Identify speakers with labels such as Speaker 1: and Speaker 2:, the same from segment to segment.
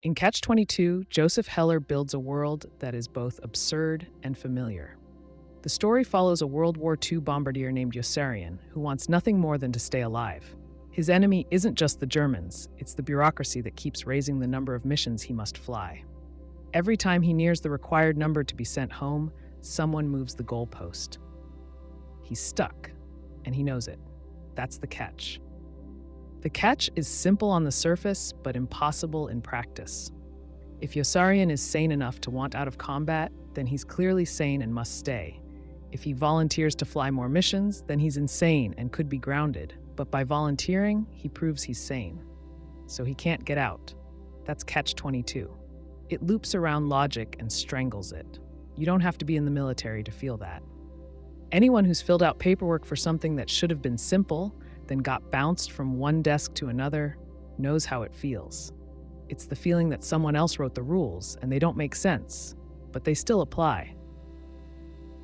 Speaker 1: In Catch-22, Joseph Heller builds a world that is both absurd and familiar. The story follows a World War II bombardier named Yossarian, who wants nothing more than to stay alive. His enemy isn't just the Germans, it's the bureaucracy that keeps raising the number of missions he must fly. Every time he nears the required number to be sent home, someone moves the goalpost. He's stuck, and he knows it. That's the catch. The catch is simple on the surface, but impossible in practice. If Yossarian is sane enough to want out of combat, then he's clearly sane and must stay. If he volunteers to fly more missions, then he's insane and could be grounded. But by volunteering, he proves he's sane. So he can't get out. That's Catch-22. It loops around logic and strangles it. You don't have to be in the military to feel that. Anyone who's filled out paperwork for something that should have been simple, then got bounced from one desk to another, knows how it feels. It's the feeling that someone else wrote the rules and they don't make sense, but they still apply.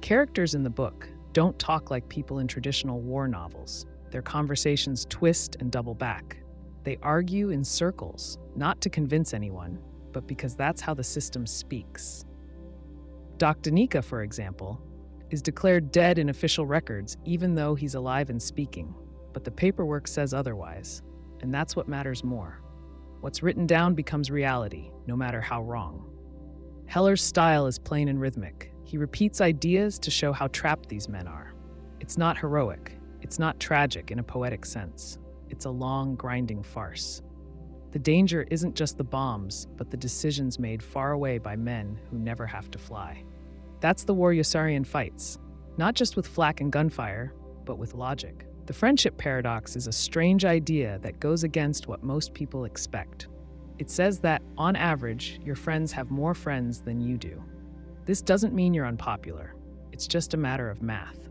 Speaker 1: Characters in the book don't talk like people in traditional war novels. Their conversations twist and double back. They argue in circles, not to convince anyone, but because that's how the system speaks. Doc Danica, for example, is declared dead in official records even though he's alive and speaking, but the paperwork says otherwise, and that's what matters more. What's written down becomes reality, no matter how wrong. Heller's style is plain and rhythmic. He repeats ideas to show how trapped these men are. It's not heroic. It's not tragic in a poetic sense. It's a long, grinding farce. The danger isn't just the bombs, but the decisions made far away by men who never have to fly. That's the war Yossarian fights, not just with flak and gunfire, but with logic. The friendship paradox is a strange idea that goes against what most people expect. It says that, on average, your friends have more friends than you do. This doesn't mean you're unpopular. It's just a matter of math.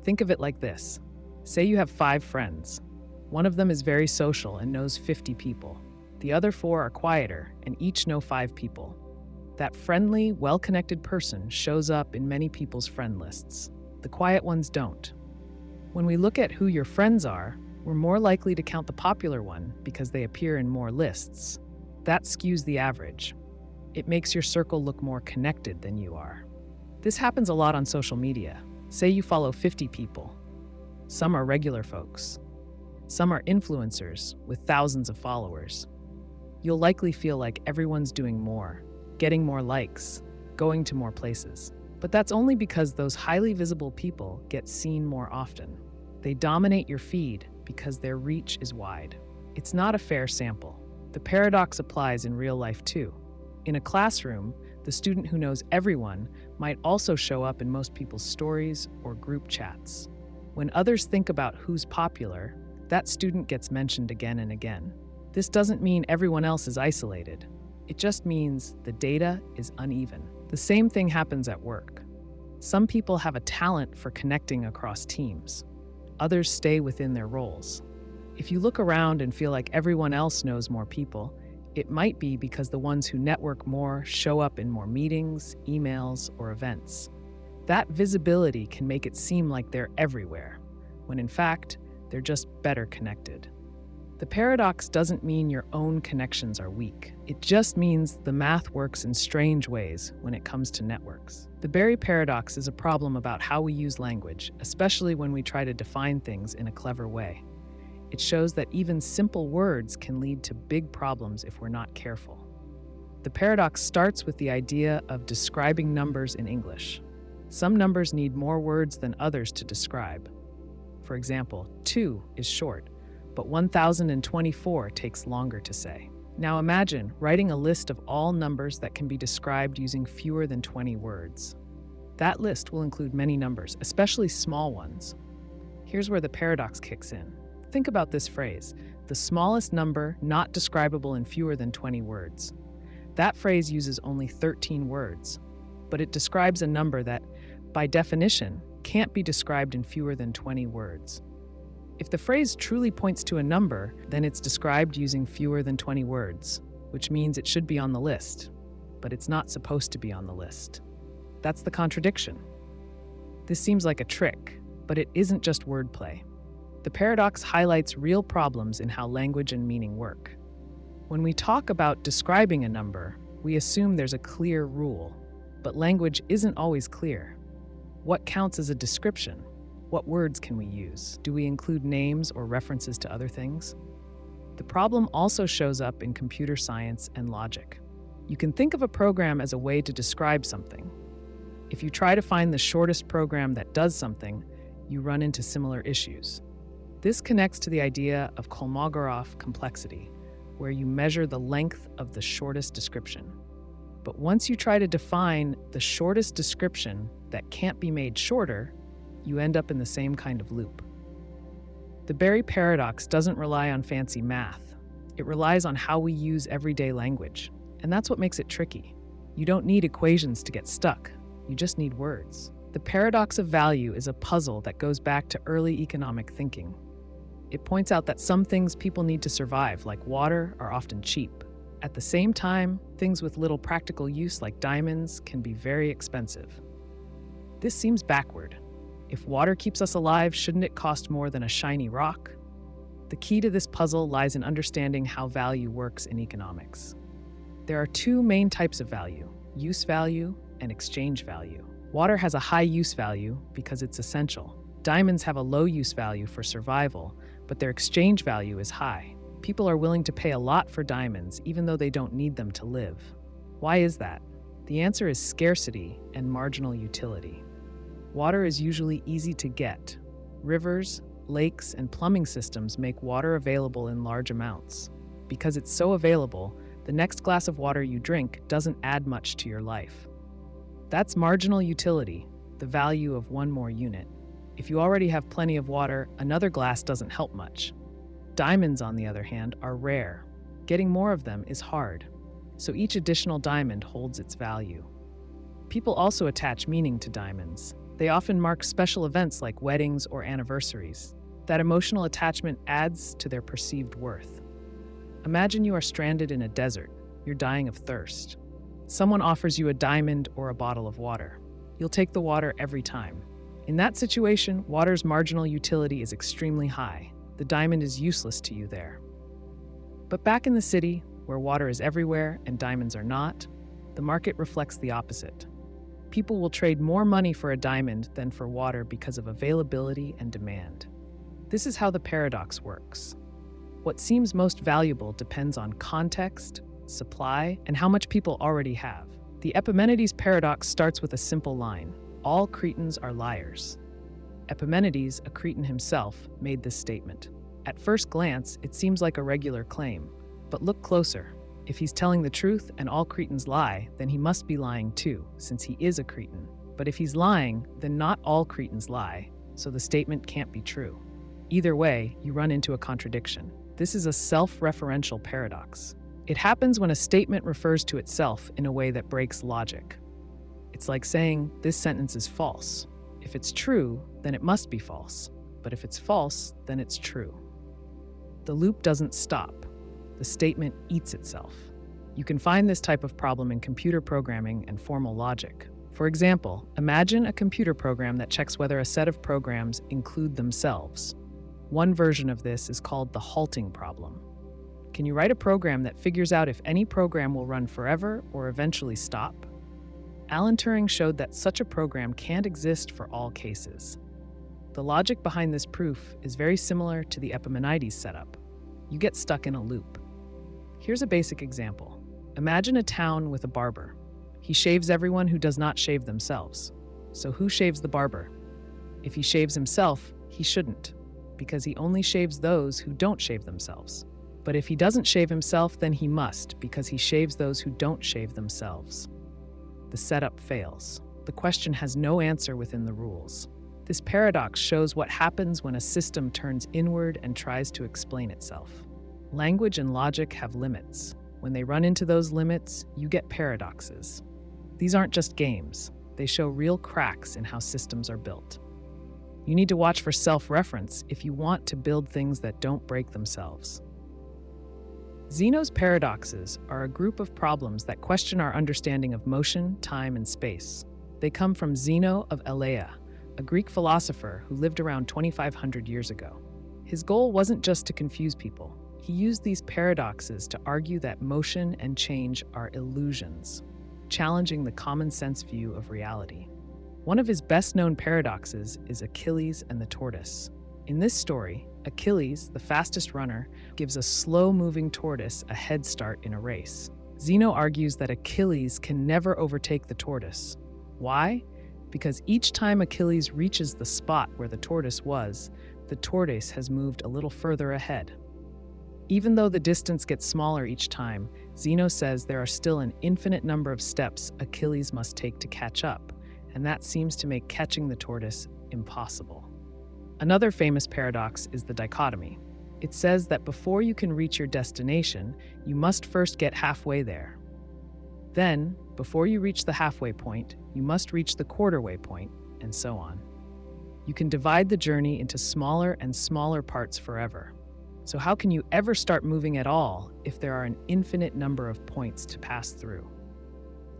Speaker 1: Think of it like this. Say you have 5 friends. One of them is very social and knows 50 people. The other 4 are quieter and each know 5 people. That friendly, well-connected person shows up in many people's friend lists. The quiet ones don't. When we look at who your friends are, we're more likely to count the popular one because they appear in more lists. That skews the average. It makes your circle look more connected than you are. This happens a lot on social media. Say you follow 50 people. Some are regular folks. Some are influencers with thousands of followers. You'll likely feel like everyone's doing more, getting more likes, going to more places. But that's only because those highly visible people get seen more often. They dominate your feed because their reach is wide. It's not a fair sample. The paradox applies in real life too. In a classroom, the student who knows everyone might also show up in most people's stories or group chats. When others think about who's popular, that student gets mentioned again and again. This doesn't mean everyone else is isolated. It just means the data is uneven. The same thing happens at work. Some people have a talent for connecting across teams. Others stay within their roles. If you look around and feel like everyone else knows more people, it might be because the ones who network more show up in more meetings, emails, or events. That visibility can make it seem like they're everywhere, when in fact, they're just better connected. The paradox doesn't mean your own connections are weak. It just means the math works in strange ways when it comes to networks. The Barber Paradox is a problem about how we use language, especially when we try to define things in a clever way. It shows that even simple words can lead to big problems if we're not careful. The paradox starts with the idea of describing numbers in English. Some numbers need more words than others to describe. For example, 2 is short, but 1024 takes longer to say. Now imagine writing a list of all numbers that can be described using fewer than 20 words. That list will include many numbers, especially small ones. Here's where the paradox kicks in. Think about this phrase, the smallest number not describable in fewer than 20 words. That phrase uses only 13 words, but it describes a number that, by definition, can't be described in fewer than 20 words. If the phrase truly points to a number, then it's described using fewer than 20 words, which means it should be on the list, but it's not supposed to be on the list. That's the contradiction. This seems like a trick, but it isn't just wordplay. The paradox highlights real problems in how language and meaning work. When we talk about describing a number, we assume there's a clear rule, but language isn't always clear. What counts as a description? What words can we use? Do we include names or references to other things? The problem also shows up in computer science and logic. You can think of a program as a way to describe something. If you try to find the shortest program that does something, you run into similar issues. This connects to the idea of Kolmogorov complexity, where you measure the length of the shortest description. But once you try to define the shortest description that can't be made shorter, you end up in the same kind of loop. The Barber Paradox doesn't rely on fancy math. It relies on how we use everyday language, and that's what makes it tricky. You don't need equations to get stuck. You just need words. The paradox of value is a puzzle that goes back to early economic thinking. It points out that some things people need to survive, like water, are often cheap. At the same time, things with little practical use, like diamonds, can be very expensive. This seems backward. If water keeps us alive, shouldn't it cost more than a shiny rock? The key to this puzzle lies in understanding how value works in economics. There are two main types of value: use value and exchange value. Water has a high use value because it's essential. Diamonds have a low use value for survival, but their exchange value is high. People are willing to pay a lot for diamonds even though they don't need them to live. Why is that? The answer is scarcity and marginal utility. Water is usually easy to get. Rivers, lakes, and plumbing systems make water available in large amounts. Because it's so available, the next glass of water you drink doesn't add much to your life. That's marginal utility, the value of one more unit. If you already have plenty of water, another glass doesn't help much. Diamonds, on the other hand, are rare. Getting more of them is hard, so each additional diamond holds its value. People also attach meaning to diamonds. They often mark special events like weddings or anniversaries. That emotional attachment adds to their perceived worth. Imagine you are stranded in a desert. You're dying of thirst. Someone offers you a diamond or a bottle of water. You'll take the water every time. In that situation, water's marginal utility is extremely high. The diamond is useless to you there. But back in the city, where water is everywhere and diamonds are not, the market reflects the opposite. People will trade more money for a diamond than for water because of availability and demand. This is how the paradox works. What seems most valuable depends on context, supply, and how much people already have. The Epimenides Paradox starts with a simple line: all Cretans are liars. Epimenides, a Cretan himself, made this statement. At first glance, it seems like a regular claim, but look closer. If he's telling the truth and all Cretans lie, then he must be lying too, since he is a Cretan. But if he's lying, then not all Cretans lie, so the statement can't be true. Either way, you run into a contradiction. This is a self-referential paradox. It happens when a statement refers to itself in a way that breaks logic. It's like saying, this sentence is false. If it's true, then it must be false. But if it's false, then it's true. The loop doesn't stop. The statement eats itself. You can find this type of problem in computer programming and formal logic. For example, imagine a computer program that checks whether a set of programs include themselves. One version of this is called the halting problem. Can you write a program that figures out if any program will run forever or eventually stop? Alan Turing showed that such a program can't exist for all cases. The logic behind this proof is very similar to the Epimenides setup. You get stuck in a loop. Here's a basic example. Imagine a town with a barber. He shaves everyone who does not shave themselves. So who shaves the barber? If he shaves himself, he shouldn't, because he only shaves those who don't shave themselves. But if he doesn't shave himself, then he must, because he shaves those who don't shave themselves. The setup fails. The question has no answer within the rules. This paradox shows what happens when a system turns inward and tries to explain itself. Language and logic have limits. When they run into those limits, you get paradoxes. These aren't just games. They show real cracks in how systems are built. You need to watch for self-reference if you want to build things that don't break themselves. Zeno's paradoxes are a group of problems that question our understanding of motion, time, and space. They come from Zeno of Elea, a Greek philosopher who lived around 2,500 years ago. His goal wasn't just to confuse people. He used these paradoxes to argue that motion and change are illusions, challenging the common sense view of reality. One of his best-known paradoxes is Achilles and the tortoise. In this story, Achilles, the fastest runner, gives a slow-moving tortoise a head start in a race. Zeno argues that Achilles can never overtake the tortoise. Why? Because each time Achilles reaches the spot where the tortoise was, the tortoise has moved a little further ahead. Even though the distance gets smaller each time, Zeno says there are still an infinite number of steps Achilles must take to catch up, and that seems to make catching the tortoise impossible. Another famous paradox is the dichotomy. It says that before you can reach your destination, you must first get halfway there. Then, before you reach the halfway point, you must reach the quarter-way point, and so on. You can divide the journey into smaller and smaller parts forever. So how can you ever start moving at all if there are an infinite number of points to pass through?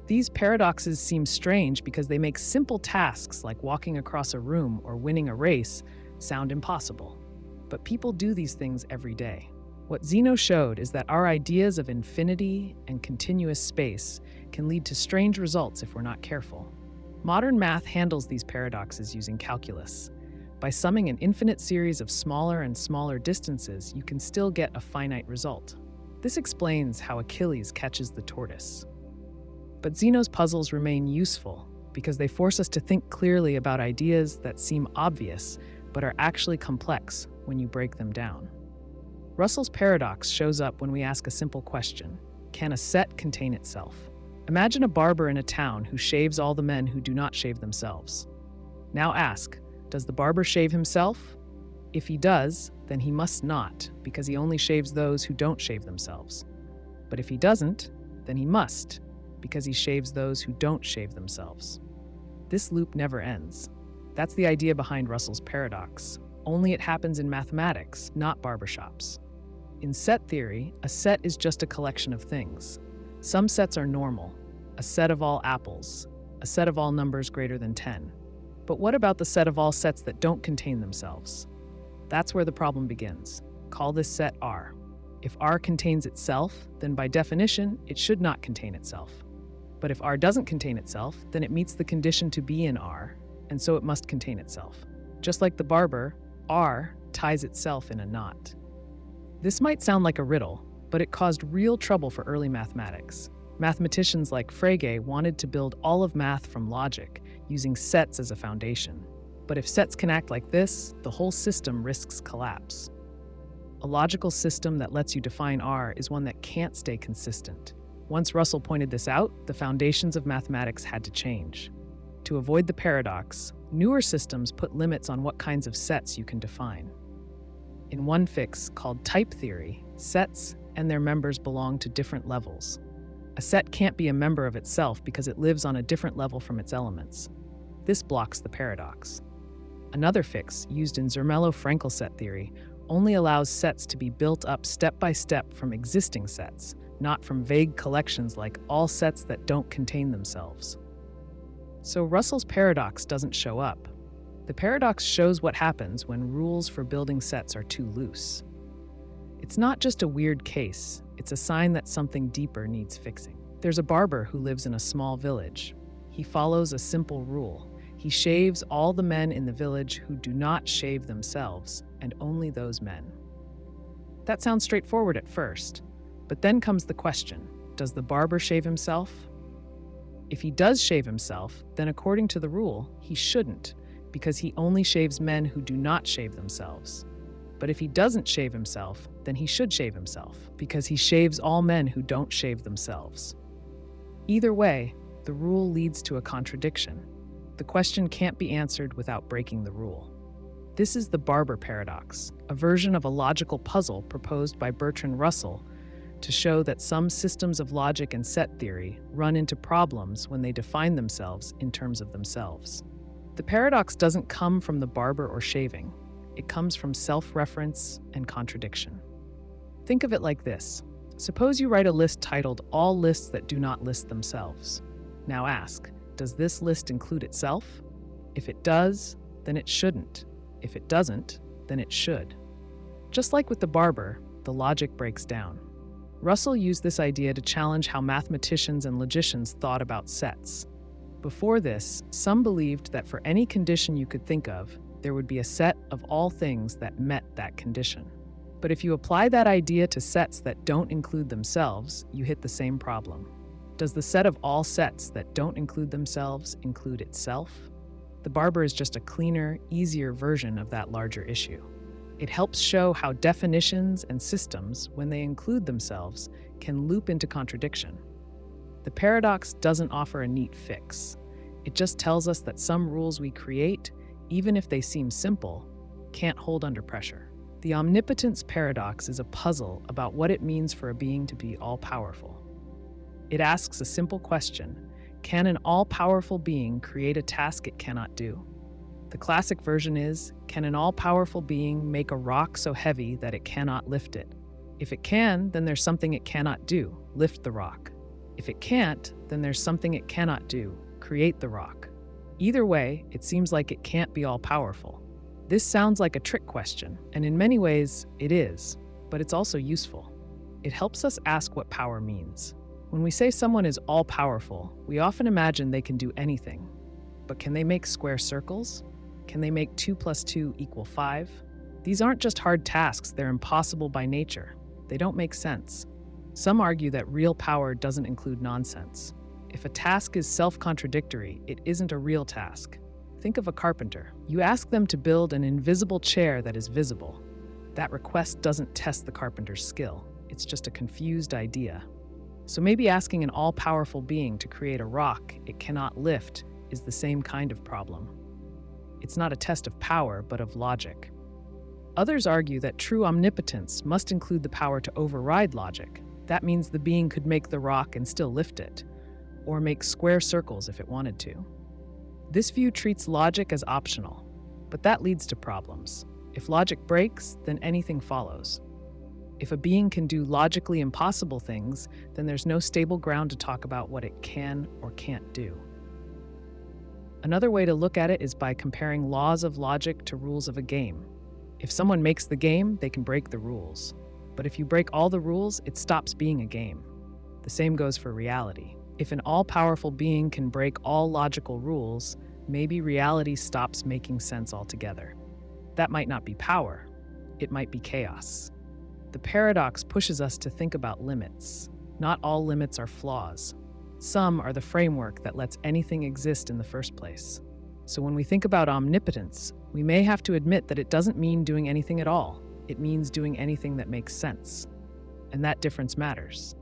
Speaker 1: These paradoxes seem strange because they make simple tasks like walking across a room or winning a race sound impossible. But people do these things every day. What Zeno showed is that our ideas of infinity and continuous space can lead to strange results if we're not careful. Modern math handles these paradoxes using calculus. By summing an infinite series of smaller and smaller distances, you can still get a finite result. This explains how Achilles catches the tortoise. But Zeno's puzzles remain useful because they force us to think clearly about ideas that seem obvious but are actually complex when you break them down. Russell's paradox shows up when we ask a simple question: can a set contain itself? Imagine a barber in a town who shaves all the men who do not shave themselves. Now ask, does the barber shave himself? If he does, then he must not, because he only shaves those who don't shave themselves. But if he doesn't, then he must, because he shaves those who don't shave themselves. This loop never ends. That's the idea behind Russell's paradox, only it happens in mathematics, not barbershops. In set theory, a set is just a collection of things. Some sets are normal, a set of all apples, a set of all numbers greater than 10. But what about the set of all sets that don't contain themselves? That's where the problem begins. Call this set R. If R contains itself, then by definition, it should not contain itself. But if R doesn't contain itself, then it meets the condition to be in R, and so it must contain itself. Just like the barber, R ties itself in a knot. This might sound like a riddle, but it caused real trouble for early mathematics. Mathematicians like Frege wanted to build all of math from logic, using sets as a foundation. But if sets can act like this, the whole system risks collapse. A logical system that lets you define R is one that can't stay consistent. Once Russell pointed this out, the foundations of mathematics had to change. To avoid the paradox, newer systems put limits on what kinds of sets you can define. In one fix, called type theory, sets and their members belong to different levels. A set can't be a member of itself because it lives on a different level from its elements. This blocks the paradox. Another fix, used in Zermelo-Fraenkel set theory, only allows sets to be built up step by step from existing sets, not from vague collections like all sets that don't contain themselves. So Russell's paradox doesn't show up. The paradox shows what happens when rules for building sets are too loose. It's not just a weird case, it's a sign that something deeper needs fixing. There's a barber who lives in a small village. He follows a simple rule. He shaves all the men in the village who do not shave themselves, and only those men. That sounds straightforward at first, but then comes the question, does the barber shave himself? If he does shave himself, then according to the rule, he shouldn't, because he only shaves men who do not shave themselves. But if he doesn't shave himself, then he should shave himself, because he shaves all men who don't shave themselves. Either way, the rule leads to a contradiction. The question can't be answered without breaking the rule. This is the Barber Paradox, a version of a logical puzzle proposed by Bertrand Russell to show that some systems of logic and set theory run into problems when they define themselves in terms of themselves. The paradox doesn't come from the barber or shaving. It comes from self-reference and contradiction. Think of it like this. Suppose you write a list titled All Lists That Do Not List Themselves. Now ask, does this list include itself? If it does, then it shouldn't. If it doesn't, then it should. Just like with the barber, the logic breaks down. Russell used this idea to challenge how mathematicians and logicians thought about sets. Before this, some believed that for any condition you could think of, there would be a set of all things that met that condition. But if you apply that idea to sets that don't include themselves, you hit the same problem. Does the set of all sets that don't include themselves include itself? The Barber is just a cleaner, easier version of that larger issue. It helps show how definitions and systems, when they include themselves, can loop into contradiction. The paradox doesn't offer a neat fix. It just tells us that some rules we create, even if they seem simple, can't hold under pressure. The Omnipotence Paradox is a puzzle about what it means for a being to be all-powerful. It asks a simple question: can an all-powerful being create a task it cannot do? The classic version is, can an all-powerful being make a rock so heavy that it cannot lift it? If it can, then there's something it cannot do, lift the rock. If it can't, then there's something it cannot do, create the rock. Either way, it seems like it can't be all-powerful. This sounds like a trick question, and in many ways, it is, but it's also useful. It helps us ask what power means. When we say someone is all-powerful, we often imagine they can do anything. But can they make square circles? Can they make 2 + 2 = 5? These aren't just hard tasks, they're impossible by nature. They don't make sense. Some argue that real power doesn't include nonsense. If a task is self-contradictory, it isn't a real task. Think of a carpenter. You ask them to build an invisible chair that is visible. That request doesn't test the carpenter's skill. It's just a confused idea. So maybe asking an all-powerful being to create a rock it cannot lift is the same kind of problem. It's not a test of power, but of logic. Others argue that true omnipotence must include the power to override logic. That means the being could make the rock and still lift it, or make square circles if it wanted to. This view treats logic as optional, but that leads to problems. If logic breaks, then anything follows. If a being can do logically impossible things, then there's no stable ground to talk about what it can or can't do. Another way to look at it is by comparing laws of logic to rules of a game. If someone makes the game, they can break the rules. But if you break all the rules, it stops being a game. The same goes for reality. If an all-powerful being can break all logical rules, maybe reality stops making sense altogether. That might not be power. It might be chaos. The paradox pushes us to think about limits. Not all limits are flaws. Some are the framework that lets anything exist in the first place. So when we think about omnipotence, we may have to admit that it doesn't mean doing anything at all. It means doing anything that makes sense. And that difference matters.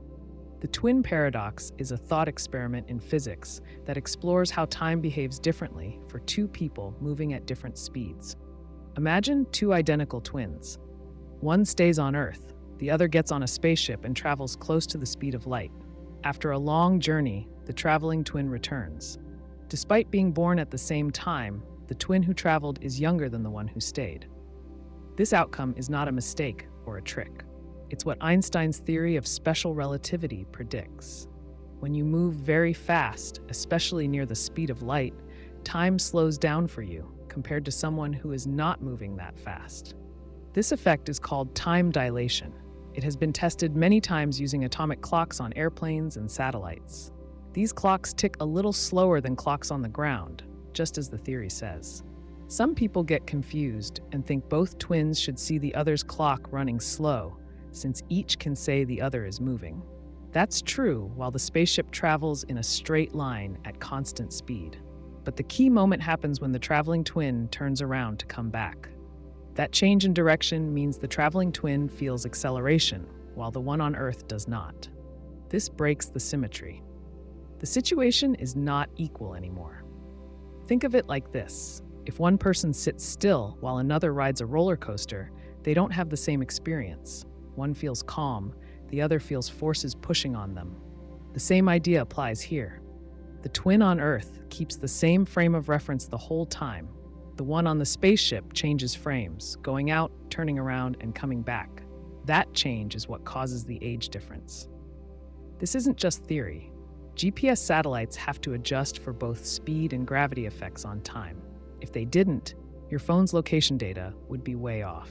Speaker 1: The twin paradox is a thought experiment in physics that explores how time behaves differently for two people moving at different speeds. Imagine two identical twins. One stays on Earth, the other gets on a spaceship and travels close to the speed of light. After a long journey, the traveling twin returns. Despite being born at the same time, the twin who traveled is younger than the one who stayed. This outcome is not a mistake or a trick. It's what Einstein's theory of special relativity predicts. When you move very fast, especially near the speed of light, time slows down for you compared to someone who is not moving that fast. This effect is called time dilation. It has been tested many times using atomic clocks on airplanes and satellites. These clocks tick a little slower than clocks on the ground, just as the theory says. Some people get confused and think both twins should see the other's clock running slow, since each can say the other is moving. That's true while the spaceship travels in a straight line at constant speed. But the key moment happens when the traveling twin turns around to come back. That change in direction means the traveling twin feels acceleration, while the one on Earth does not. This breaks the symmetry. The situation is not equal anymore. Think of it like this. If one person sits still while another rides a roller coaster, they don't have the same experience. One feels calm, the other feels forces pushing on them. The same idea applies here. The twin on Earth keeps the same frame of reference the whole time. The one on the spaceship changes frames, going out, turning around, and coming back. That change is what causes the age difference. This isn't just theory. GPS satellites have to adjust for both speed and gravity effects on time. If they didn't, your phone's location data would be way off.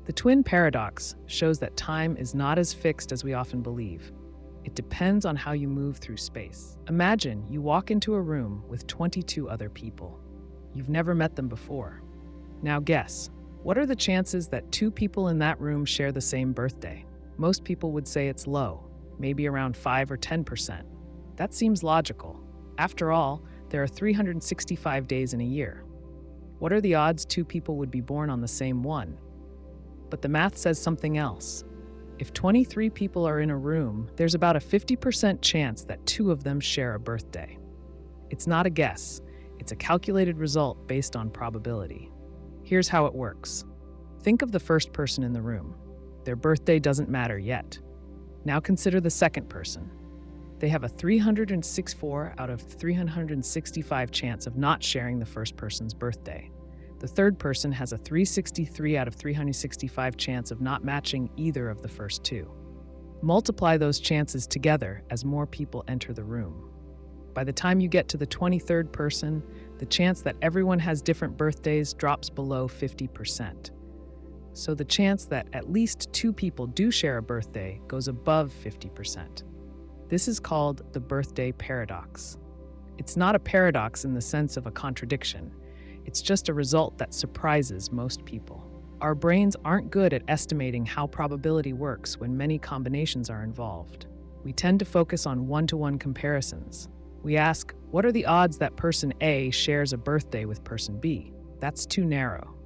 Speaker 1: The twin paradox shows that time is not as fixed as we often believe. It depends on how you move through space. Imagine you walk into a room with 22 other people. You've never met them before. Now guess, what are the chances that 2 people in that room share the same birthday? Most people would say it's low, maybe around 5 or 10%. That seems logical. After all, there are 365 days in a year. What are the odds 2 people would be born on the same one? But the math says something else. If 23 people are in a room, there's about a 50% chance that 2 of them share a birthday. It's not a guess, it's a calculated result based on probability. Here's how it works. Think of the first person in the room. Their birthday doesn't matter yet. Now consider the second person. They have a 364 out of 365 chance of not sharing the first person's birthday. The third person has a 363 out of 365 chance of not matching either of the first 2. Multiply those chances together as more people enter the room. By the time you get to the 23rd person, the chance that everyone has different birthdays drops below 50%. So the chance that at least 2 people do share a birthday goes above 50%. This is called the birthday paradox. It's not a paradox in the sense of a contradiction. It's just a result that surprises most people. Our brains aren't good at estimating how probability works when many combinations are involved. We tend to focus on one-to-one comparisons. We ask, what are the odds that person A shares a birthday with person B? That's too narrow.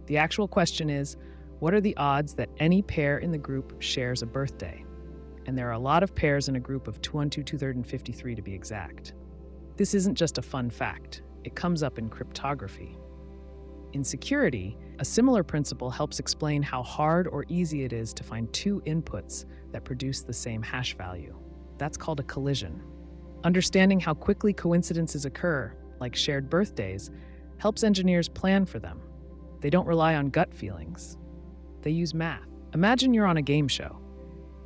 Speaker 1: The actual question is, what are the odds that any pair in the group shares a birthday? And there are a lot of pairs in a group of 253 to be exact. This isn't just a fun fact. It comes up in cryptography. In security, a similar principle helps explain how hard or easy it is to find 2 inputs that produce the same hash value. That's called a collision. Understanding how quickly coincidences occur, like shared birthdays, helps engineers plan for them. They don't rely on gut feelings. They use math. Imagine you're on a game show.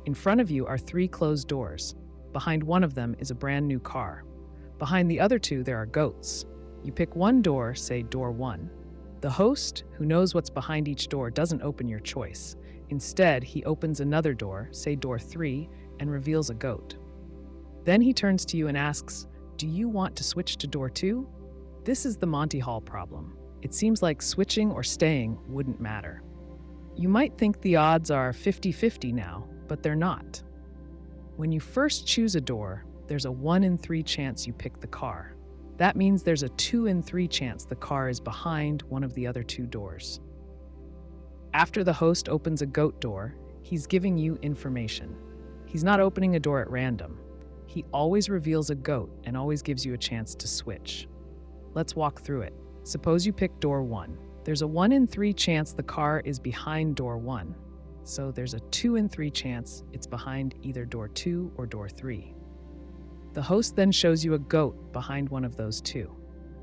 Speaker 1: In front of you are 3 closed doors. Behind one of them is a brand new car. Behind the other 2, there are goats. You pick one door, say door 1. The host, who knows what's behind each door, doesn't open your choice. Instead, he opens another door, say door 3, and reveals a goat. Then he turns to you and asks, do you want to switch to door 2? This is the Monty Hall problem. It seems like switching or staying wouldn't matter. You might think the odds are 50-50 now, but they're not. When you first choose a door, there's a 1 in 3 chance you pick the car. That means there's a 2 in 3 chance the car is behind one of the other 2 doors. After the host opens a goat door, he's giving you information. He's not opening a door at random. He always reveals a goat and always gives you a chance to switch. Let's walk through it. Suppose you pick door 1. There's a 1 in 3 chance the car is behind door 1. So there's a 2 in 3 chance it's behind either door 2 or door 3. The host then shows you a goat behind one of those 2.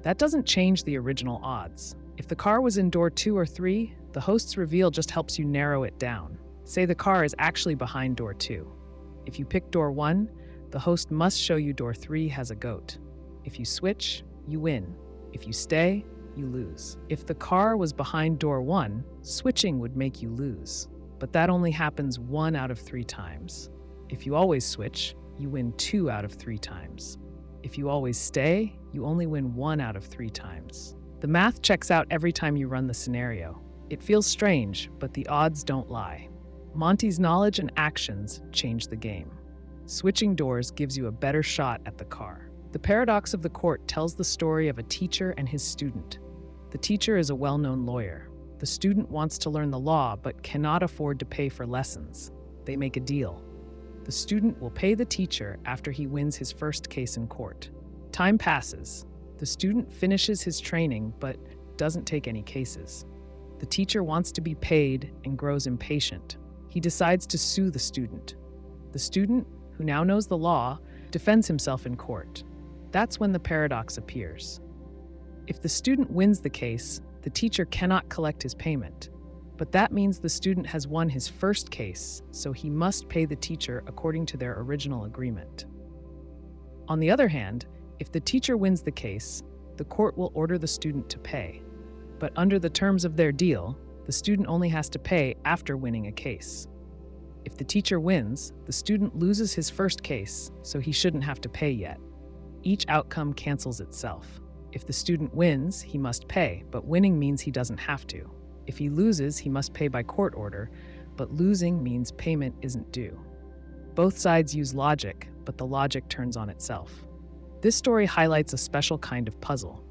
Speaker 1: That doesn't change the original odds. If the car was in door 2 or 3, the host's reveal just helps you narrow it down. Say the car is actually behind door 2. If you pick door 1, the host must show you door 3 has a goat. If you switch, you win. If you stay, you lose. If the car was behind door 1, switching would make you lose. But that only happens 1 out of 3 times. If you always switch, you win 2 out of 3 times. If you always stay, you only win 1 out of 3 times. The math checks out every time you run the scenario. It feels strange, but the odds don't lie. Monty's knowledge and actions change the game. Switching doors gives you a better shot at the car. The paradox of the court tells the story of a teacher and his student. The teacher is a well-known lawyer. The student wants to learn the law but cannot afford to pay for lessons. They make a deal. The student will pay the teacher after he wins his first case in court. Time passes. The student finishes his training but doesn't take any cases. The teacher wants to be paid and grows impatient. He decides to sue the student. The student, who now knows the law, defends himself in court. That's when the paradox appears. If the student wins the case, the teacher cannot collect his payment. But that means the student has won his first case, so he must pay the teacher according to their original agreement. On the other hand, if the teacher wins the case, the court will order the student to pay. But under the terms of their deal, the student only has to pay after winning a case. If the teacher wins, the student loses his first case, so he shouldn't have to pay yet. Each outcome cancels itself. If the student wins, he must pay, but winning means he doesn't have to. If he loses, he must pay by court order, but losing means payment isn't due. Both sides use logic, but the logic turns on itself. This story highlights a special kind of puzzle.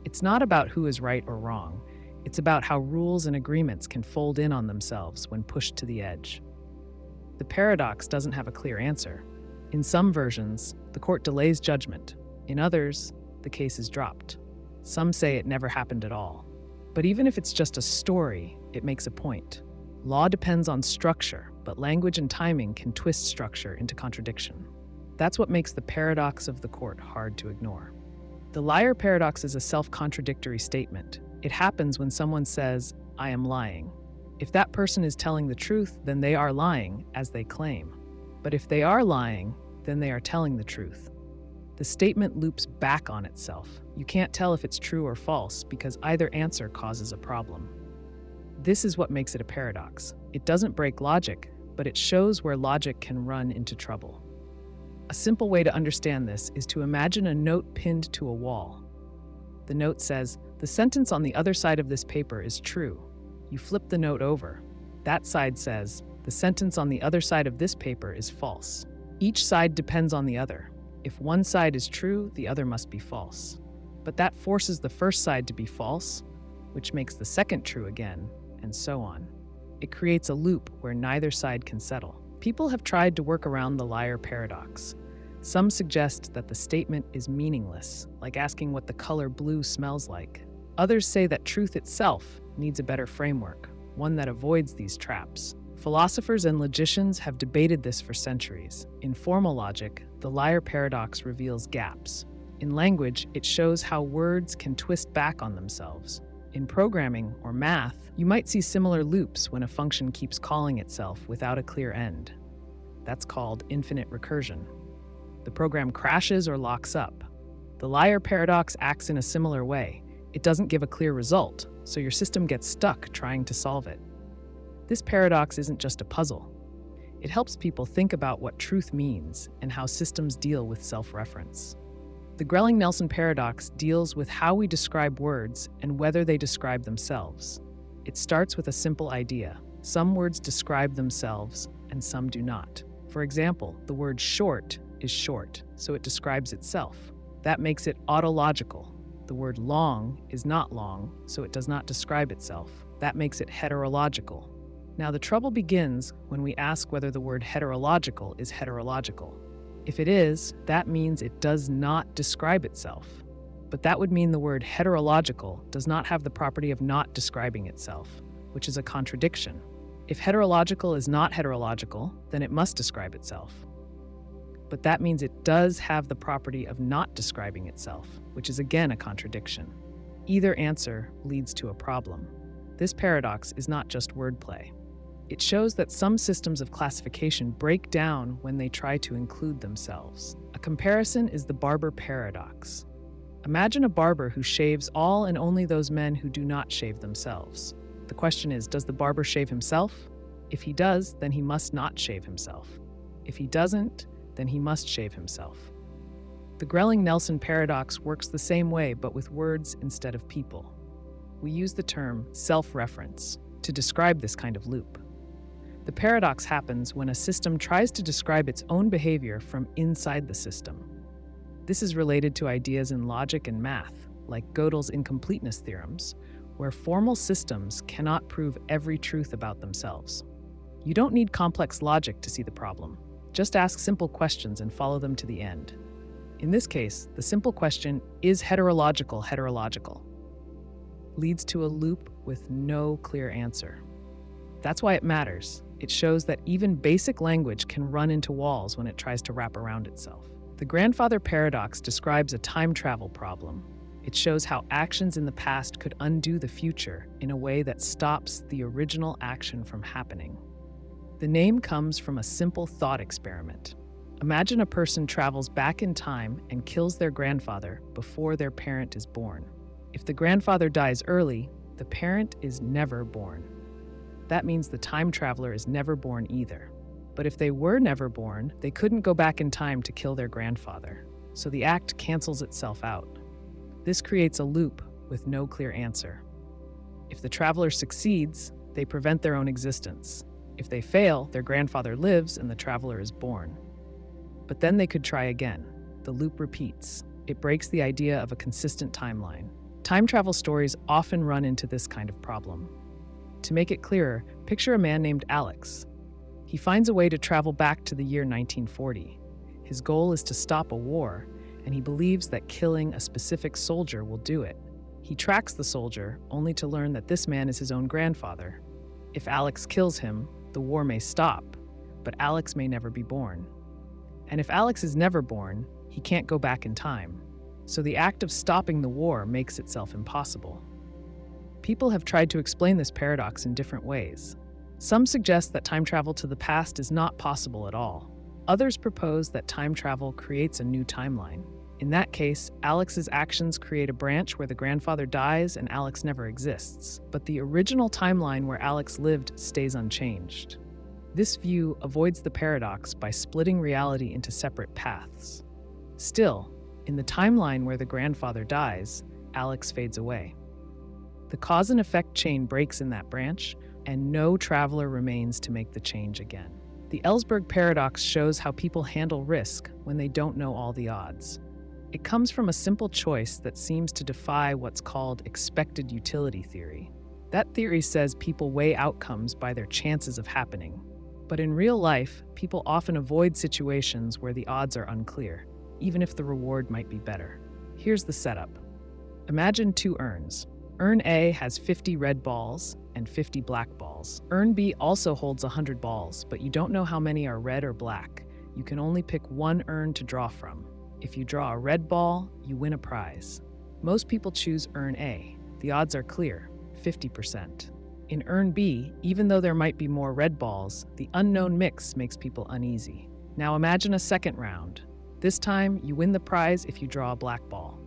Speaker 1: It's not about who is right or wrong. It's about how rules and agreements can fold in on themselves when pushed to the edge. The paradox doesn't have a clear answer. In some versions, the court delays judgment. In others, the case is dropped. Some say it never happened at all. But even if it's just a story, it makes a point. Law depends on structure, but language and timing can twist structure into contradiction. That's what makes the paradox of the court hard to ignore. The liar paradox is a self-contradictory statement. It happens when someone says, "I am lying." If that person is telling the truth, then they are lying, as they claim. But if they are lying, then they are telling the truth. The statement loops back on itself. You can't tell if it's true or false because either answer causes a problem. This is what makes it a paradox. It doesn't break logic, but it shows where logic can run into trouble. A simple way to understand this is to imagine a note pinned to a wall. The note says, "The sentence on the other side of this paper is true." You flip the note over. That side says, "The sentence on the other side of this paper is false." Each side depends on the other. If one side is true, the other must be false. But that forces the first side to be false, which makes the second true again, and so on. It creates a loop where neither side can settle. People have tried to work around the liar paradox. Some suggest that the statement is meaningless, like asking what the color blue smells like. Others say that truth itself needs a better framework, one that avoids these traps. Philosophers and logicians have debated this for centuries. In formal logic, the liar paradox reveals gaps. In language, it shows how words can twist back on themselves. In programming or math, you might see similar loops when a function keeps calling itself without a clear end. That's called infinite recursion. The program crashes or locks up. The liar paradox acts in a similar way. It doesn't give a clear result, so your system gets stuck trying to solve it. This paradox isn't just a puzzle. It helps people think about what truth means and how systems deal with self-reference. The Grelling Paradox deals with how we describe words and whether they describe themselves. It starts with a simple idea. Some words describe themselves and some do not. For example, the word short is short, so it describes itself. That makes it autological. The word long is not long, so it does not describe itself. That makes it heterological. Now the trouble begins when we ask whether the word heterological is heterological. If it is, that means it does not describe itself. But that would mean the word heterological does not have the property of not describing itself, which is a contradiction. If heterological is not heterological, then it must describe itself. But that means it does have the property of not describing itself, which is again a contradiction. Either answer leads to a problem. This paradox is not just wordplay. It shows that some systems of classification break down when they try to include themselves. A comparison is the Barber Paradox. Imagine a barber who shaves all and only those men who do not shave themselves. The question is, does the barber shave himself? If he does, then he must not shave himself. If he doesn't, then he must shave himself. The Grelling Paradox works the same way, but with words instead of people. We use the term self-reference to describe this kind of loop. The paradox happens when a system tries to describe its own behavior from inside the system. This is related to ideas in logic and math, like Gödel's incompleteness theorems, where formal systems cannot prove every truth about themselves. You don't need complex logic to see the problem. Just ask simple questions and follow them to the end. In this case, the simple question, is heterological, leads to a loop with no clear answer. That's why it matters. It shows that even basic language can run into walls when it tries to wrap around itself. The Grandfather Paradox describes a time travel problem. It shows how actions in the past could undo the future in a way that stops the original action from happening. The name comes from a simple thought experiment. Imagine a person travels back in time and kills their grandfather before their parent is born. If the grandfather dies early, the parent is never born. That means the time traveler is never born either. But if they were never born, they couldn't go back in time to kill their grandfather. So the act cancels itself out. This creates a loop with no clear answer. If the traveler succeeds, they prevent their own existence. If they fail, their grandfather lives and the traveler is born. But then they could try again. The loop repeats. It breaks the idea of a consistent timeline. Time travel stories often run into this kind of problem. To make it clearer, picture a man named Alex. He finds a way to travel back to the year 1940. His goal is to stop a war, and he believes that killing a specific soldier will do it. He tracks the soldier, only to learn that this man is his own grandfather. If Alex kills him, the war may stop, but Alex may never be born. And if Alex is never born, he can't go back in time. So the act of stopping the war makes itself impossible. People have tried to explain this paradox in different ways. Some suggest that time travel to the past is not possible at all. Others propose that time travel creates a new timeline. In that case, Alex's actions create a branch where the grandfather dies and Alex never exists, but the original timeline where Alex lived stays unchanged. This view avoids the paradox by splitting reality into separate paths. Still, in the timeline where the grandfather dies, Alex fades away. The cause and effect chain breaks in that branch, and no traveler remains to make the change again. The Ellsberg Paradox shows how people handle risk when they don't know all the odds. It comes from a simple choice that seems to defy what's called expected utility theory. That theory says people weigh outcomes by their chances of happening. But in real life, people often avoid situations where the odds are unclear, even if the reward might be better. Here's the setup. Imagine two urns. Urn A has 50 red balls and 50 black balls. Urn B also holds 100 balls, but you don't know how many are red or black. You can only pick one urn to draw from. If you draw a red ball, you win a prize. Most people choose Urn A. The odds are clear, 50%. In Urn B, even though there might be more red balls, the unknown mix makes people uneasy. Now imagine a second round. This time, you win the prize if you draw a black ball.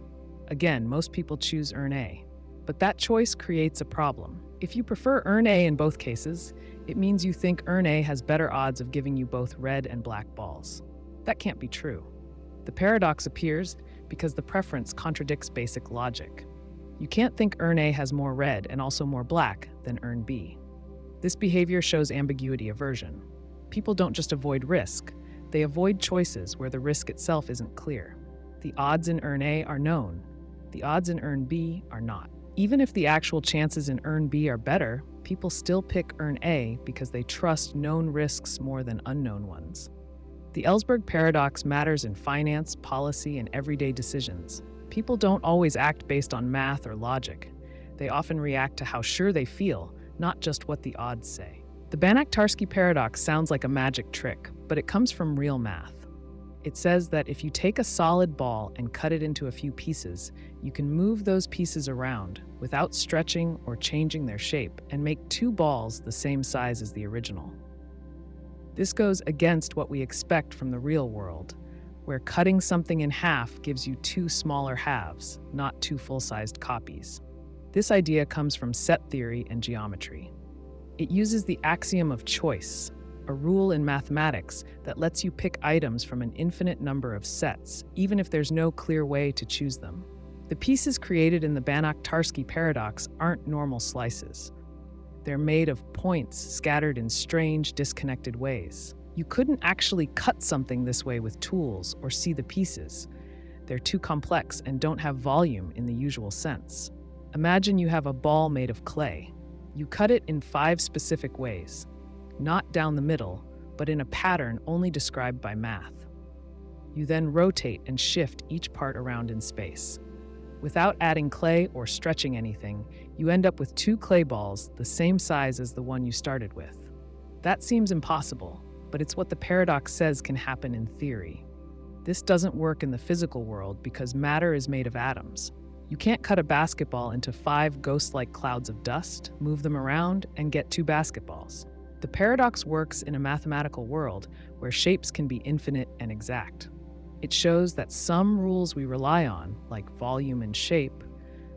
Speaker 1: Again, most people choose Urn A. But that choice creates a problem. If you prefer Urn A in both cases, it means you think Urn A has better odds of giving you both red and black balls. That can't be true. The paradox appears because the preference contradicts basic logic. You can't think Urn A has more red and also more black than Urn B. This behavior shows ambiguity aversion. People don't just avoid risk, they avoid choices where the risk itself isn't clear. The odds in Urn A are known. The odds in Urn B are not. Even if the actual chances in Urn B are better, people still pick Urn A because they trust known risks more than unknown ones. The Ellsberg Paradox matters in finance, policy, and everyday decisions. People don't always act based on math or logic. They often react to how sure they feel, not just what the odds say. The Banach-Tarski Paradox sounds like a magic trick, but it comes from real math. It says that if you take a solid ball and cut it into a few pieces, you can move those pieces around without stretching or changing their shape and make two balls the same size as the original. This goes against what we expect from the real world, where cutting something in half gives you two smaller halves, not two full-sized copies. This idea comes from set theory and geometry. It uses the axiom of choice, a rule in mathematics that lets you pick items from an infinite number of sets, even if there's no clear way to choose them. The pieces created in the Banach-Tarski Paradox aren't normal slices. They're made of points scattered in strange, disconnected ways. You couldn't actually cut something this way with tools or see the pieces. They're too complex and don't have volume in the usual sense. Imagine you have a ball made of clay. You cut it in 5 specific ways. Not down the middle, but in a pattern only described by math. You then rotate and shift each part around in space. Without adding clay or stretching anything, you end up with 2 clay balls the same size as the one you started with. That seems impossible, but it's what the paradox says can happen in theory. This doesn't work in the physical world because matter is made of atoms. You can't cut a basketball into 5 ghost-like clouds of dust, move them around, and get 2 basketballs. The paradox works in a mathematical world where shapes can be infinite and exact. It shows that some rules we rely on, like volume and shape,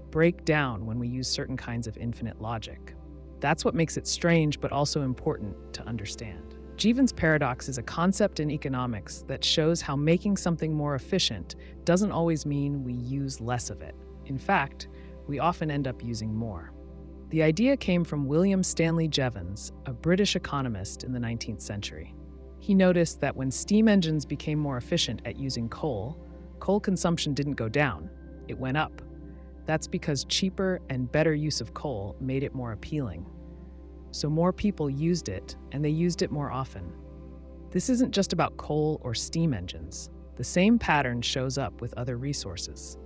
Speaker 1: break down when we use certain kinds of infinite logic. That's what makes it strange but also important to understand. Jeavons Paradox is a concept in economics that shows how making something more efficient doesn't always mean we use less of it. In fact, we often end up using more. The idea came from William Stanley Jeavons, a British economist in the 19th century. He noticed that when steam engines became more efficient at using coal consumption didn't go down, it went up. That's because cheaper and better use of coal made it more appealing. So more people used it, and they used it more often. This isn't just about coal or steam engines. The same pattern shows up with other resources.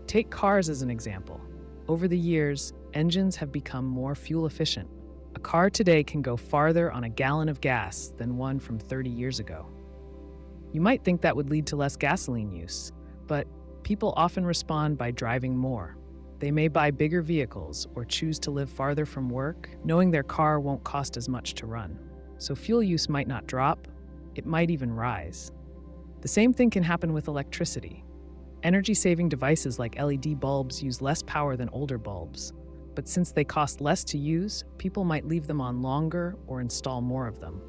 Speaker 1: Take cars as an example. Over the years, engines have become more fuel efficient. A car today can go farther on a gallon of gas than one from 30 years ago. You might think that would lead to less gasoline use, but people often respond by driving more. They may buy bigger vehicles or choose to live farther from work, knowing their car won't cost as much to run. So fuel use might not drop, it might even rise. The same thing can happen with electricity. Energy-saving devices like LED bulbs use less power than older bulbs, but since they cost less to use, people might leave them on longer or install more of them.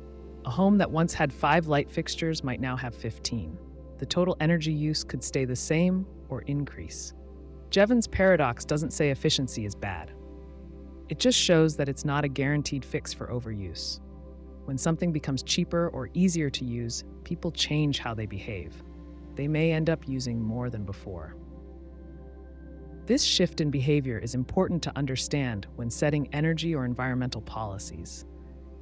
Speaker 1: A home that once had 5 light fixtures might now have 15. The total energy use could stay the same or increase. Jeavons Paradox doesn't say efficiency is bad. It just shows that it's not a guaranteed fix for overuse. When something becomes cheaper or easier to use, people change how they behave. They may end up using more than before. This shift in behavior is important to understand when setting energy or environmental policies.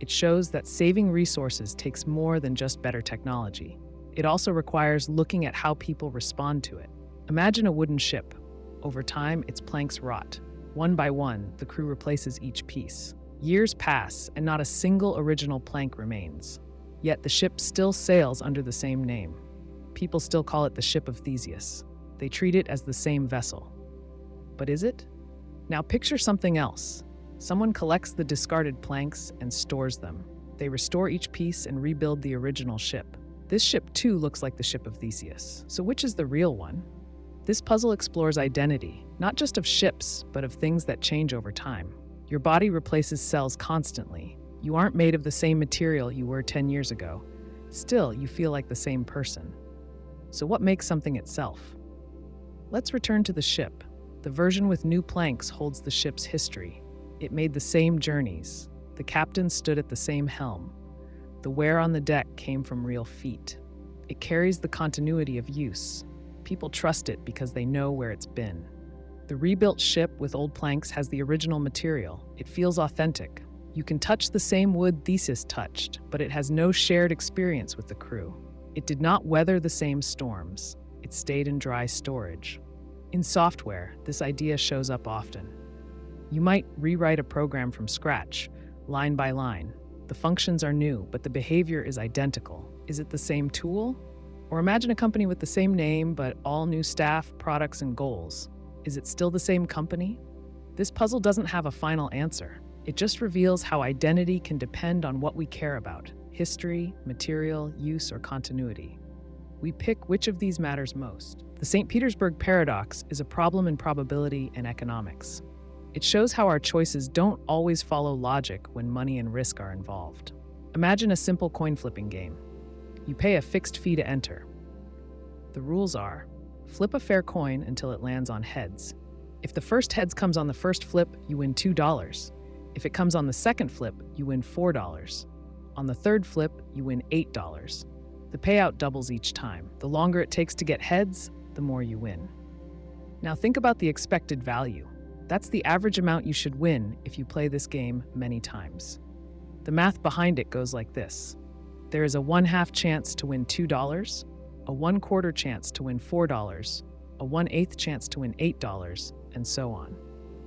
Speaker 1: It shows that saving resources takes more than just better technology. It also requires looking at how people respond to it. Imagine a wooden ship. Over time, its planks rot. One by one, the crew replaces each piece. Years pass, and not a single original plank remains. Yet the ship still sails under the same name. People still call it the ship of Theseus. They treat it as the same vessel. But is it? Now picture something else. Someone collects the discarded planks and stores them. They restore each piece and rebuild the original ship. This ship too looks like the ship of Theseus. So which is the real one? This puzzle explores identity, not just of ships, but of things that change over time. Your body replaces cells constantly. You aren't made of the same material you were 10 years ago. Still, you feel like the same person. So what makes something itself? Let's return to the ship. The version with new planks holds the ship's history. It made the same journeys. The captain stood at the same helm. The wear on the deck came from real feet. It carries the continuity of use. People trust it because they know where it's been. The rebuilt ship with old planks has the original material. It feels authentic. You can touch the same wood Theseus touched, but it has no shared experience with the crew. It did not weather the same storms. It stayed in dry storage. In software, this idea shows up often. You might rewrite a program from scratch, line by line. The functions are new, but the behavior is identical. Is it the same tool? Or imagine a company with the same name, but all new staff, products, and goals. Is it still the same company? This puzzle doesn't have a final answer. It just reveals how identity can depend on what we care about: history, material, use, or continuity. We pick which of these matters most. The St. Petersburg Paradox is a problem in probability and economics. It shows how our choices don't always follow logic when money and risk are involved. Imagine a simple coin flipping game. You pay a fixed fee to enter. The rules are: flip a fair coin until it lands on heads. If the first heads comes on the first flip, you win $2. If it comes on the second flip, you win $4. On the third flip, you win $8. The payout doubles each time. The longer it takes to get heads, the more you win. Now think about the expected value. That's the average amount you should win if you play this game many times. The math behind it goes like this. There is a 1/2 chance to win $2, a 1/4 chance to win $4, a 1/8 chance to win $8, and so on.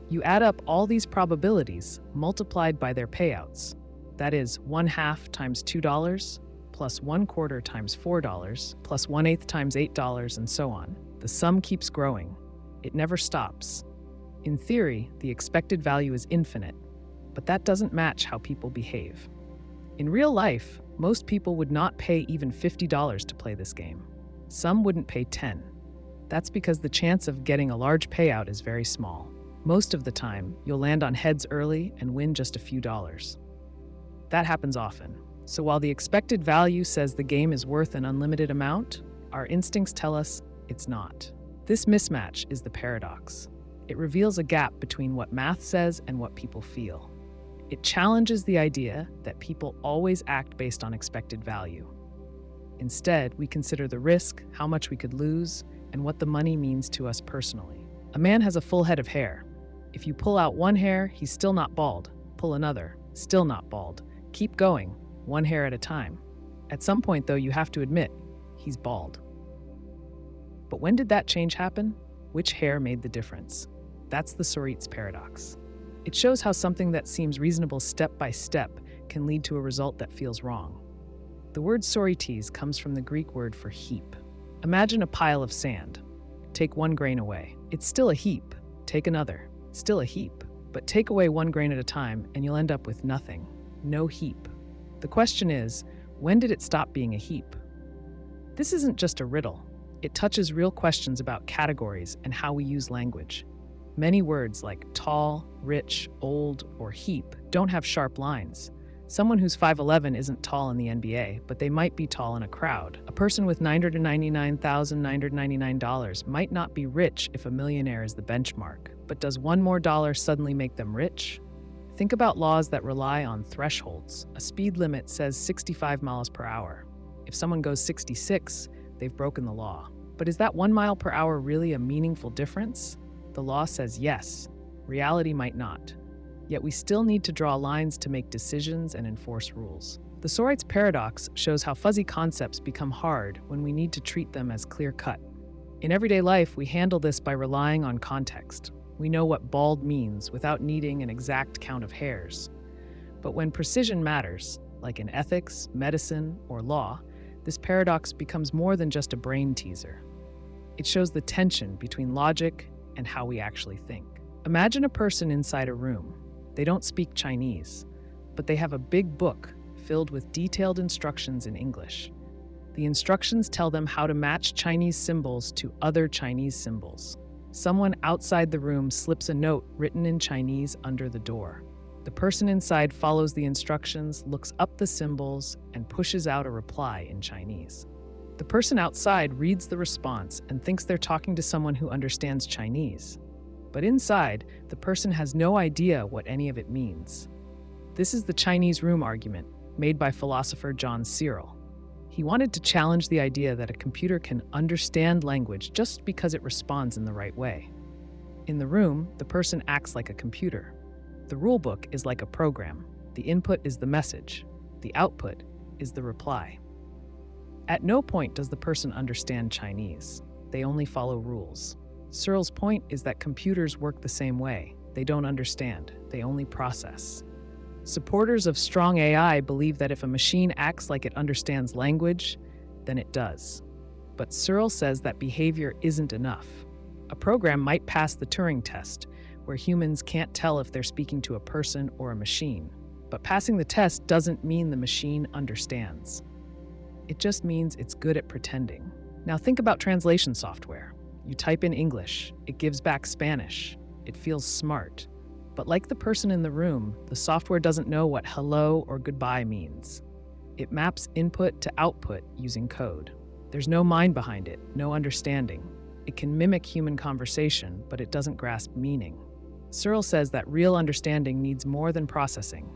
Speaker 1: You add up all these probabilities multiplied by their payouts. That is 1/2 times $2, plus 1/4 times $4, plus 1/8 times $8, and so on. The sum keeps growing. It never stops. In theory, the expected value is infinite, but that doesn't match how people behave. In real life, most people would not pay even $50 to play this game. Some wouldn't pay $10. That's because the chance of getting a large payout is very small. Most of the time, you'll land on heads early and win just a few dollars. That happens often. So while the expected value says the game is worth an unlimited amount, our instincts tell us it's not. This mismatch is the paradox. It reveals a gap between what math says and what people feel. It challenges the idea that people always act based on expected value. Instead, we consider the risk, how much we could lose, and what the money means to us personally. A man has a full head of hair. If you pull out one hair, he's still not bald. Pull another, still not bald. Keep going, one hair at a time. At some point, though, you have to admit, he's bald. But when did that change happen? Which hair made the difference? That's the Sorites Paradox. It shows how something that seems reasonable step by step can lead to a result that feels wrong. The word Sorites comes from the Greek word for heap. Imagine a pile of sand. Take one grain away. It's still a heap. Take another. Still a heap. But take away one grain at a time and you'll end up with nothing. No heap. The question is, when did it stop being a heap? This isn't just a riddle. It touches real questions about categories and how we use language. Many words like tall, rich, old, or heap don't have sharp lines. Someone who's 5'11" isn't tall in the NBA, but they might be tall in a crowd. A person with $999,999 might not be rich if a millionaire is the benchmark, but does one more dollar suddenly make them rich? Think about laws that rely on thresholds. A speed limit says 65 miles per hour. If someone goes 66, they've broken the law. But is that 1 mile per hour really a meaningful difference? The law says yes. Reality might not. Yet we still need to draw lines to make decisions and enforce rules. The Sorites Paradox shows how fuzzy concepts become hard when we need to treat them as clear-cut. In everyday life, we handle this by relying on context. We know what bald means without needing an exact count of hairs. But when precision matters, like in ethics, medicine, or law, this paradox becomes more than just a brain teaser. It shows the tension between logic and how we actually think. Imagine a person inside a room. They don't speak Chinese, but they have a big book filled with detailed instructions in English. The instructions tell them how to match Chinese symbols to other Chinese symbols. Someone outside the room slips a note written in Chinese under the door. The person inside follows the instructions, looks up the symbols, and pushes out a reply in Chinese. The person outside reads the response and thinks they're talking to someone who understands Chinese. But inside, the person has no idea what any of it means. This is the Chinese room argument, made by philosopher John Searle. He wanted to challenge the idea that a computer can understand language just because it responds in the right way. In the room, the person acts like a computer. The rulebook is like a program. The input is the message. The output is the reply. At no point does the person understand Chinese. They only follow rules. Searle's point is that computers work the same way. They don't understand. They only process. Supporters of strong AI believe that if a machine acts like it understands language, then it does. But Searle says that behavior isn't enough. A program might pass the Turing test, where humans can't tell if they're speaking to a person or a machine. But passing the test doesn't mean the machine understands. It just means it's good at pretending. Now think about translation software. You type in English, it gives back Spanish. It feels smart. But like the person in the room, the software doesn't know what hello or goodbye means. It maps input to output using code. There's no mind behind it, no understanding. It can mimic human conversation, but it doesn't grasp meaning. Searle says that real understanding needs more than processing.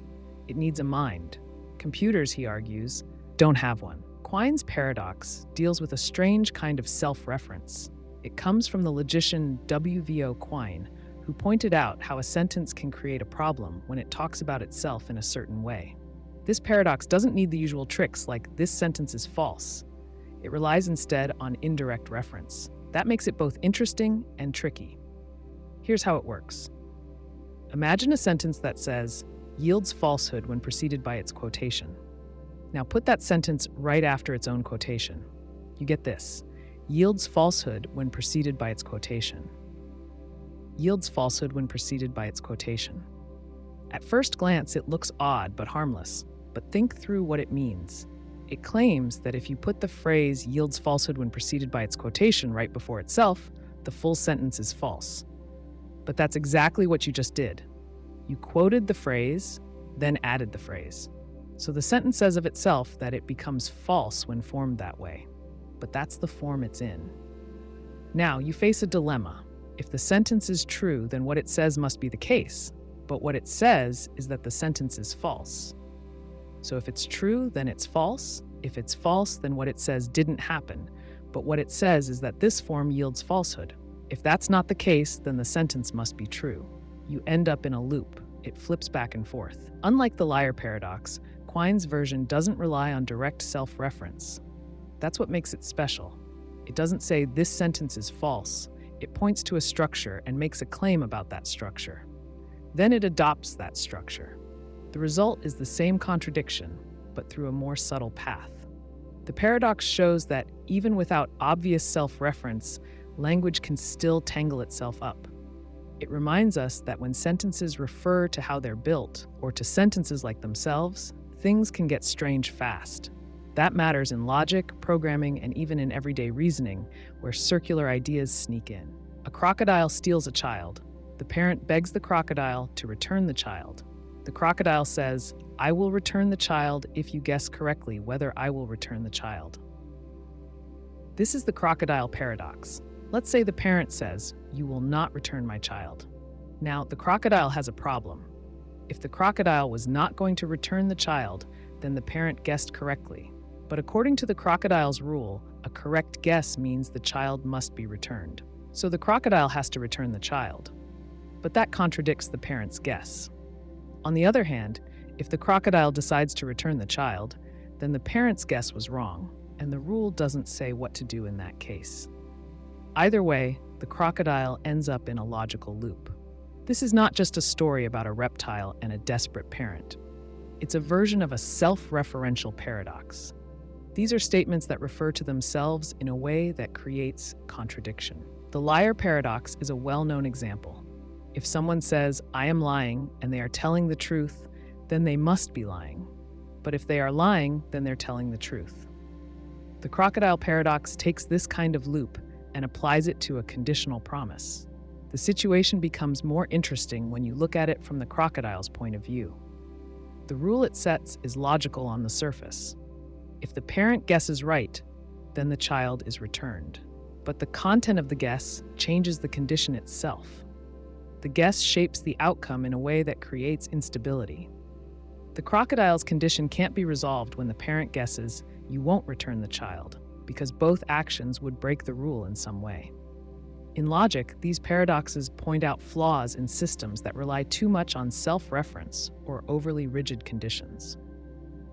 Speaker 1: It needs a mind. Computers, he argues, don't have one. Quine's paradox deals with a strange kind of self-reference. It comes from the logician W.V.O. Quine, who pointed out how a sentence can create a problem when it talks about itself in a certain way. This paradox doesn't need the usual tricks like "this sentence is false." It relies instead on indirect reference. That makes it both interesting and tricky. Here's how it works. Imagine a sentence that says, "yields falsehood when preceded by its quotation." Now put that sentence right after its own quotation. You get this: yields falsehood when preceded by its quotation. Yields falsehood when preceded by its quotation. At first glance, it looks odd but harmless, but think through what it means. It claims that if you put the phrase yields falsehood when preceded by its quotation right before itself, the full sentence is false. But that's exactly what you just did. You quoted the phrase, then added the phrase. So the sentence says of itself that it becomes false when formed that way. But that's the form it's in. Now, you face a dilemma. If the sentence is true, then what it says must be the case. But what it says is that the sentence is false. So if it's true, then it's false. If it's false, then what it says didn't happen. But what it says is that this form yields falsehood. If that's not the case, then the sentence must be true. You end up in a loop. It flips back and forth. Unlike the liar paradox, Quine's version doesn't rely on direct self-reference. That's what makes it special. It doesn't say this sentence is false. It points to a structure and makes a claim about that structure. Then it adopts that structure. The result is the same contradiction, but through a more subtle path. The paradox shows that even without obvious self-reference, language can still tangle itself up. It reminds us that when sentences refer to how they're built, or to sentences like themselves, things can get strange fast. That matters in logic, programming, and even in everyday reasoning, where circular ideas sneak in. A crocodile steals a child. The parent begs the crocodile to return the child. The crocodile says, "I will return the child if you guess correctly whether I will return the child." This is the Crocodile Paradox. Let's say the parent says, "You will not return my child." Now, the crocodile has a problem. If the crocodile was not going to return the child, then the parent guessed correctly. But according to the crocodile's rule, a correct guess means the child must be returned. So the crocodile has to return the child. But that contradicts the parent's guess. On the other hand, if the crocodile decides to return the child, then the parent's guess was wrong, and the rule doesn't say what to do in that case. Either way, the crocodile ends up in a logical loop. This is not just a story about a reptile and a desperate parent. It's a version of a self-referential paradox. These are statements that refer to themselves in a way that creates contradiction. The liar paradox is a well-known example. If someone says, "I am lying," and they are telling the truth, then they must be lying. But if they are lying, then they're telling the truth. The crocodile paradox takes this kind of loop and applies it to a conditional promise. The situation becomes more interesting when you look at it from the crocodile's point of view. The rule it sets is logical on the surface. If the parent guesses right, then the child is returned. But the content of the guess changes the condition itself. The guess shapes the outcome in a way that creates instability. The crocodile's condition can't be resolved when the parent guesses, "You won't return the child," because both actions would break the rule in some way. In logic, these paradoxes point out flaws in systems that rely too much on self-reference or overly rigid conditions.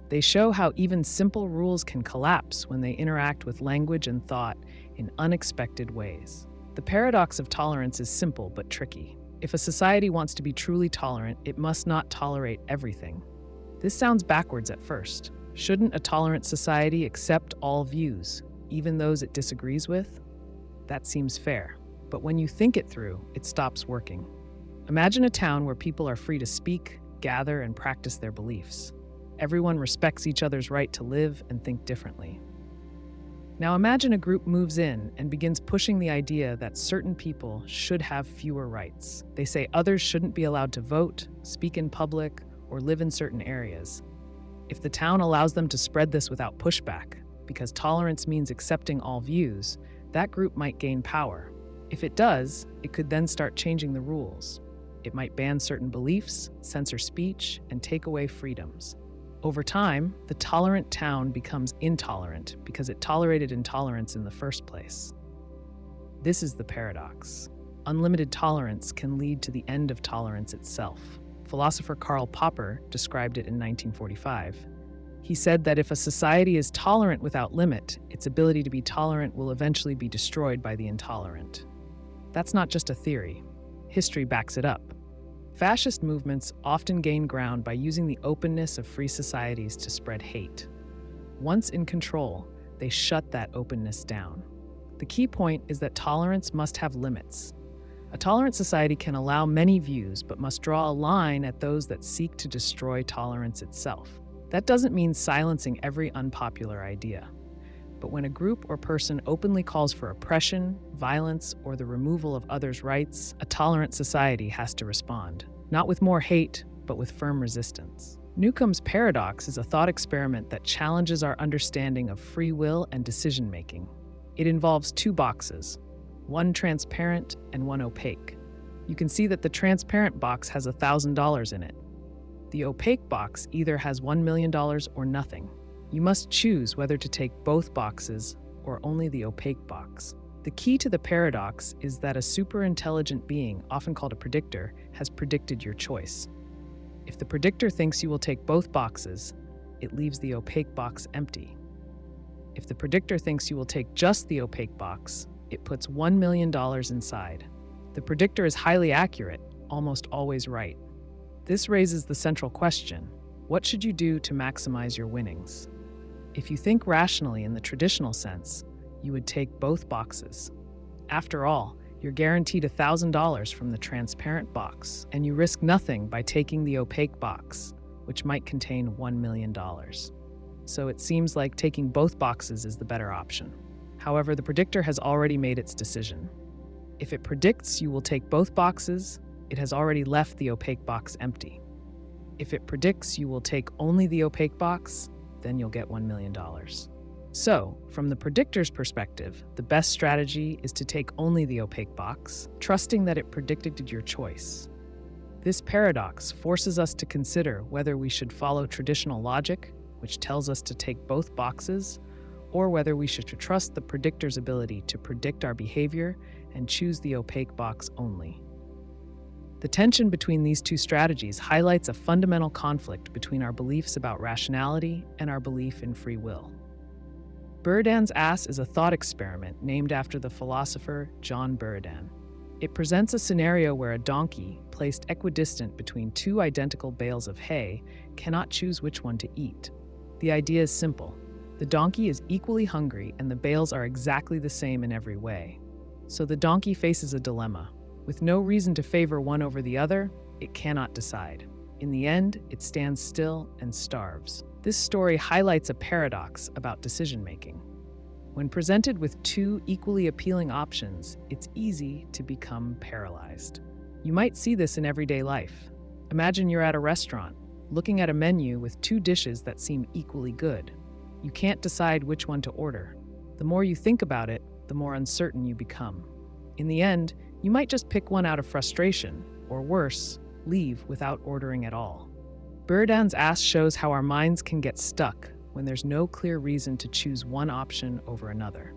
Speaker 1: They show how even simple rules can collapse when they interact with language and thought in unexpected ways. The paradox of tolerance is simple but tricky. If a society wants to be truly tolerant, it must not tolerate everything. This sounds backwards at first. Shouldn't a tolerant society accept all views, even those it disagrees with? That seems fair. But when you think it through, it stops working. Imagine a town where people are free to speak, gather, and practice their beliefs. Everyone respects each other's right to live and think differently. Now imagine a group moves in and begins pushing the idea that certain people should have fewer rights. They say others shouldn't be allowed to vote, speak in public, or live in certain areas. If the town allows them to spread this without pushback, because tolerance means accepting all views, that group might gain power. If it does, it could then start changing the rules. It might ban certain beliefs, censor speech, and take away freedoms. Over time, the tolerant town becomes intolerant because it tolerated intolerance in the first place. This is the paradox. Unlimited tolerance can lead to the end of tolerance itself. Philosopher Karl Popper described it in 1945. He said that if a society is tolerant without limit, its ability to be tolerant will eventually be destroyed by the intolerant. That's not just a theory. History backs it up. Fascist movements often gain ground by using the openness of free societies to spread hate. Once in control, they shut that openness down. The key point is that tolerance must have limits. A tolerant society can allow many views, but must draw a line at those that seek to destroy tolerance itself. That doesn't mean silencing every unpopular idea. But when a group or person openly calls for oppression, violence, or the removal of others' rights, a tolerant society has to respond. Not with more hate, but with firm resistance. Newcomb's paradox is a thought experiment that challenges our understanding of free will and decision-making. It involves two boxes, one transparent and one opaque. You can see that the transparent box has $1,000 in it. The opaque box either has $1 million or nothing. You must choose whether to take both boxes or only the opaque box. The key to the paradox is that a superintelligent being, often called a predictor, has predicted your choice. If the predictor thinks you will take both boxes, it leaves the opaque box empty. If the predictor thinks you will take just the opaque box, it puts $1 million inside. The predictor is highly accurate, almost always right. This raises the central question: what should you do to maximize your winnings? If you think rationally in the traditional sense, you would take both boxes. After all, you're guaranteed $1,000 from the transparent box, and you risk nothing by taking the opaque box, which might contain $1 million. So it seems like taking both boxes is the better option. However, the predictor has already made its decision. If it predicts you will take both boxes, it has already left the opaque box empty. If it predicts you will take only the opaque box, then you'll get $1 million. So, from the predictor's perspective, the best strategy is to take only the opaque box, trusting that it predicted your choice. This paradox forces us to consider whether we should follow traditional logic, which tells us to take both boxes, or whether we should trust the predictor's ability to predict our behavior and choose the opaque box only. The tension between these two strategies highlights a fundamental conflict between our beliefs about rationality and our belief in free will. Buridan's ass is a thought experiment named after the philosopher John Buridan. It presents a scenario where a donkey, placed equidistant between two identical bales of hay, cannot choose which one to eat. The idea is simple. The donkey is equally hungry and the bales are exactly the same in every way. So the donkey faces a dilemma. With no reason to favor one over the other, it cannot decide. In the end, it stands still and starves. This story highlights a paradox about decision-making. When presented with two equally appealing options, it's easy to become paralyzed. You might see this in everyday life. Imagine you're at a restaurant, looking at a menu with two dishes that seem equally good. You can't decide which one to order. The more you think about it, the more uncertain you become. In the end, you might just pick one out of frustration, or worse, leave without ordering at all. Buridan's ass shows how our minds can get stuck when there's no clear reason to choose one option over another.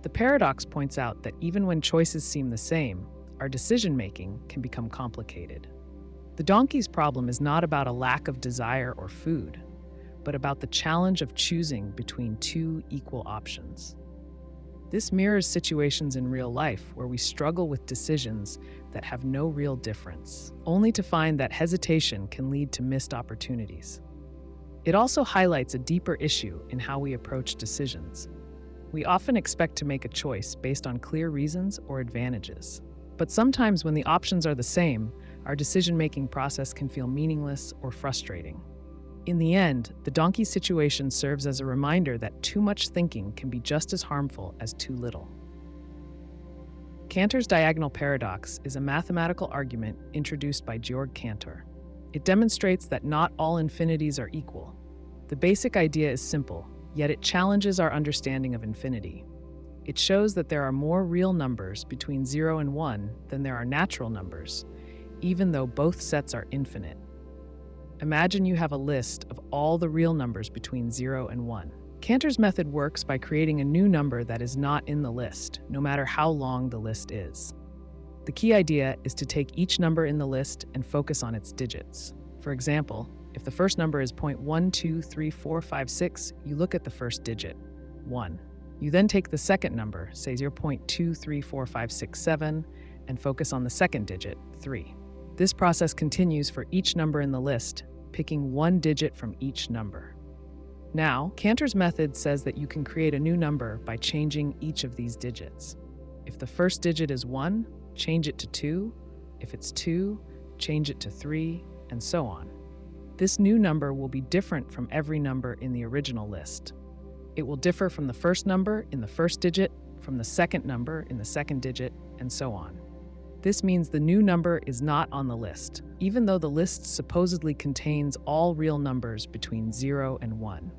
Speaker 1: The paradox points out that even when choices seem the same, our decision-making can become complicated. The donkey's problem is not about a lack of desire or food, but about the challenge of choosing between two equal options. This mirrors situations in real life where we struggle with decisions that have no real difference, only to find that hesitation can lead to missed opportunities. It also highlights a deeper issue in how we approach decisions. We often expect to make a choice based on clear reasons or advantages. But sometimes when the options are the same, our decision-making process can feel meaningless or frustrating. In the end, the donkey situation serves as a reminder that too much thinking can be just as harmful as too little. Cantor's diagonal paradox is a mathematical argument introduced by Georg Cantor. It demonstrates that not all infinities are equal. The basic idea is simple, yet it challenges our understanding of infinity. It shows that there are more real numbers between 0 and 1 than there are natural numbers, even though both sets are infinite. Imagine you have a list of all the real numbers between 0 and 1. Cantor's method works by creating a new number that is not in the list, no matter how long the list is. The key idea is to take each number in the list and focus on its digits. For example, if the first number is 0.123456, you look at the first digit, 1. You then take the second number, say 0.234567, and focus on the second digit, 3. This process continues for each number in the list, picking one digit from each number. Now, Cantor's method says that you can create a new number by changing each of these digits. If the first digit is 1, change it to 2. If it's 2, change it to 3, and so on. This new number will be different from every number in the original list. It will differ from the first number in the first digit, from the second number in the second digit, and so on. This means the new number is not on the list, even though the list supposedly contains all real numbers between 0 and 1.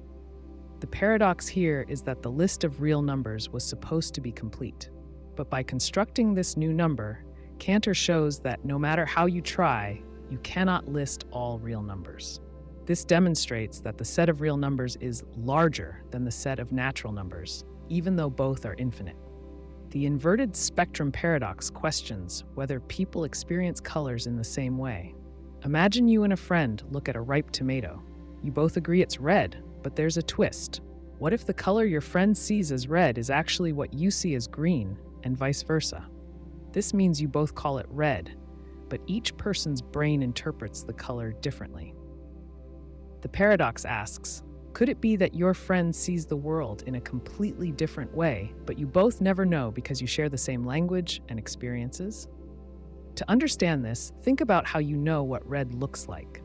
Speaker 1: The paradox here is that the list of real numbers was supposed to be complete. But by constructing this new number, Cantor shows that no matter how you try, you cannot list all real numbers. This demonstrates that the set of real numbers is larger than the set of natural numbers, even though both are infinite. The inverted spectrum paradox questions whether people experience colors in the same way. Imagine you and a friend look at a ripe tomato. You both agree it's red, but there's a twist. What if the color your friend sees as red is actually what you see as green, and vice versa? This means you both call it red, but each person's brain interprets the color differently. The paradox asks, could it be that your friend sees the world in a completely different way, but you both never know because you share the same language and experiences? To understand this, think about how you know what red looks like.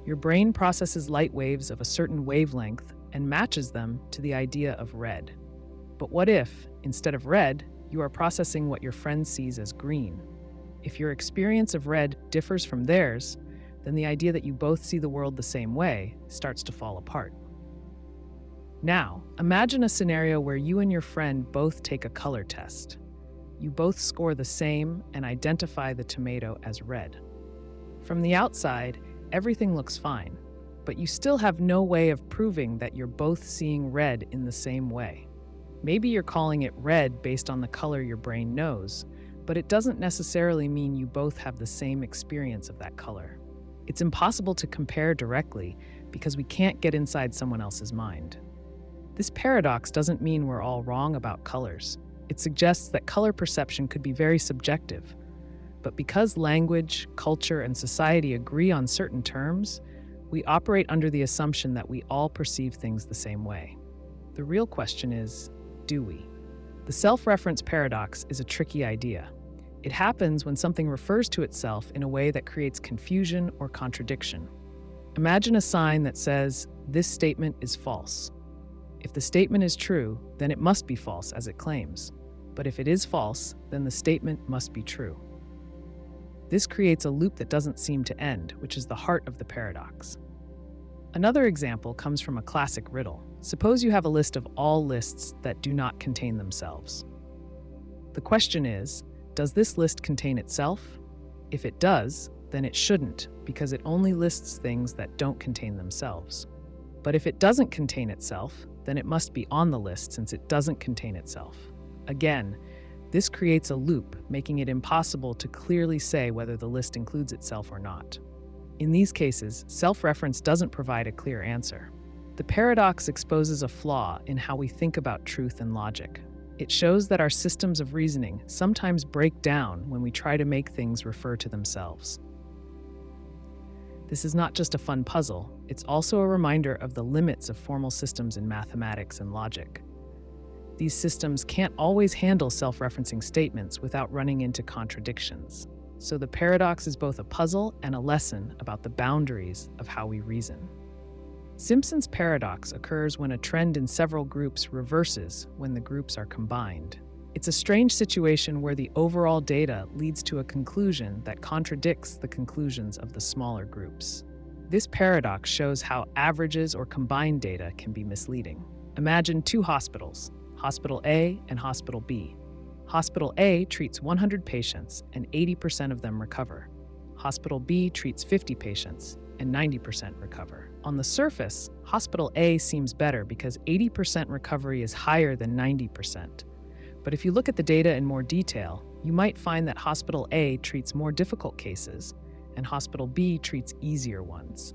Speaker 1: Your brain processes light waves of a certain wavelength and matches them to the idea of red. But what if, instead of red, you are processing what your friend sees as green? If your experience of red differs from theirs, then the idea that you both see the world the same way starts to fall apart. Now, imagine a scenario where you and your friend both take a color test. You both score the same and identify the tomato as red. From the outside, everything looks fine, but you still have no way of proving that you're both seeing red in the same way. Maybe you're calling it red based on the color your brain knows, but it doesn't necessarily mean you both have the same experience of that color. It's impossible to compare directly because we can't get inside someone else's mind. This paradox doesn't mean we're all wrong about colors. It suggests that color perception could be very subjective. But because language, culture, and society agree on certain terms, we operate under the assumption that we all perceive things the same way. The real question is, do we? The self-reference paradox is a tricky idea. It happens when something refers to itself in a way that creates confusion or contradiction. Imagine a sign that says, "This statement is false." If the statement is true, then it must be false as it claims. But if it is false, then the statement must be true. This creates a loop that doesn't seem to end, which is the heart of the paradox. Another example comes from a classic riddle. Suppose you have a list of all lists that do not contain themselves. The question is, does this list contain itself? If it does, then it shouldn't, because it only lists things that don't contain themselves. But if it doesn't contain itself, then it must be on the list since it doesn't contain itself. Again, this creates a loop, making it impossible to clearly say whether the list includes itself or not. In these cases, self-reference doesn't provide a clear answer. The paradox exposes a flaw in how we think about truth and logic. It shows that our systems of reasoning sometimes break down when we try to make things refer to themselves. This is not just a fun puzzle, it's also a reminder of the limits of formal systems in mathematics and logic. These systems can't always handle self-referencing statements without running into contradictions. So the paradox is both a puzzle and a lesson about the boundaries of how we reason. Simpson's paradox occurs when a trend in several groups reverses when the groups are combined. It's a strange situation where the overall data leads to a conclusion that contradicts the conclusions of the smaller groups. This paradox shows how averages or combined data can be misleading. Imagine two hospitals, Hospital A and Hospital B. Hospital A treats 100 patients and 80% of them recover. Hospital B treats 50 patients and 90% recover. On the surface, Hospital A seems better because 80% recovery is higher than 90%. But if you look at the data in more detail, you might find that Hospital A treats more difficult cases and Hospital B treats easier ones.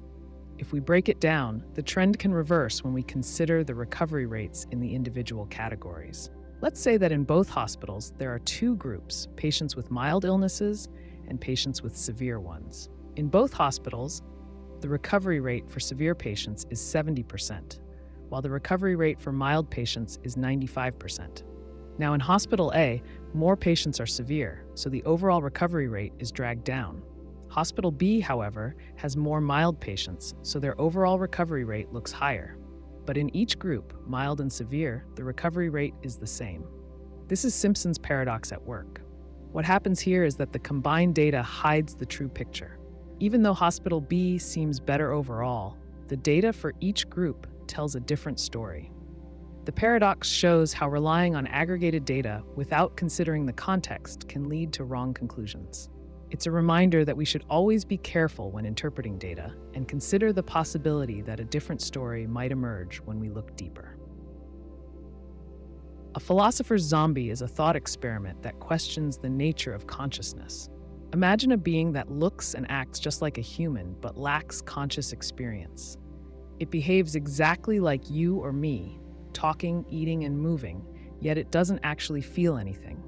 Speaker 1: If we break it down, the trend can reverse when we consider the recovery rates in the individual categories. Let's say that in both hospitals, there are two groups, patients with mild illnesses and patients with severe ones. In both hospitals, the recovery rate for severe patients is 70%, while the recovery rate for mild patients is 95%. Now in Hospital A, more patients are severe, so the overall recovery rate is dragged down. Hospital B, however, has more mild patients, so their overall recovery rate looks higher. but in each group, mild and severe, the recovery rate is the same. This is Simpson's paradox at work. What happens here is that the combined data hides the true picture. Even though Hospital B seems better overall, the data for each group tells a different story. The paradox shows how relying on aggregated data without considering the context can lead to wrong conclusions. It's a reminder that we should always be careful when interpreting data and consider the possibility that a different story might emerge when we look deeper. A philosopher's zombie is a thought experiment that questions the nature of consciousness. Imagine a being that looks and acts just like a human but lacks conscious experience. It behaves exactly like you or me, talking, eating, and moving, yet it doesn't actually feel anything.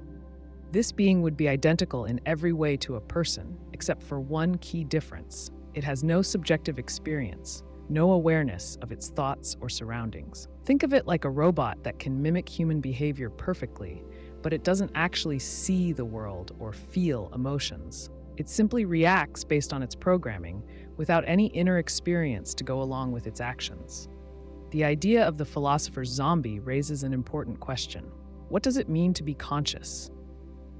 Speaker 1: This being would be identical in every way to a person, except for one key difference. It has no subjective experience, no awareness of its thoughts or surroundings. Think of it like a robot that can mimic human behavior perfectly, but it doesn't actually see the world or feel emotions. It simply reacts based on its programming, without any inner experience to go along with its actions. The idea of the philosopher's zombie raises an important question. What does it mean to be conscious?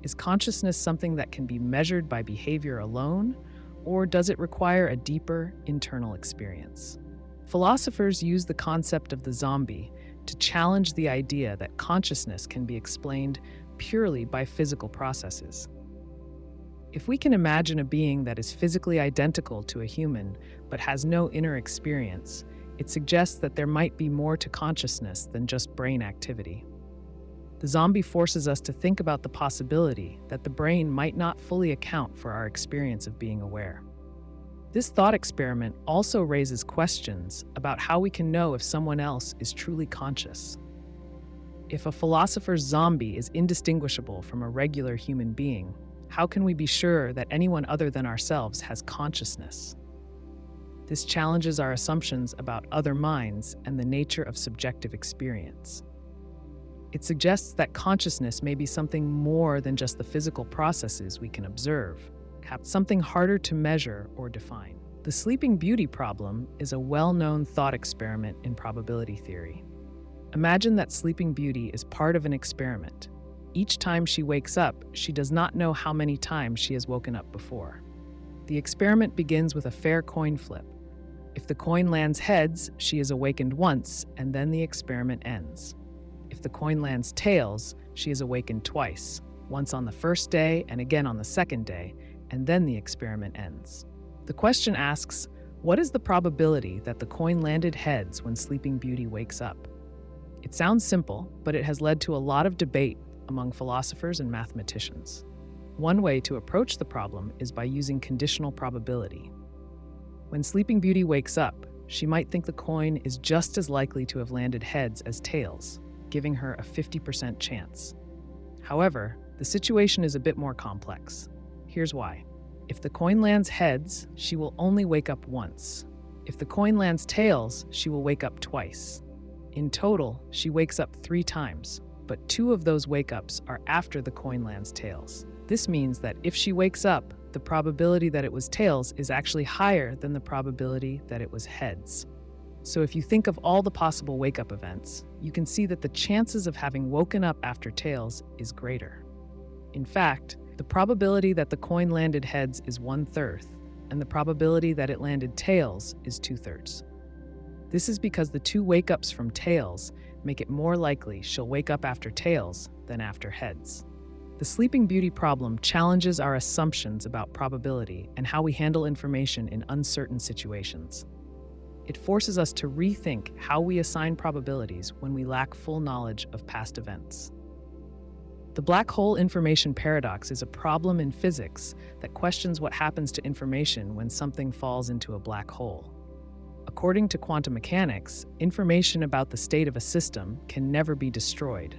Speaker 1: Is consciousness something that can be measured by behavior alone, or does it require a deeper internal experience? Philosophers use the concept of the zombie to challenge the idea that consciousness can be explained purely by physical processes. If we can imagine a being that is physically identical to a human but has no inner experience, it suggests that there might be more to consciousness than just brain activity. The zombie forces us to think about the possibility that the brain might not fully account for our experience of being aware. This thought experiment also raises questions about how we can know if someone else is truly conscious. If a philosopher's zombie is indistinguishable from a regular human being, how can we be sure that anyone other than ourselves has consciousness? This challenges our assumptions about other minds and the nature of subjective experience. It suggests that consciousness may be something more than just the physical processes we can observe, something harder to measure or define. The Sleeping Beauty problem is a well-known thought experiment in probability theory. Imagine that Sleeping Beauty is part of an experiment. Each time she wakes up, she does not know how many times she has woken up before. The experiment begins with a fair coin flip. If the coin lands heads, she is awakened once, and then the experiment ends. If the coin lands tails, she is awakened twice, once on the first day and again on the second day, and then the experiment ends. The question asks, what is the probability that the coin landed heads when Sleeping Beauty wakes up? It sounds simple, but it has led to a lot of debate among philosophers and mathematicians. One way to approach the problem is by using conditional probability. When Sleeping Beauty wakes up, she might think the coin is just as likely to have landed heads as tails, giving her a 50% chance. However, the situation is a bit more complex. Here's why. If the coin lands heads, she will only wake up once. If the coin lands tails, she will wake up twice. In total, she wakes up 3 times, but 2 of those wake-ups are after the coin lands tails. This means that if she wakes up, the probability that it was tails is actually higher than the probability that it was heads. So if you think of all the possible wake-up events, you can see that the chances of having woken up after tails is greater. In fact, the probability that the coin landed heads is 1/3, and the probability that it landed tails is 2/3. This is because the 2 wake-ups from tails make it more likely she'll wake up after tails than after heads. The Sleeping Beauty problem challenges our assumptions about probability and how we handle information in uncertain situations. It forces us to rethink how we assign probabilities when we lack full knowledge of past events. The black hole information paradox is a problem in physics that questions what happens to information when something falls into a black hole. According to quantum mechanics, information about the state of a system can never be destroyed.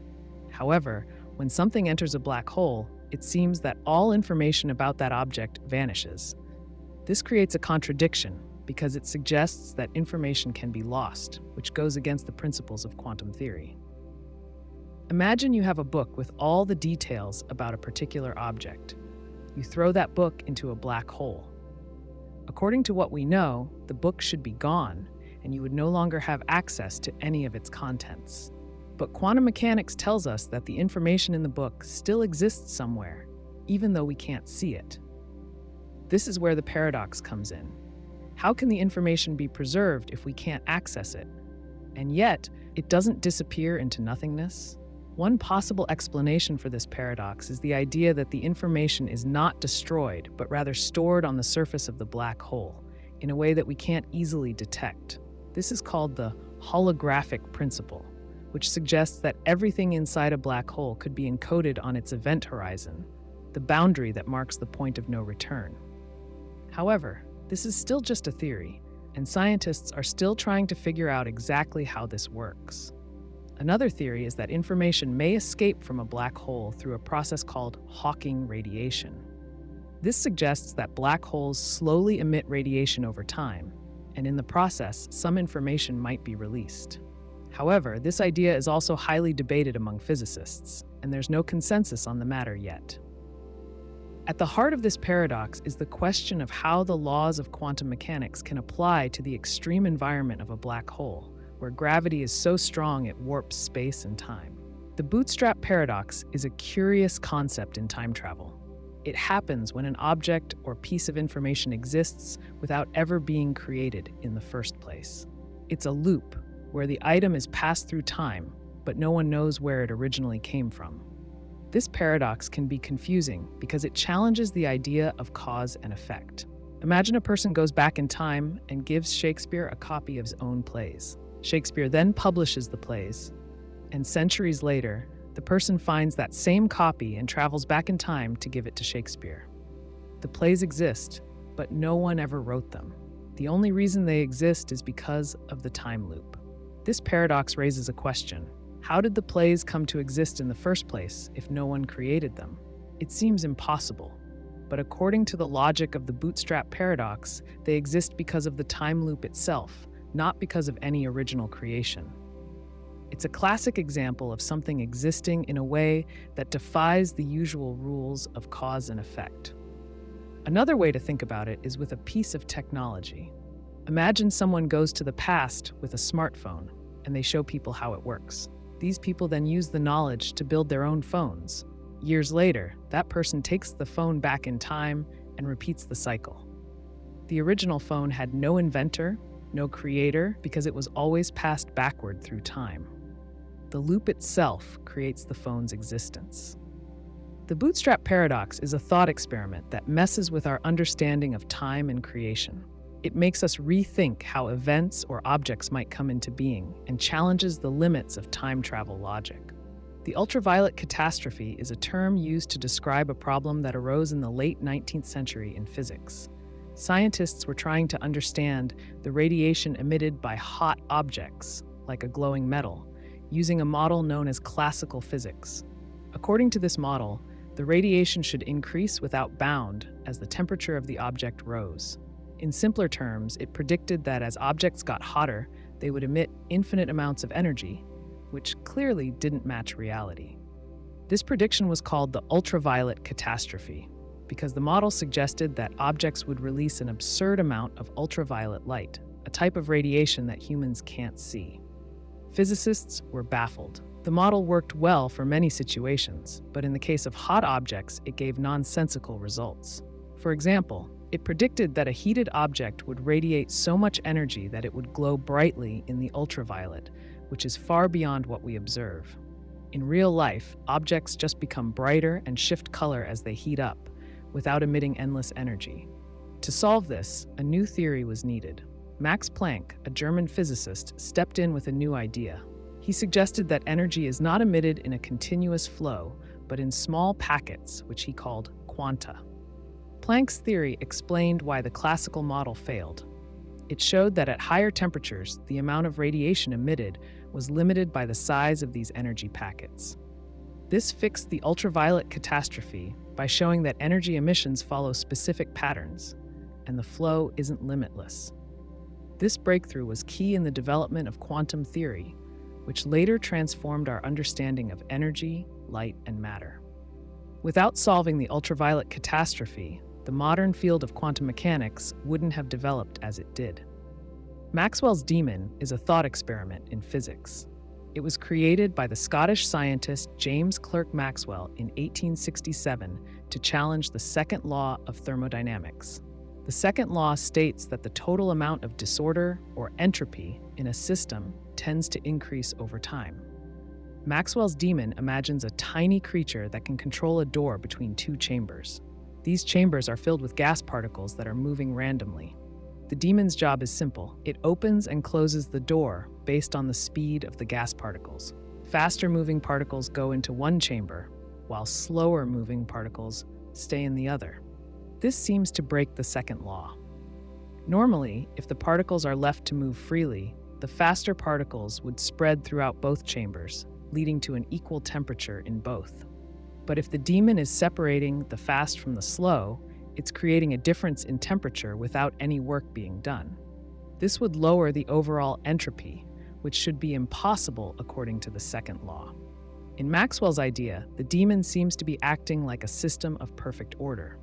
Speaker 1: However, when something enters a black hole, it seems that all information about that object vanishes. This creates a contradiction because it suggests that information can be lost, which goes against the principles of quantum theory. Imagine you have a book with all the details about a particular object. You throw that book into a black hole. According to what we know, the book should be gone, and you would no longer have access to any of its contents. But quantum mechanics tells us that the information in the book still exists somewhere, even though we can't see it. This is where the paradox comes in. How can the information be preserved if we can't access it? And yet, it doesn't disappear into nothingness? One possible explanation for this paradox is the idea that the information is not destroyed, but rather stored on the surface of the black hole, in a way that we can't easily detect. This is called the holographic principle, which suggests that everything inside a black hole could be encoded on its event horizon, the boundary that marks the point of no return. However, this is still just a theory, and scientists are still trying to figure out exactly how this works. Another theory is that information may escape from a black hole through a process called Hawking radiation. This suggests that black holes slowly emit radiation over time, and in the process, some information might be released. However, this idea is also highly debated among physicists, and there's no consensus on the matter yet. At the heart of this paradox is the question of how the laws of quantum mechanics can apply to the extreme environment of a black hole, where gravity is so strong it warps space and time. The Bootstrap Paradox is a curious concept in time travel. It happens when an object or piece of information exists without ever being created in the first place. It's a loop where the item is passed through time, but no one knows where it originally came from. This paradox can be confusing because it challenges the idea of cause and effect. Imagine a person goes back in time and gives Shakespeare a copy of his own plays. Shakespeare then publishes the plays, and centuries later, the person finds that same copy and travels back in time to give it to Shakespeare. The plays exist, but no one ever wrote them. The only reason they exist is because of the time loop. This paradox raises a question. How did the plays come to exist in the first place if no one created them? It seems impossible, but according to the logic of the Bootstrap Paradox, they exist because of the time loop itself, not because of any original creation. It's a classic example of something existing in a way that defies the usual rules of cause and effect. Another way to think about it is with a piece of technology. Imagine someone goes to the past with a smartphone, and they show people how it works. These people then use the knowledge to build their own phones. Years later, that person takes the phone back in time and repeats the cycle. The original phone had no inventor, no creator, because it was always passed backward through time. The loop itself creates the phone's existence. The Bootstrap Paradox is a thought experiment that messes with our understanding of time and creation. It makes us rethink how events or objects might come into being and challenges the limits of time travel logic. The Ultraviolet Catastrophe is a term used to describe a problem that arose in the late 19th century in physics. Scientists were trying to understand the radiation emitted by hot objects, like a glowing metal, using a model known as classical physics. According to this model, the radiation should increase without bound as the temperature of the object rose. In simpler terms, it predicted that as objects got hotter, they would emit infinite amounts of energy, which clearly didn't match reality. This prediction was called the Ultraviolet Catastrophe, because the model suggested that objects would release an absurd amount of ultraviolet light, a type of radiation that humans can't see. Physicists were baffled. The model worked well for many situations, but in the case of hot objects, it gave nonsensical results. For example, it predicted that a heated object would radiate so much energy that it would glow brightly in the ultraviolet, which is far beyond what we observe. In real life, objects just become brighter and shift color as they heat up, without emitting endless energy. To solve this, a new theory was needed. Max Planck, a German physicist, stepped in with a new idea. He suggested that energy is not emitted in a continuous flow, but in small packets, which he called quanta. Planck's theory explained why the classical model failed. It showed that at higher temperatures, the amount of radiation emitted was limited by the size of these energy packets. This fixed the ultraviolet catastrophe by showing that energy emissions follow specific patterns, and the flow isn't limitless. This breakthrough was key in the development of quantum theory, which later transformed our understanding of energy, light, and matter. Without solving the ultraviolet catastrophe, the modern field of quantum mechanics wouldn't have developed as it did. Maxwell's demon is a thought experiment in physics. It was created by the Scottish scientist James Clerk Maxwell in 1867 to challenge the second law of thermodynamics. The second law states that the total amount of disorder or entropy in a system tends to increase over time. Maxwell's demon imagines a tiny creature that can control a door between two chambers. These chambers are filled with gas particles that are moving randomly. The demon's job is simple. It opens and closes the door based on the speed of the gas particles. Faster moving particles go into one chamber, while slower moving particles stay in the other. This seems to break the second law. Normally, if the particles are left to move freely, the faster particles would spread throughout both chambers, leading to an equal temperature in both. But if the demon is separating the fast from the slow, it's creating a difference in temperature without any work being done. This would lower the overall entropy, which should be impossible according to the second law. In Maxwell's idea, the demon seems to be acting like a system of perfect order.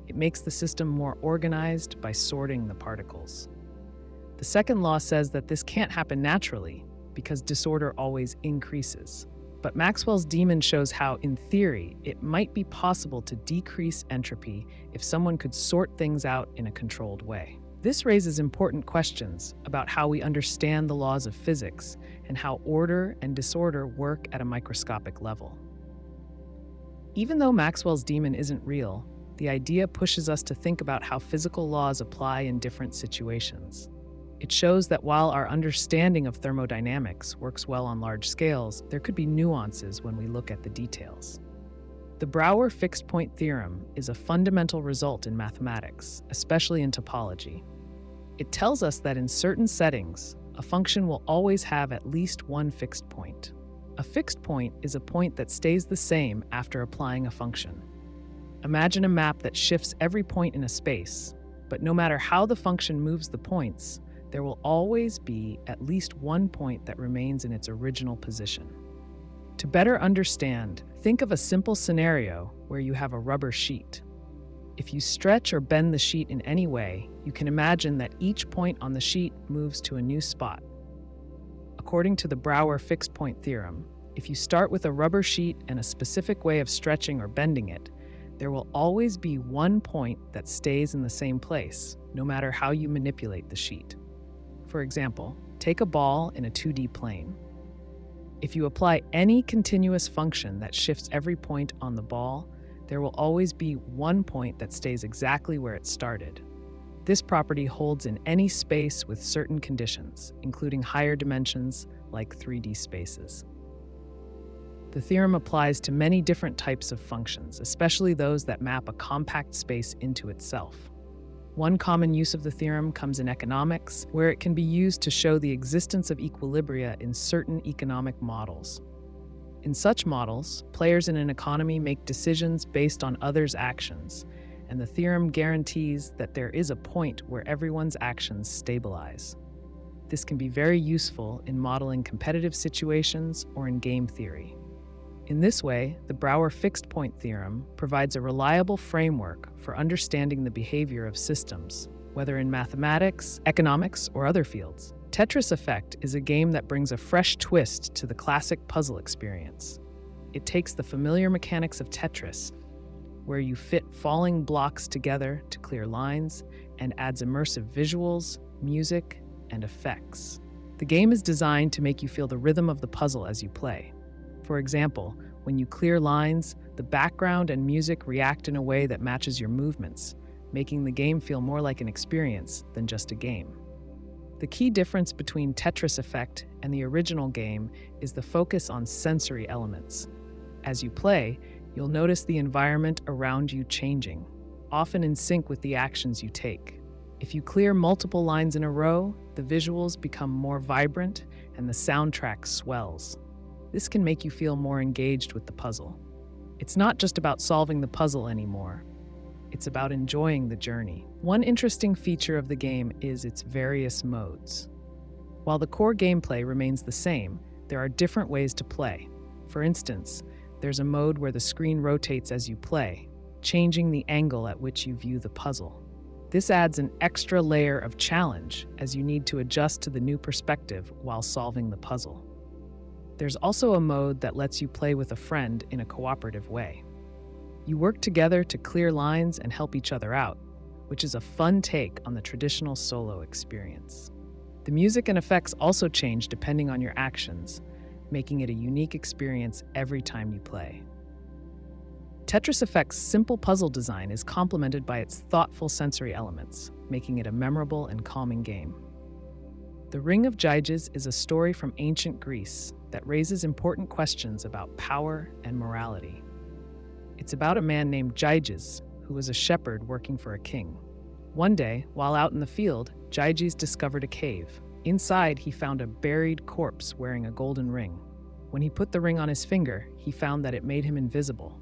Speaker 1: It makes the system more organized by sorting the particles. The second law says that this can't happen naturally because disorder always increases. But Maxwell's demon shows how, in theory, it might be possible to decrease entropy if someone could sort things out in a controlled way. This raises important questions about how we understand the laws of physics and how order and disorder work at a microscopic level. Even though Maxwell's demon isn't real, the idea pushes us to think about how physical laws apply in different situations. It shows that while our understanding of thermodynamics works well on large scales, there could be nuances when we look at the details. The Brouwer fixed-point theorem is a fundamental result in mathematics, especially in topology. It tells us that in certain settings, a function will always have at least one fixed point. A fixed point is a point that stays the same after applying a function. Imagine a map that shifts every point in a space, but no matter how the function moves the points, there will always be at least one point that remains in its original position. To better understand, think of a simple scenario where you have a rubber sheet. If you stretch or bend the sheet in any way, you can imagine that each point on the sheet moves to a new spot. According to the Brouwer fixed-point theorem, if you start with a rubber sheet and a specific way of stretching or bending it, there will always be one point that stays in the same place, no matter how you manipulate the sheet. For example, take a ball in a 2D plane. If you apply any continuous function that shifts every point on the ball, there will always be one point that stays exactly where it started. This property holds in any space with certain conditions, including higher dimensions like 3D spaces. The theorem applies to many different types of functions, especially those that map a compact space into itself. One common use of the theorem comes in economics, where it can be used to show the existence of equilibria in certain economic models. In such models, players in an economy make decisions based on others' actions, and the theorem guarantees that there is a point where everyone's actions stabilize. This can be very useful in modeling competitive situations or in game theory. In this way, the Brouwer fixed-point theorem provides a reliable framework for understanding the behavior of systems, whether in mathematics, economics, or other fields. Tetris Effect is a game that brings a fresh twist to the classic puzzle experience. It takes the familiar mechanics of Tetris, where you fit falling blocks together to clear lines, and adds immersive visuals, music, and effects. The game is designed to make you feel the rhythm of the puzzle as you play. For example, when you clear lines, the background and music react in a way that matches your movements, making the game feel more like an experience than just a game. The key difference between Tetris Effect and the original game is the focus on sensory elements. As you play, you'll notice the environment around you changing, often in sync with the actions you take. If you clear multiple lines in a row, the visuals become more vibrant and the soundtrack swells. This can make you feel more engaged with the puzzle. It's not just about solving the puzzle anymore. It's about enjoying the journey. One interesting feature of the game is its various modes. While the core gameplay remains the same, there are different ways to play. For instance, there's a mode where the screen rotates as you play, changing the angle at which you view the puzzle. This adds an extra layer of challenge as you need to adjust to the new perspective while solving the puzzle. There's also a mode that lets you play with a friend in a cooperative way. You work together to clear lines and help each other out, which is a fun take on the traditional solo experience. The music and effects also change depending on your actions, making it a unique experience every time you play. Tetris Effect's simple puzzle design is complemented by its thoughtful sensory elements, making it a memorable and calming game. The Ring of Gyges is a story from ancient Greece that raises important questions about power and morality. It's about a man named Gyges, who was a shepherd working for a king. One day, while out in the field, Gyges discovered a cave. Inside, he found a buried corpse wearing a golden ring. When he put the ring on his finger, he found that it made him invisible.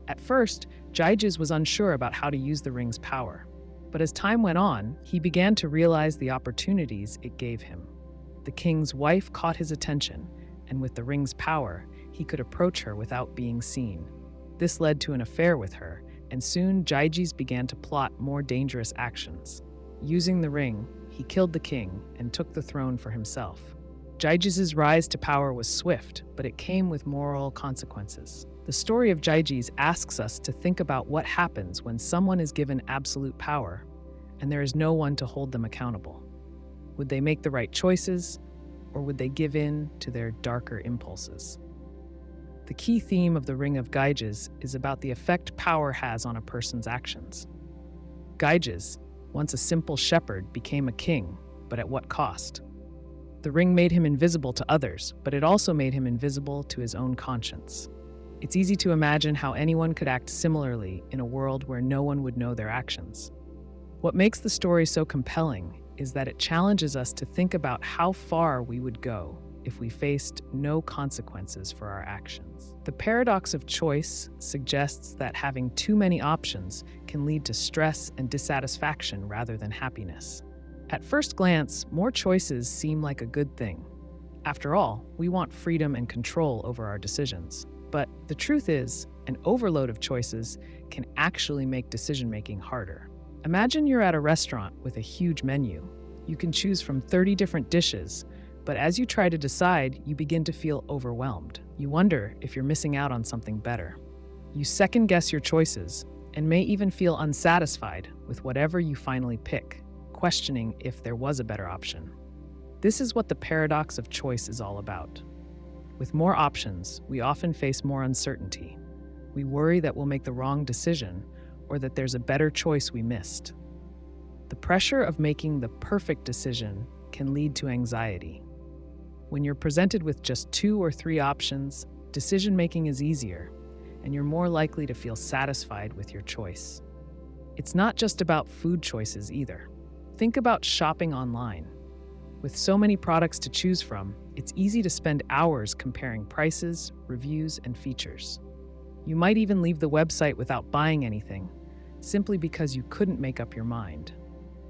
Speaker 1: At first, Gyges was unsure about how to use the ring's power. But as time went on, he began to realize the opportunities it gave him. The king's wife caught his attention, and with the ring's power, he could approach her without being seen. This led to an affair with her, and soon Gyges began to plot more dangerous actions. Using the ring, he killed the king and took the throne for himself. Gyges' rise to power was swift, but it came with moral consequences. The story of Gyges asks us to think about what happens when someone is given absolute power and there is no one to hold them accountable. Would they make the right choices, or would they give in to their darker impulses? The key theme of the Ring of Gyges is about the effect power has on a person's actions. Gyges, once a simple shepherd, became a king, but at what cost? The ring made him invisible to others, but it also made him invisible to his own conscience. It's easy to imagine how anyone could act similarly in a world where no one would know their actions. What makes the story so compelling is that it challenges us to think about how far we would go if we faced no consequences for our actions. The paradox of choice suggests that having too many options can lead to stress and dissatisfaction rather than happiness. At first glance, more choices seem like a good thing. After all, we want freedom and control over our decisions. But the truth is, an overload of choices can actually make decision-making harder. Imagine you're at a restaurant with a huge menu. You can choose from 30 different dishes, but as you try to decide, you begin to feel overwhelmed. You wonder if you're missing out on something better. You second-guess your choices and may even feel unsatisfied with whatever you finally pick, questioning if there was a better option. This is what the paradox of choice is all about. With more options, we often face more uncertainty. We worry that we'll make the wrong decision or that there's a better choice we missed. The pressure of making the perfect decision can lead to anxiety. When you're presented with just 2 or 3 options, decision-making is easier, and you're more likely to feel satisfied with your choice. It's not just about food choices either. Think about shopping online. With so many products to choose from, it's easy to spend hours comparing prices, reviews, and features. You might even leave the website without buying anything, simply because you couldn't make up your mind.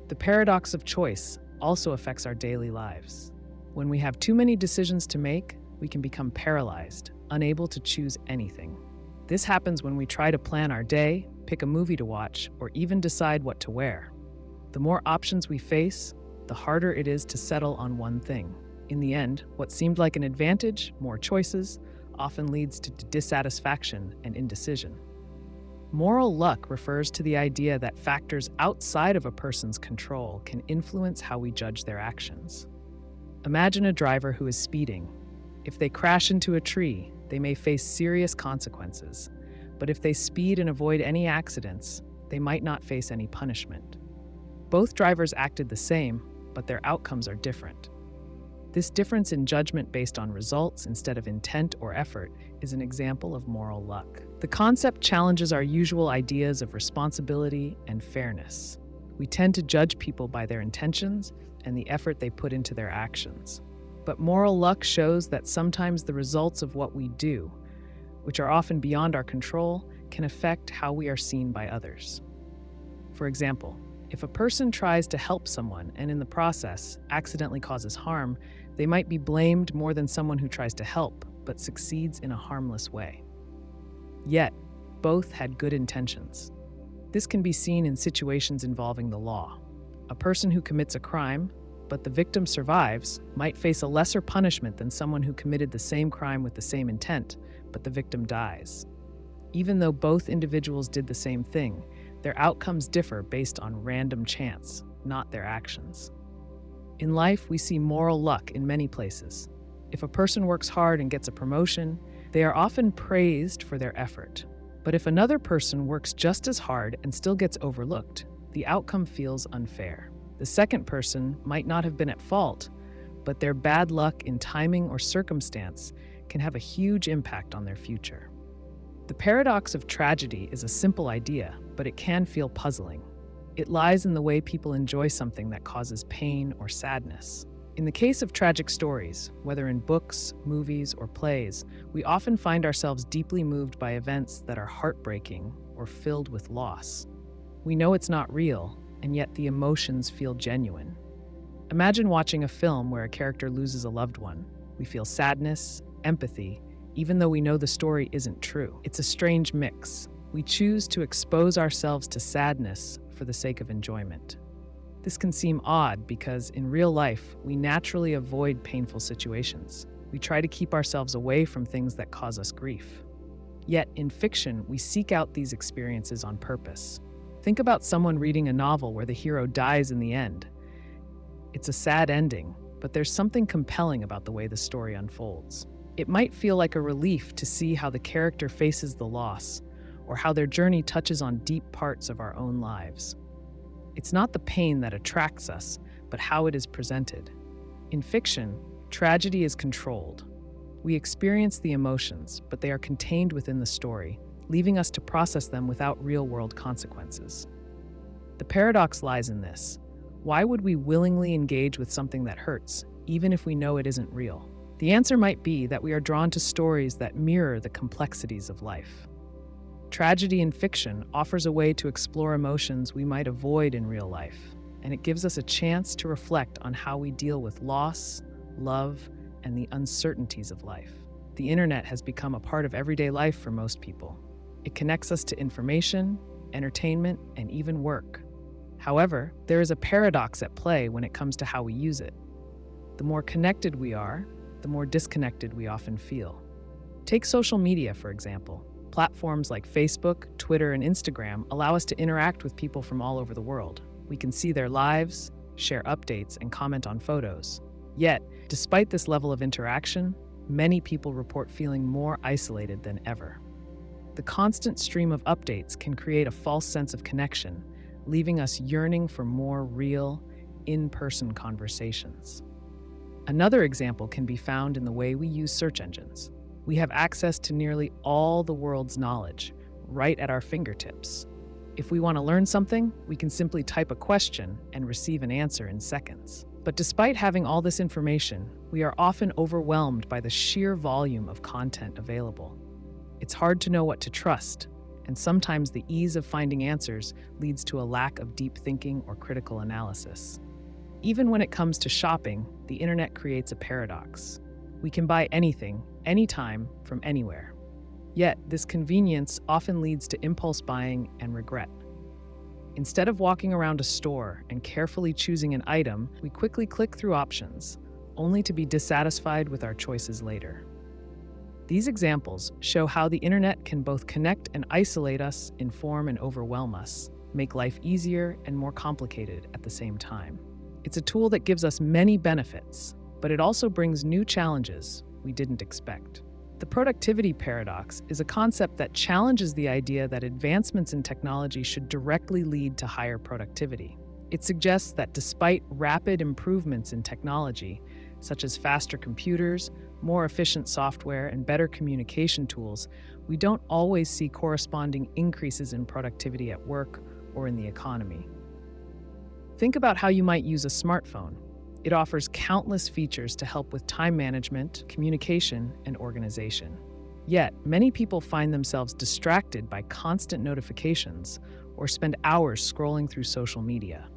Speaker 1: The paradox of choice also affects our daily lives. When we have too many decisions to make, we can become paralyzed, unable to choose anything. This happens when we try to plan our day, pick a movie to watch, or even decide what to wear. The more options we face, the harder it is to settle on one thing. In the end, what seemed like an advantage, more choices, often leads to dissatisfaction and indecision. Moral luck refers to the idea that factors outside of a person's control can influence how we judge their actions. Imagine a driver who is speeding. If they crash into a tree, they may face serious consequences. But if they speed and avoid any accidents, they might not face any punishment. Both drivers acted the same, but their outcomes are different. This difference in judgment based on results instead of intent or effort is an example of moral luck. The concept challenges our usual ideas of responsibility and fairness. We tend to judge people by their intentions and the effort they put into their actions. But moral luck shows that sometimes the results of what we do, which are often beyond our control, can affect how we are seen by others. For example, if a person tries to help someone and in the process accidentally causes harm, they might be blamed more than someone who tries to help but succeeds in a harmless way. Yet, both had good intentions. This can be seen in situations involving the law. A person who commits a crime, but the victim survives, might face a lesser punishment than someone who committed the same crime with the same intent, but the victim dies. Even though both individuals did the same thing, their outcomes differ based on random chance, not their actions. In life, we see moral luck in many places. If a person works hard and gets a promotion, they are often praised for their effort. But if another person works just as hard and still gets overlooked, the outcome feels unfair. The second person might not have been at fault, but their bad luck in timing or circumstance can have a huge impact on their future. The paradox of tragedy is a simple idea, but it can feel puzzling. It lies in the way people enjoy something that causes pain or sadness. In the case of tragic stories, whether in books, movies, or plays, we often find ourselves deeply moved by events that are heartbreaking or filled with loss. We know it's not real, and yet the emotions feel genuine. Imagine watching a film where a character loses a loved one. We feel sadness, empathy, even though we know the story isn't true. It's a strange mix. We choose to expose ourselves to sadness for the sake of enjoyment. This can seem odd because in real life, we naturally avoid painful situations. We try to keep ourselves away from things that cause us grief. Yet in fiction, we seek out these experiences on purpose. Think about someone reading a novel where the hero dies in the end. It's a sad ending, but there's something compelling about the way the story unfolds. It might feel like a relief to see how the character faces the loss, or how their journey touches on deep parts of our own lives. It's not the pain that attracts us, but how it is presented. In fiction, tragedy is controlled. We experience the emotions, but they are contained within the story, leaving us to process them without real-world consequences. The paradox lies in this. Why would we willingly engage with something that hurts, even if we know it isn't real? The answer might be that we are drawn to stories that mirror the complexities of life. Tragedy in fiction offers a way to explore emotions we might avoid in real life, and it gives us a chance to reflect on how we deal with loss, love, and the uncertainties of life. The internet has become a part of everyday life for most people. It connects us to information, entertainment, and even work. However, there is a paradox at play when it comes to how we use it. The more connected we are, the more disconnected we often feel. Take social media, for example. Platforms like Facebook, Twitter, and Instagram allow us to interact with people from all over the world. We can see their lives, share updates, and comment on photos. Yet, despite this level of interaction, many people report feeling more isolated than ever. The constant stream of updates can create a false sense of connection, leaving us yearning for more real, in-person conversations. Another example can be found in the way we use search engines. We have access to nearly all the world's knowledge, right at our fingertips. If we want to learn something, we can simply type a question and receive an answer in seconds. But despite having all this information, we are often overwhelmed by the sheer volume of content available. It's hard to know what to trust, and sometimes the ease of finding answers leads to a lack of deep thinking or critical analysis. Even when it comes to shopping, the internet creates a paradox. We can buy anything, anytime, from anywhere. Yet, this convenience often leads to impulse buying and regret. Instead of walking around a store and carefully choosing an item, we quickly click through options, only to be dissatisfied with our choices later. These examples show how the internet can both connect and isolate us, inform and overwhelm us, make life easier and more complicated at the same time. It's a tool that gives us many benefits, but it also brings new challenges we didn't expect. The productivity paradox is a concept that challenges the idea that advancements in technology should directly lead to higher productivity. It suggests that despite rapid improvements in technology, such as faster computers, more efficient software, and better communication tools, we don't always see corresponding increases in productivity at work or in the economy. Think about how you might use a smartphone. It offers countless features to help with time management, communication, and organization. Yet, many people find themselves distracted by constant notifications or spend hours scrolling through social media.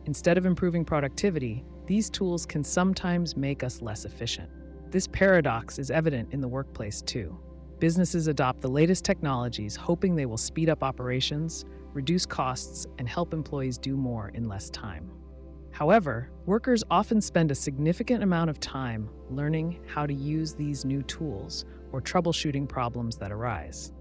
Speaker 1: Instead of improving productivity, these tools can sometimes make us less efficient. This paradox is evident in the workplace too. Businesses adopt the latest technologies hoping they will speed up operations, reduce costs, and help employees do more in less time. However, workers often spend a significant amount of time learning how to use these new tools or troubleshooting problems that arise.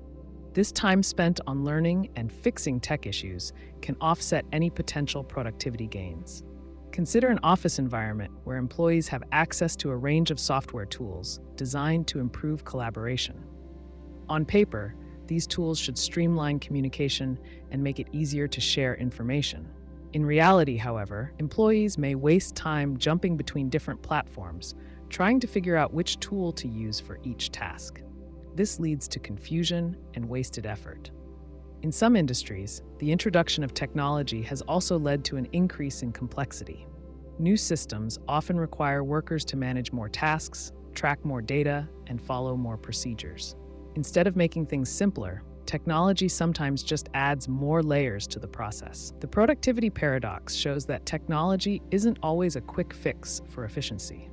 Speaker 1: This time spent on learning and fixing tech issues can offset any potential productivity gains. Consider an office environment where employees have access to a range of software tools designed to improve collaboration. On paper, these tools should streamline communication and make it easier to share information. In reality, however, employees may waste time jumping between different platforms, trying to figure out which tool to use for each task. This leads to confusion and wasted effort. In some industries, the introduction of technology has also led to an increase in complexity. New systems often require workers to manage more tasks, track more data, and follow more procedures. Instead of making things simpler, technology sometimes just adds more layers to the process. The productivity paradox shows that technology isn't always a quick fix for efficiency.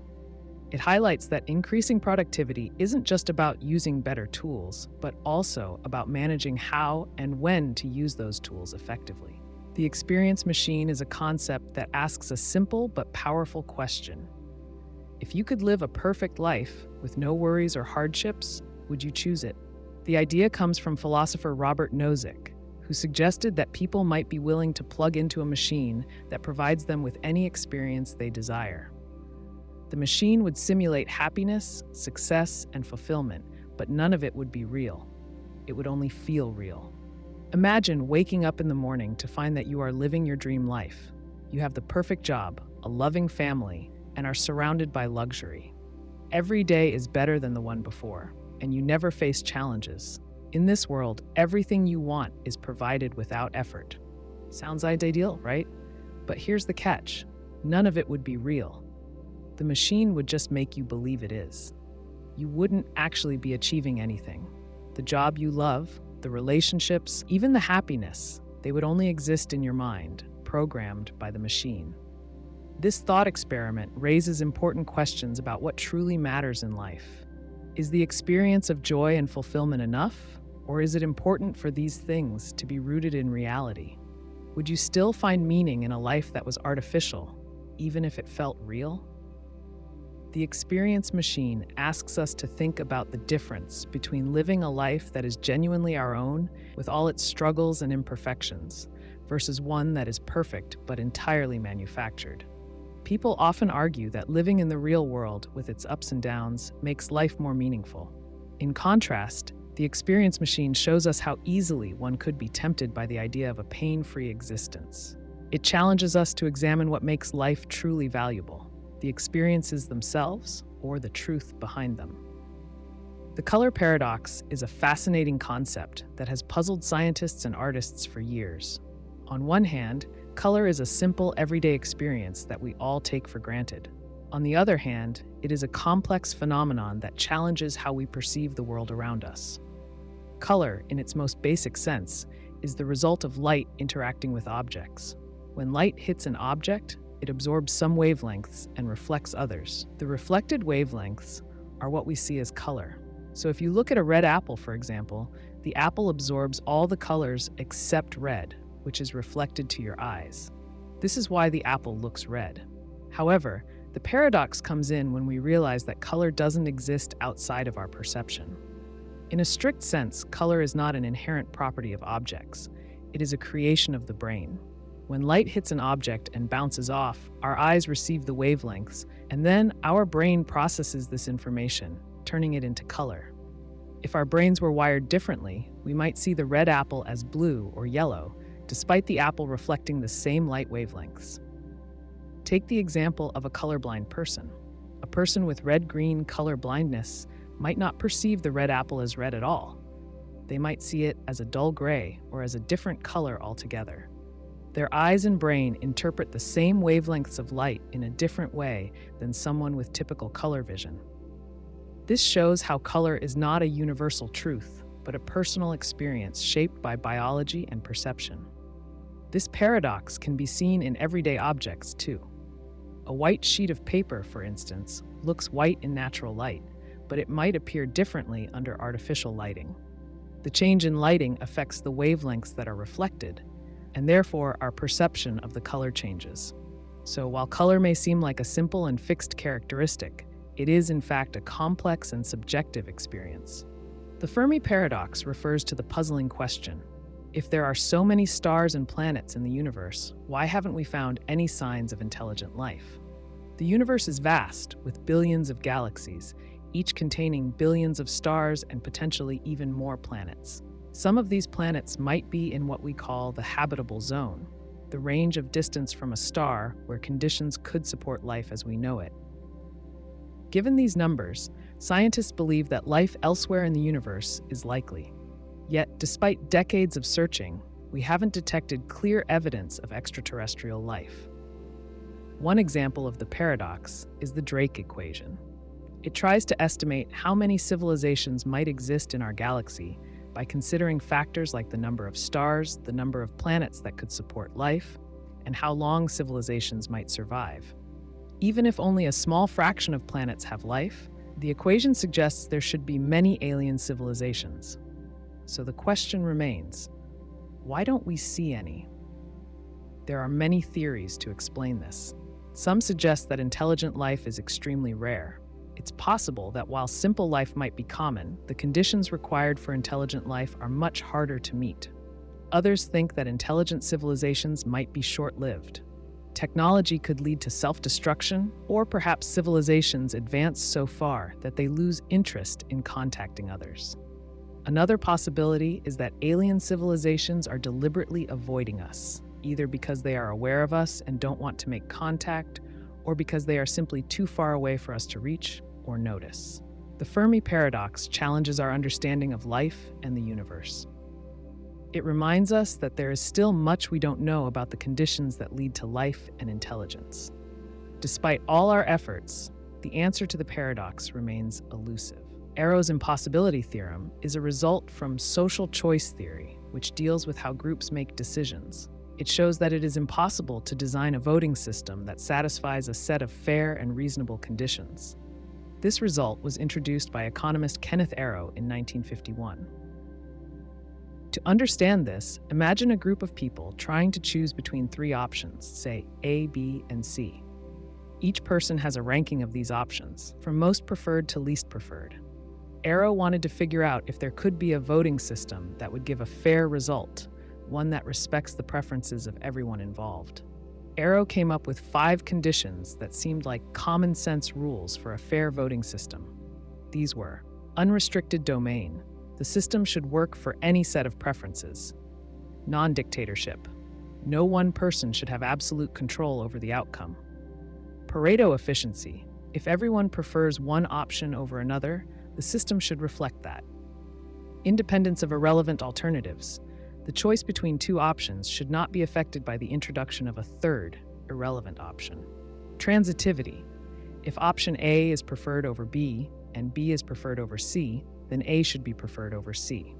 Speaker 1: It highlights that increasing productivity isn't just about using better tools, but also about managing how and when to use those tools effectively. The experience machine is a concept that asks a simple but powerful question. If you could live a perfect life with no worries or hardships, would you choose it? The idea comes from philosopher Robert Nozick, who suggested that people might be willing to plug into a machine that provides them with any experience they desire. The machine would simulate happiness, success, and fulfillment, but none of it would be real. It would only feel real. Imagine waking up in the morning to find that you are living your dream life. You have the perfect job, a loving family, and are surrounded by luxury. Every day is better than the one before, and you never face challenges. In this world, everything you want is provided without effort. Sounds ideal, right? But here's the catch. None of it would be real. The machine would just make you believe it is. You wouldn't actually be achieving anything. The job you love, the relationships, even the happiness, they would only exist in your mind, programmed by the machine. This thought experiment raises important questions about what truly matters in life. Is the experience of joy and fulfillment enough, or is it important for these things to be rooted in reality? Would you still find meaning in a life that was artificial, even if it felt real? The experience machine asks us to think about the difference between living a life that is genuinely our own, with all its struggles and imperfections, versus one that is perfect but entirely manufactured. People often argue that living in the real world with its ups and downs makes life more meaningful. In contrast, the experience machine shows us how easily one could be tempted by the idea of a pain-free existence. It challenges us to examine what makes life truly valuable, the experiences themselves or the truth behind them. The color paradox is a fascinating concept that has puzzled scientists and artists for years. On one hand, color is a simple, everyday experience that we all take for granted. On the other hand, it is a complex phenomenon that challenges how we perceive the world around us. Color, in its most basic sense, is the result of light interacting with objects. When light hits an object, it absorbs some wavelengths and reflects others. The reflected wavelengths are what we see as color. So if you look at a red apple, for example, the apple absorbs all the colors except red, which is reflected to your eyes. This is why the apple looks red. However, the paradox comes in when we realize that color doesn't exist outside of our perception. In a strict sense, color is not an inherent property of objects. It is a creation of the brain. When light hits an object and bounces off, our eyes receive the wavelengths, and then our brain processes this information, turning it into color. If our brains were wired differently, we might see the red apple as blue or yellow, despite the apple reflecting the same light wavelengths. Take the example of a colorblind person. A person with red-green color blindness might not perceive the red apple as red at all. They might see it as a dull gray or as a different color altogether. Their eyes and brain interpret the same wavelengths of light in a different way than someone with typical color vision. This shows how color is not a universal truth, but a personal experience shaped by biology and perception. This paradox can be seen in everyday objects, too. A white sheet of paper, for instance, looks white in natural light, but it might appear differently under artificial lighting. The change in lighting affects the wavelengths that are reflected, and therefore our perception of the color changes. So while color may seem like a simple and fixed characteristic, it is in fact a complex and subjective experience. The Fermi Paradox refers to the puzzling question: if there are so many stars and planets in the universe, why haven't we found any signs of intelligent life? The universe is vast, with billions of galaxies, each containing billions of stars and potentially even more planets. Some of these planets might be in what we call the habitable zone, the range of distance from a star where conditions could support life as we know it. Given these numbers, scientists believe that life elsewhere in the universe is likely. Yet, despite decades of searching, we haven't detected clear evidence of extraterrestrial life. One example of the paradox is the Drake equation. It tries to estimate how many civilizations might exist in our galaxy by considering factors like the number of stars, the number of planets that could support life, and how long civilizations might survive. Even if only a small fraction of planets have life, the equation suggests there should be many alien civilizations. So the question remains, why don't we see any? There are many theories to explain this. Some suggest that intelligent life is extremely rare. It's possible that while simple life might be common, the conditions required for intelligent life are much harder to meet. Others think that intelligent civilizations might be short-lived. Technology could lead to self-destruction, or perhaps civilizations advance so far that they lose interest in contacting others. Another possibility is that alien civilizations are deliberately avoiding us, either because they are aware of us and don't want to make contact, or because they are simply too far away for us to reach or notice. The Fermi Paradox challenges our understanding of life and the universe. It reminds us that there is still much we don't know about the conditions that lead to life and intelligence. Despite all our efforts, the answer to the paradox remains elusive. Arrow's impossibility theorem is a result from social choice theory, which deals with how groups make decisions. It shows that it is impossible to design a voting system that satisfies a set of fair and reasonable conditions. This result was introduced by economist Kenneth Arrow in 1951. To understand this, imagine a group of people trying to choose between three options, say A, B, and C. Each person has a ranking of these options, from most preferred to least preferred. Arrow wanted to figure out if there could be a voting system that would give a fair result, one that respects the preferences of everyone involved. Arrow came up with 5 conditions that seemed like common sense rules for a fair voting system. These were: unrestricted domain. The system should work for any set of preferences. Non-dictatorship. No one person should have absolute control over the outcome. Pareto efficiency. If everyone prefers one option over another, the system should reflect that. Independence of irrelevant alternatives. The choice between 2 options should not be affected by the introduction of a third, irrelevant option. Transitivity. If option A is preferred over B and B is preferred over C, then A should be preferred over C.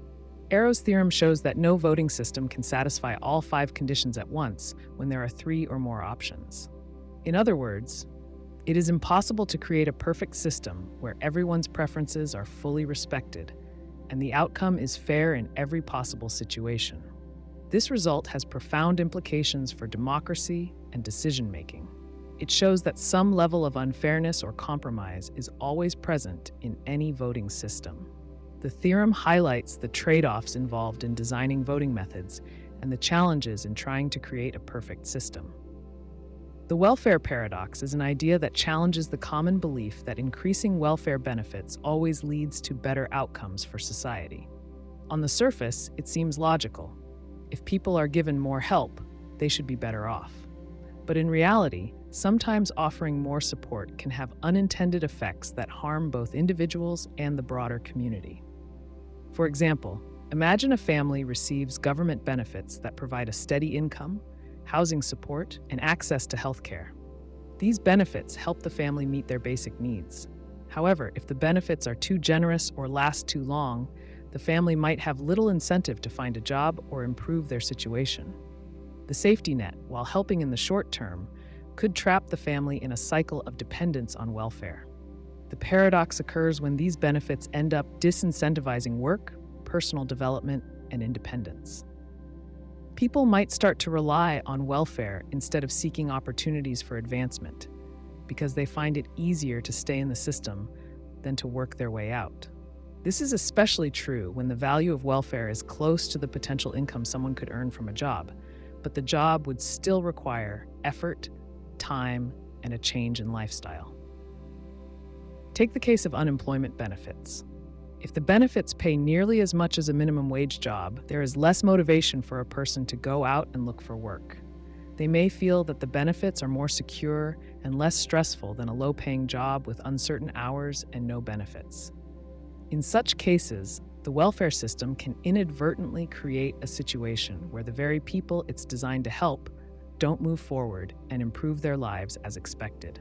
Speaker 1: Arrow's theorem shows that no voting system can satisfy all 5 conditions at once when there are 3 or more options. In other words, it is impossible to create a perfect system where everyone's preferences are fully respected and the outcome is fair in every possible situation. This result has profound implications for democracy and decision-making. It shows that some level of unfairness or compromise is always present in any voting system. The theorem highlights the trade-offs involved in designing voting methods and the challenges in trying to create a perfect system. The welfare paradox is an idea that challenges the common belief that increasing welfare benefits always leads to better outcomes for society. On the surface, it seems logical. If people are given more help, they should be better off. But in reality, sometimes offering more support can have unintended effects that harm both individuals and the broader community. For example, imagine a family receives government benefits that provide a steady income, housing support, and access to healthcare. These benefits help the family meet their basic needs. However, if the benefits are too generous or last too long, the family might have little incentive to find a job or improve their situation. The safety net, while helping in the short term, could trap the family in a cycle of dependence on welfare. The paradox occurs when these benefits end up disincentivizing work, personal development, and independence. People might start to rely on welfare instead of seeking opportunities for advancement, because they find it easier to stay in the system than to work their way out. This is especially true when the value of welfare is close to the potential income someone could earn from a job, but the job would still require effort, time, and a change in lifestyle. Take the case of unemployment benefits. If the benefits pay nearly as much as a minimum wage job, there is less motivation for a person to go out and look for work. They may feel that the benefits are more secure and less stressful than a low-paying job with uncertain hours and no benefits. In such cases, the welfare system can inadvertently create a situation where the very people it's designed to help don't move forward and improve their lives as expected.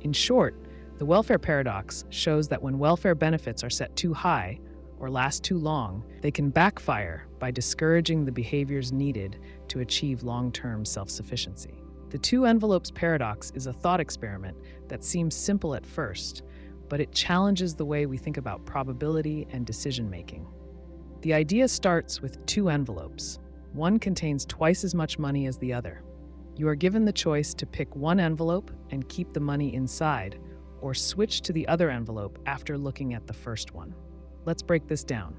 Speaker 1: In short, the welfare paradox shows that when welfare benefits are set too high or last too long, they can backfire by discouraging the behaviors needed to achieve long-term self-sufficiency. The two envelopes paradox is a thought experiment that seems simple at first, but it challenges the way we think about probability and decision-making. The idea starts with two envelopes. One contains twice as much money as the other. You are given the choice to pick one envelope and keep the money inside, or switch to the other envelope after looking at the first one. Let's break this down.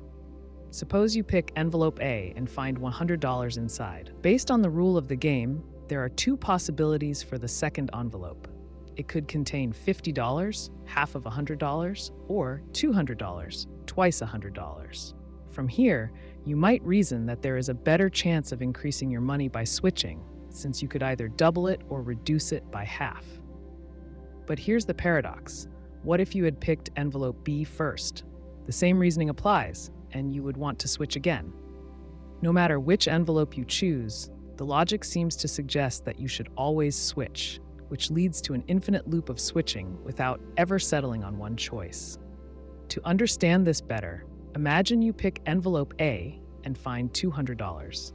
Speaker 1: Suppose you pick envelope A and find $100 inside. Based on the rule of the game, there are two possibilities for the second envelope. It could contain $50, half of $100, or $200, twice $100. From here, you might reason that there is a better chance of increasing your money by switching, since you could either double it or reduce it by half. But here's the paradox. What if you had picked envelope B first? The same reasoning applies, and you would want to switch again. No matter which envelope you choose, the logic seems to suggest that you should always switch, which leads to an infinite loop of switching without ever settling on one choice. To understand this better, imagine you pick envelope A and find $200.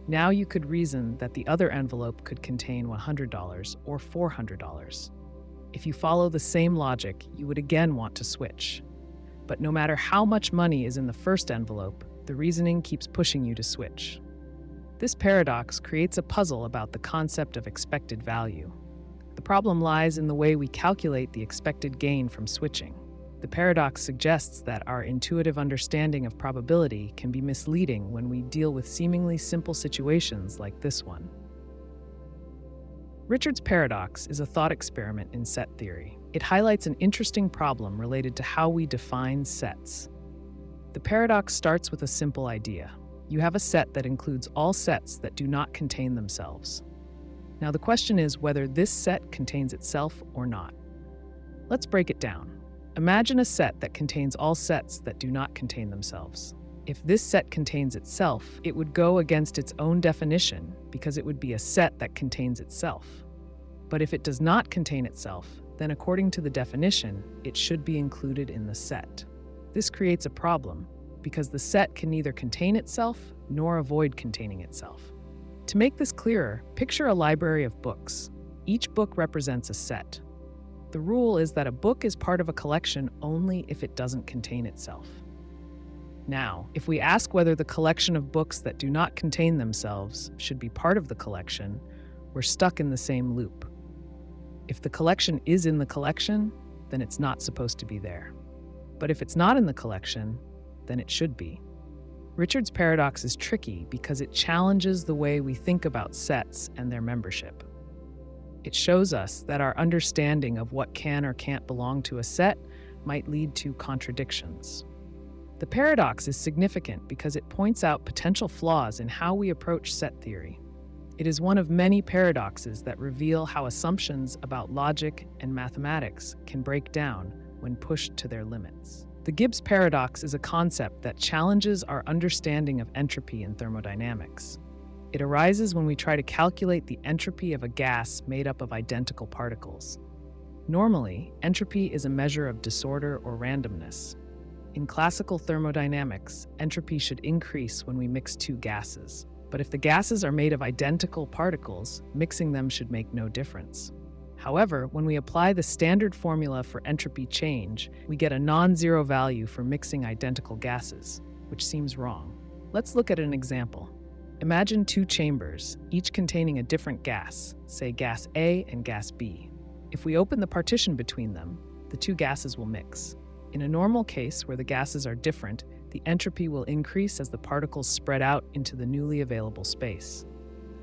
Speaker 1: Now you could reason that the other envelope could contain $100 or $400. If you follow the same logic, you would again want to switch. But no matter how much money is in the first envelope, the reasoning keeps pushing you to switch. This paradox creates a puzzle about the concept of expected value. The problem lies in the way we calculate the expected gain from switching. The paradox suggests that our intuitive understanding of probability can be misleading when we deal with seemingly simple situations like this one. Richard's paradox is a thought experiment in set theory. It highlights an interesting problem related to how we define sets. The paradox starts with a simple idea. You have a set that includes all sets that do not contain themselves. Now the question is whether this set contains itself or not. Let's break it down. Imagine a set that contains all sets that do not contain themselves. If this set contains itself, it would go against its own definition because it would be a set that contains itself. But if it does not contain itself, then according to the definition, it should be included in the set. This creates a problem because the set can neither contain itself nor avoid containing itself. To make this clearer, picture a library of books. Each book represents a set. The rule is that a book is part of a collection only if it doesn't contain itself. Now, if we ask whether the collection of books that do not contain themselves should be part of the collection, we're stuck in the same loop. If the collection is in the collection, then it's not supposed to be there. But if it's not in the collection, then it should be. Richard's paradox is tricky because it challenges the way we think about sets and their membership. It shows us that our understanding of what can or can't belong to a set might lead to contradictions. The paradox is significant because it points out potential flaws in how we approach set theory. It is one of many paradoxes that reveal how assumptions about logic and mathematics can break down when pushed to their limits. The Gibbs Paradox is a concept that challenges our understanding of entropy in thermodynamics. It arises when we try to calculate the entropy of a gas made up of identical particles. Normally, entropy is a measure of disorder or randomness. In classical thermodynamics, entropy should increase when we mix two gases. But if the gases are made of identical particles, mixing them should make no difference. However, when we apply the standard formula for entropy change, we get a non-zero value for mixing identical gases, which seems wrong. Let's look at an example. Imagine two chambers, each containing a different gas, say gas A and gas B. If we open the partition between them, the two gases will mix. In a normal case where the gases are different, the entropy will increase as the particles spread out into the newly available space.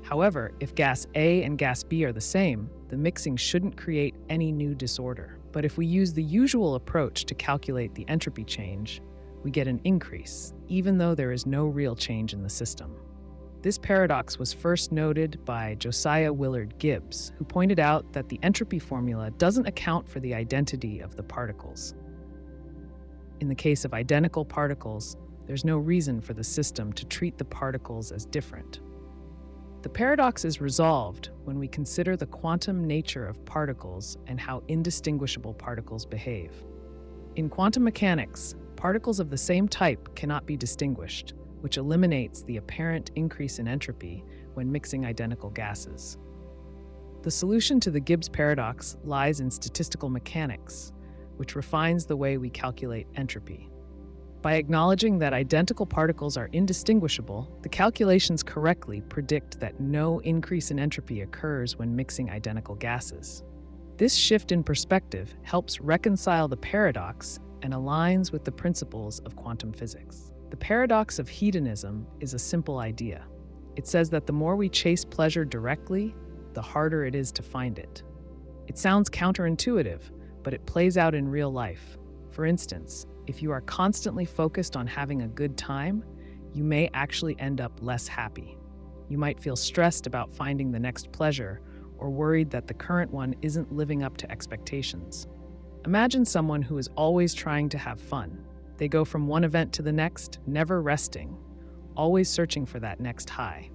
Speaker 1: However, if gas A and gas B are the same, the mixing shouldn't create any new disorder. But if we use the usual approach to calculate the entropy change, we get an increase, even though there is no real change in the system. This paradox was first noted by Josiah Willard Gibbs, who pointed out that the entropy formula doesn't account for the identity of the particles. In the case of identical particles, there's no reason for the system to treat the particles as different. The paradox is resolved when we consider the quantum nature of particles and how indistinguishable particles behave. In quantum mechanics, particles of the same type cannot be distinguished, which eliminates the apparent increase in entropy when mixing identical gases. The solution to the Gibbs paradox lies in statistical mechanics, which refines the way we calculate entropy. By acknowledging that identical particles are indistinguishable, the calculations correctly predict that no increase in entropy occurs when mixing identical gases. This shift in perspective helps reconcile the paradox and aligns with the principles of quantum physics. The paradox of hedonism is a simple idea. It says that the more we chase pleasure directly, the harder it is to find it. It sounds counterintuitive, but it plays out in real life. For instance, if you are constantly focused on having a good time, you may actually end up less happy. You might feel stressed about finding the next pleasure or worried that the current one isn't living up to expectations. Imagine someone who is always trying to have fun. They go from one event to the next, never resting, always searching for that next high.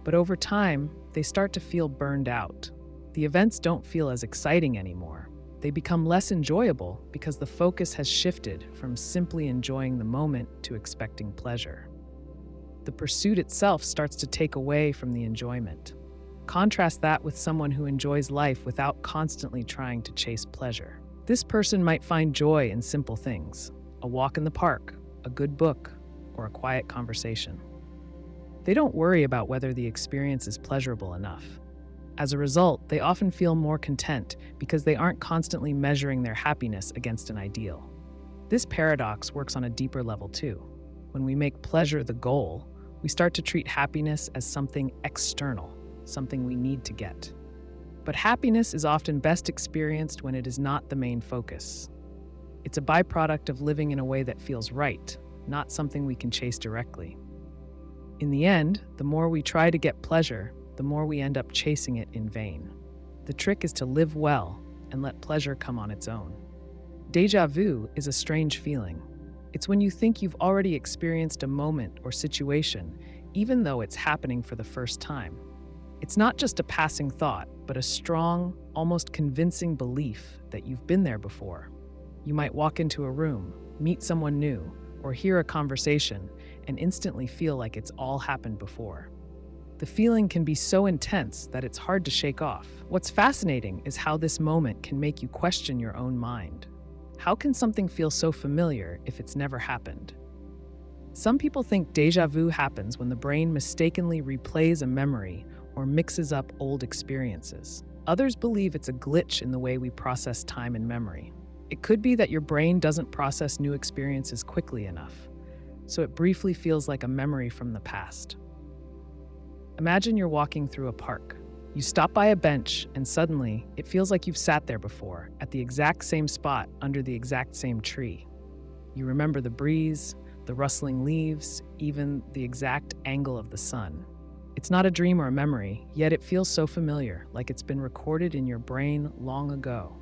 Speaker 1: But over time, they start to feel burned out. The events don't feel as exciting anymore. They become less enjoyable because the focus has shifted from simply enjoying the moment to expecting pleasure. The pursuit itself starts to take away from the enjoyment. Contrast that with someone who enjoys life without constantly trying to chase pleasure. This person might find joy in simple things: a walk in the park, a good book, or a quiet conversation. They don't worry about whether the experience is pleasurable enough. As a result, they often feel more content because they aren't constantly measuring their happiness against an ideal. This paradox works on a deeper level too. When we make pleasure the goal, we start to treat happiness as something external, something we need to get. But happiness is often best experienced when it is not the main focus. It's a byproduct of living in a way that feels right, not something we can chase directly. In the end, the more we try to get pleasure, the more we end up chasing it in vain. The trick is to live well and let pleasure come on its own. Déjà vu is a strange feeling. It's when you think you've already experienced a moment or situation, even though it's happening for the first time. It's not just a passing thought, but a strong, almost convincing belief that you've been there before. You might walk into a room, meet someone new, or hear a conversation, and instantly feel like it's all happened before. The feeling can be so intense that it's hard to shake off. What's fascinating is how this moment can make you question your own mind. How can something feel so familiar if it's never happened? Some people think déjà vu happens when the brain mistakenly replays a memory or mixes up old experiences. Others believe it's a glitch in the way we process time and memory. It could be that your brain doesn't process new experiences quickly enough, so it briefly feels like a memory from the past. Imagine you're walking through a park. You stop by a bench, and suddenly, it feels like you've sat there before, at the exact same spot, under the exact same tree. You remember the breeze, the rustling leaves, even the exact angle of the sun. It's not a dream or a memory, yet it feels so familiar, like it's been recorded in your brain long ago.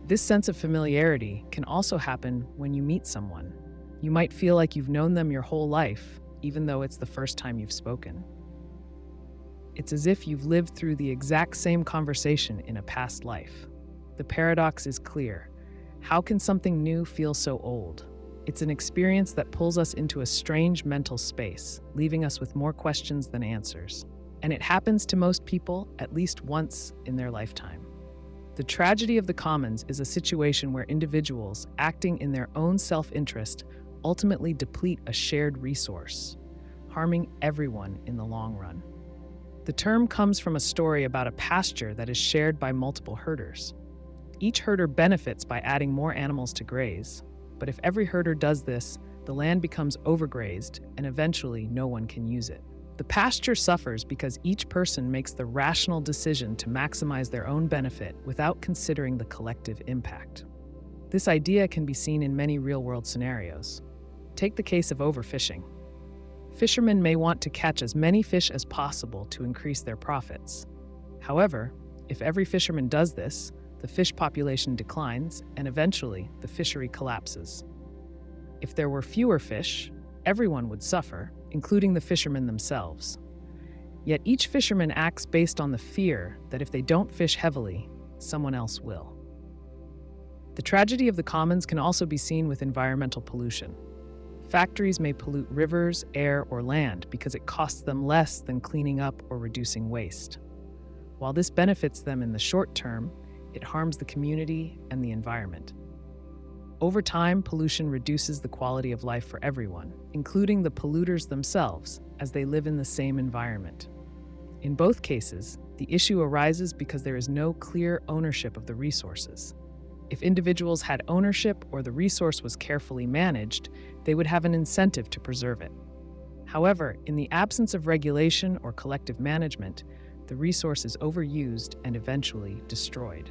Speaker 1: This sense of familiarity can also happen when you meet someone. You might feel like you've known them your whole life, even though it's the first time you've spoken. It's as if you've lived through the exact same conversation in a past life. The paradox is clear. How can something new feel so old? It's an experience that pulls us into a strange mental space, leaving us with more questions than answers. And it happens to most people at least once in their lifetime. The tragedy of the commons is a situation where individuals, acting in their own self-interest, ultimately deplete a shared resource. harming everyone in the long run. The term comes from a story about a pasture that is shared by multiple herders. Each herder benefits by adding more animals to graze, but if every herder does this, the land becomes overgrazed and eventually no one can use it. The pasture suffers because each person makes the rational decision to maximize their own benefit without considering the collective impact. This idea can be seen in many real-world scenarios. Take the case of overfishing. Fishermen may want to catch as many fish as possible to increase their profits. However, if every fisherman does this, the fish population declines and eventually the fishery collapses. If there were fewer fish, everyone would suffer, including the fishermen themselves. Yet each fisherman acts based on the fear that if they don't fish heavily, someone else will. The tragedy of the commons can also be seen with environmental pollution. Factories may pollute rivers, air, or land because it costs them less than cleaning up or reducing waste. While this benefits them in the short term, it harms the community and the environment. Over time, pollution reduces the quality of life for everyone, including the polluters themselves, as they live in the same environment. In both cases, the issue arises because there is no clear ownership of the resources. If individuals had ownership or the resource was carefully managed, they would have an incentive to preserve it. However, in the absence of regulation or collective management, the resource is overused and eventually destroyed.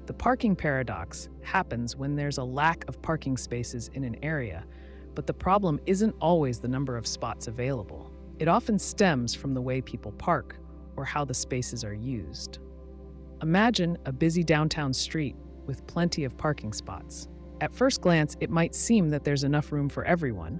Speaker 1: The parking paradox happens when there's a lack of parking spaces in an area, but the problem isn't always the number of spots available. It often stems from the way people park or how the spaces are used. Imagine a busy downtown street with plenty of parking spots. At first glance, it might seem that there's enough room for everyone,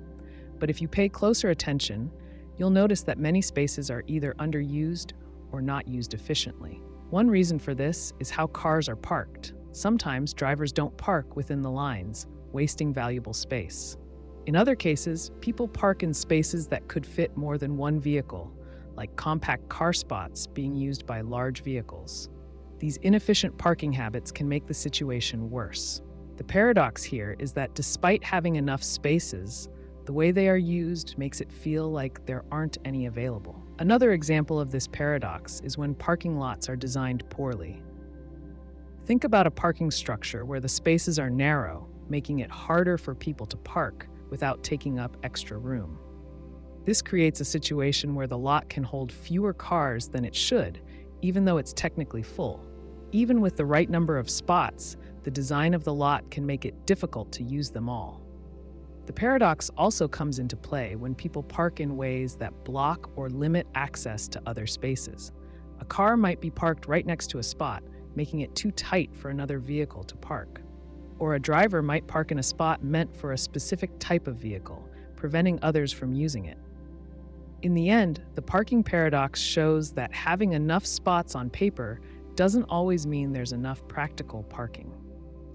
Speaker 1: but if you pay closer attention, you'll notice that many spaces are either underused or not used efficiently. One reason for this is how cars are parked. Sometimes drivers don't park within the lines, wasting valuable space. In other cases, people park in spaces that could fit more than one vehicle, like compact car spots being used by large vehicles. These inefficient parking habits can make the situation worse. The paradox here is that despite having enough spaces, the way they are used makes it feel like there aren't any available. Another example of this paradox is when parking lots are designed poorly. Think about a parking structure where the spaces are narrow, making it harder for people to park without taking up extra room. This creates a situation where the lot can hold fewer cars than it should, even though it's technically full. Even with the right number of spots, the design of the lot can make it difficult to use them all. The paradox also comes into play when people park in ways that block or limit access to other spaces. A car might be parked right next to a spot, making it too tight for another vehicle to park. Or a driver might park in a spot meant for a specific type of vehicle, preventing others from using it. In the end, the parking paradox shows that having enough spots on paper doesn't always mean there's enough practical parking.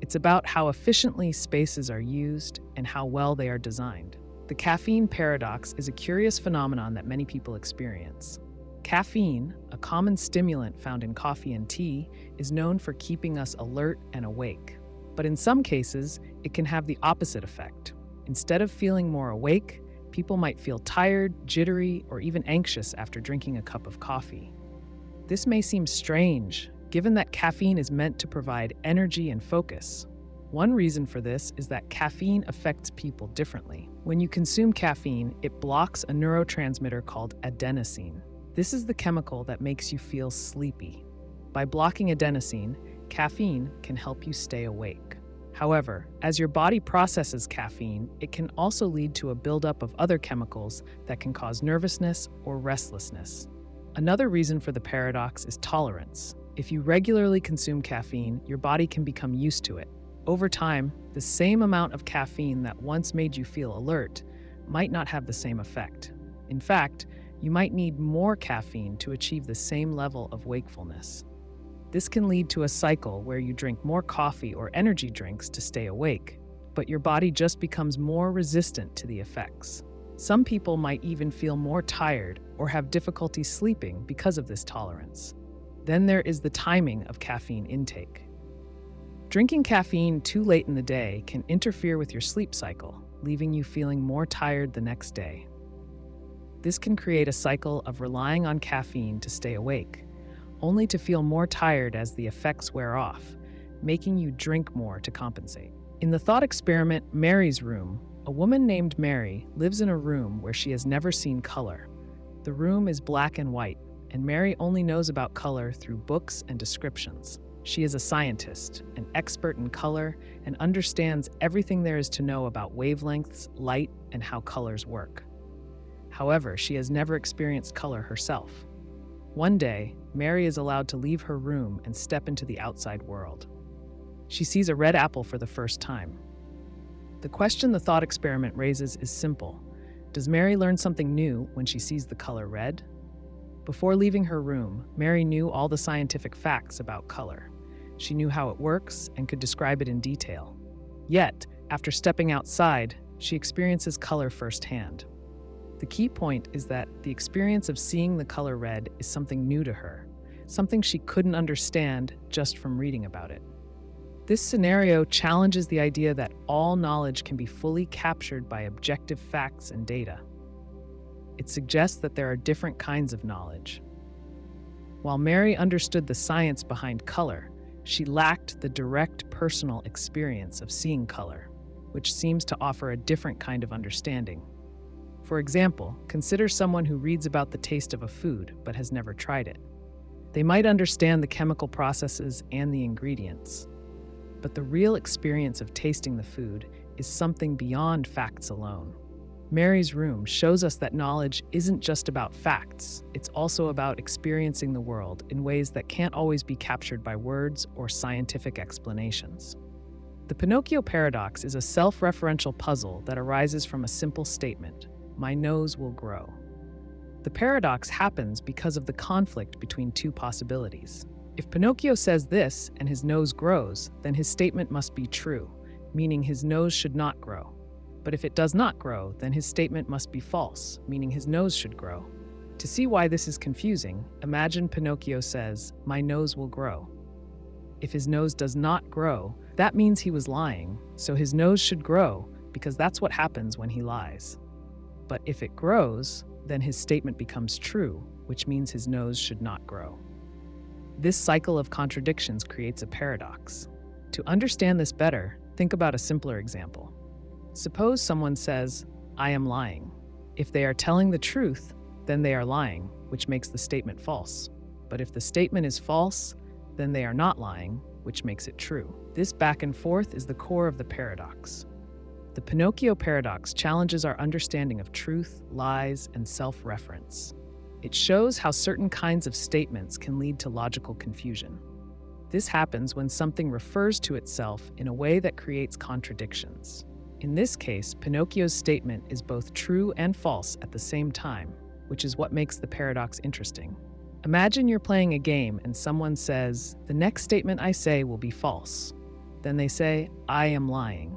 Speaker 1: It's about how efficiently spaces are used and how well they are designed. The caffeine paradox is a curious phenomenon that many people experience. Caffeine, a common stimulant found in coffee and tea, is known for keeping us alert and awake. But in some cases, it can have the opposite effect. Instead of feeling more awake, people might feel tired, jittery, or even anxious after drinking a cup of coffee. This may seem strange, given that caffeine is meant to provide energy and focus. One reason for this is that caffeine affects people differently. When you consume caffeine, it blocks a neurotransmitter called adenosine. This is the chemical that makes you feel sleepy. By blocking adenosine, caffeine can help you stay awake. However, as your body processes caffeine, it can also lead to a buildup of other chemicals that can cause nervousness or restlessness. Another reason for the paradox is tolerance. If you regularly consume caffeine, your body can become used to it. Over time, the same amount of caffeine that once made you feel alert might not have the same effect. In fact, you might need more caffeine to achieve the same level of wakefulness. This can lead to a cycle where you drink more coffee or energy drinks to stay awake, but your body just becomes more resistant to the effects. Some people might even feel more tired or have difficulty sleeping because of this tolerance. Then there is the timing of caffeine intake. Drinking caffeine too late in the day can interfere with your sleep cycle, leaving you feeling more tired the next day. This can create a cycle of relying on caffeine to stay awake, only to feel more tired as the effects wear off, making you drink more to compensate. In the thought experiment Mary's Room, a woman named Mary lives in a room where she has never seen color. The room is black and white, and Mary only knows about color through books and descriptions. She is a scientist, an expert in color, and understands everything there is to know about wavelengths, light, and how colors work. However, she has never experienced color herself. One day, Mary is allowed to leave her room and step into the outside world. She sees a red apple for the first time. The question the thought experiment raises is simple. Does Mary learn something new when she sees the color red? Before leaving her room, Mary knew all the scientific facts about color. She knew how it works and could describe it in detail. Yet, after stepping outside, she experiences color firsthand. The key point is that the experience of seeing the color red is something new to her, something she couldn't understand just from reading about it. This scenario challenges the idea that all knowledge can be fully captured by objective facts and data. It suggests that there are different kinds of knowledge. While Mary understood the science behind color, she lacked the direct personal experience of seeing color, which seems to offer a different kind of understanding. For example, consider someone who reads about the taste of a food but has never tried it. They might understand the chemical processes and the ingredients, but the real experience of tasting the food is something beyond facts alone. Mary's Room shows us that knowledge isn't just about facts, it's also about experiencing the world in ways that can't always be captured by words or scientific explanations. The Pinocchio Paradox is a self-referential puzzle that arises from a simple statement: my nose will grow. The paradox happens because of the conflict between two possibilities. If Pinocchio says this and his nose grows, then his statement must be true, meaning his nose should not grow. But if it does not grow, then his statement must be false, meaning his nose should grow. To see why this is confusing, imagine Pinocchio says, my nose will grow. If his nose does not grow, that means he was lying, so his nose should grow, because that's what happens when he lies. But if it grows, then his statement becomes true, which means his nose should not grow. This cycle of contradictions creates a paradox. To understand this better, think about a simpler example. Suppose someone says, I am lying. If they are telling the truth, then they are lying, which makes the statement false. But if the statement is false, then they are not lying, which makes it true. This back and forth is the core of the paradox. The Pinocchio Paradox challenges our understanding of truth, lies, and self-reference. It shows how certain kinds of statements can lead to logical confusion. This happens when something refers to itself in a way that creates contradictions. In this case, Pinocchio's statement is both true and false at the same time, which is what makes the paradox interesting. Imagine you're playing a game and someone says, the next statement I say will be false. Then they say, I am lying.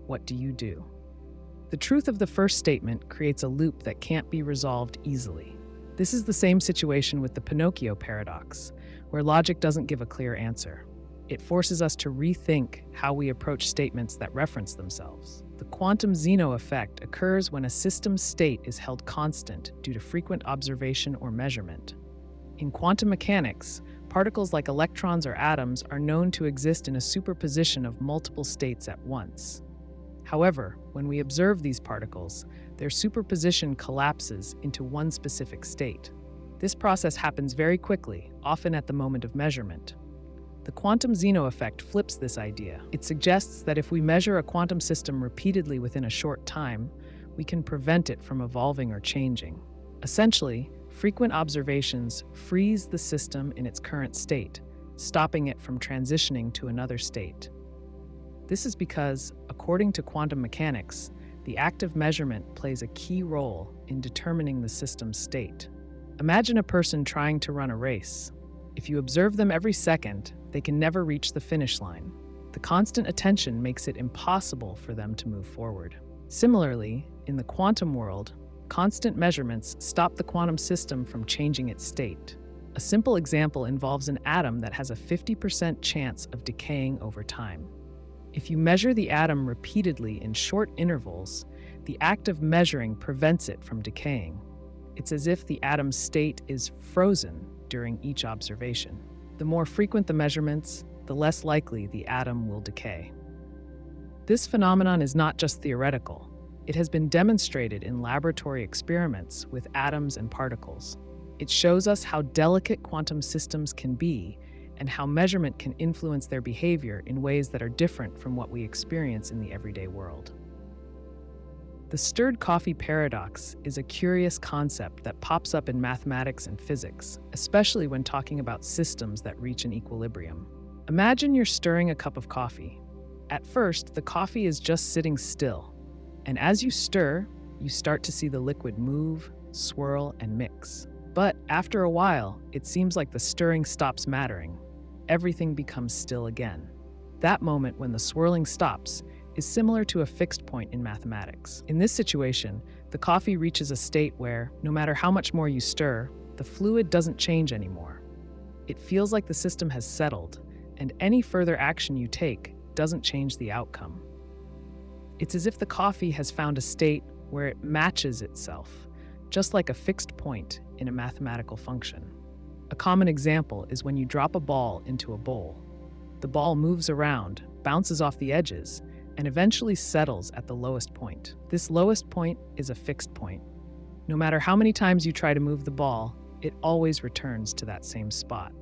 Speaker 1: What do you do? The truth of the first statement creates a loop that can't be resolved easily. This is the same situation with the Pinocchio Paradox, where logic doesn't give a clear answer. It forces us to rethink how we approach statements that reference themselves. The quantum Zeno effect occurs when a system's state is held constant due to frequent observation or measurement. In quantum mechanics, particles like electrons or atoms are known to exist in a superposition of multiple states at once. However, when we observe these particles, their superposition collapses into one specific state. This process happens very quickly, often at the moment of measurement. The quantum Zeno effect flips this idea. It suggests that if we measure a quantum system repeatedly within a short time, we can prevent it from evolving or changing. Essentially, frequent observations freeze the system in its current state, stopping it from transitioning to another state. This is because, according to quantum mechanics, the act of measurement plays a key role in determining the system's state. Imagine a person trying to run a race. If you observe them every second, they can never reach the finish line. The constant attention makes it impossible for them to move forward. Similarly, in the quantum world, constant measurements stop the quantum system from changing its state. A simple example involves an atom that has a 50% chance of decaying over time. If you measure the atom repeatedly in short intervals, The act of measuring prevents it from decaying. It's as if the atom's state is frozen during each observation. The more frequent the measurements, the less likely the atom will decay. This phenomenon is not just theoretical. It has been demonstrated in laboratory experiments with atoms and particles. It shows us how delicate quantum systems can be and how measurement can influence their behavior in ways that are different from what we experience in the everyday world. The stirred coffee paradox is a curious concept that pops up in mathematics and physics, especially when talking about systems that reach an equilibrium. Imagine you're stirring a cup of coffee. At first, the coffee is just sitting still, and as you stir, you start to see the liquid move, swirl, and mix. But after a while, it seems like the stirring stops mattering. Everything becomes still again. That moment when the swirling stops is similar to a fixed point in mathematics. In this situation, the coffee reaches a state where, no matter how much more you stir, the fluid doesn't change anymore. It feels like the system has settled, and any further action you take doesn't change the outcome. It's as if the coffee has found a state where it matches itself, just like a fixed point in a mathematical function. A common example is when you drop a ball into a bowl. The ball moves around, bounces off the edges, and eventually settles at the lowest point. This lowest point is a fixed point. No matter how many times you try to move the ball, it always returns to that same spot.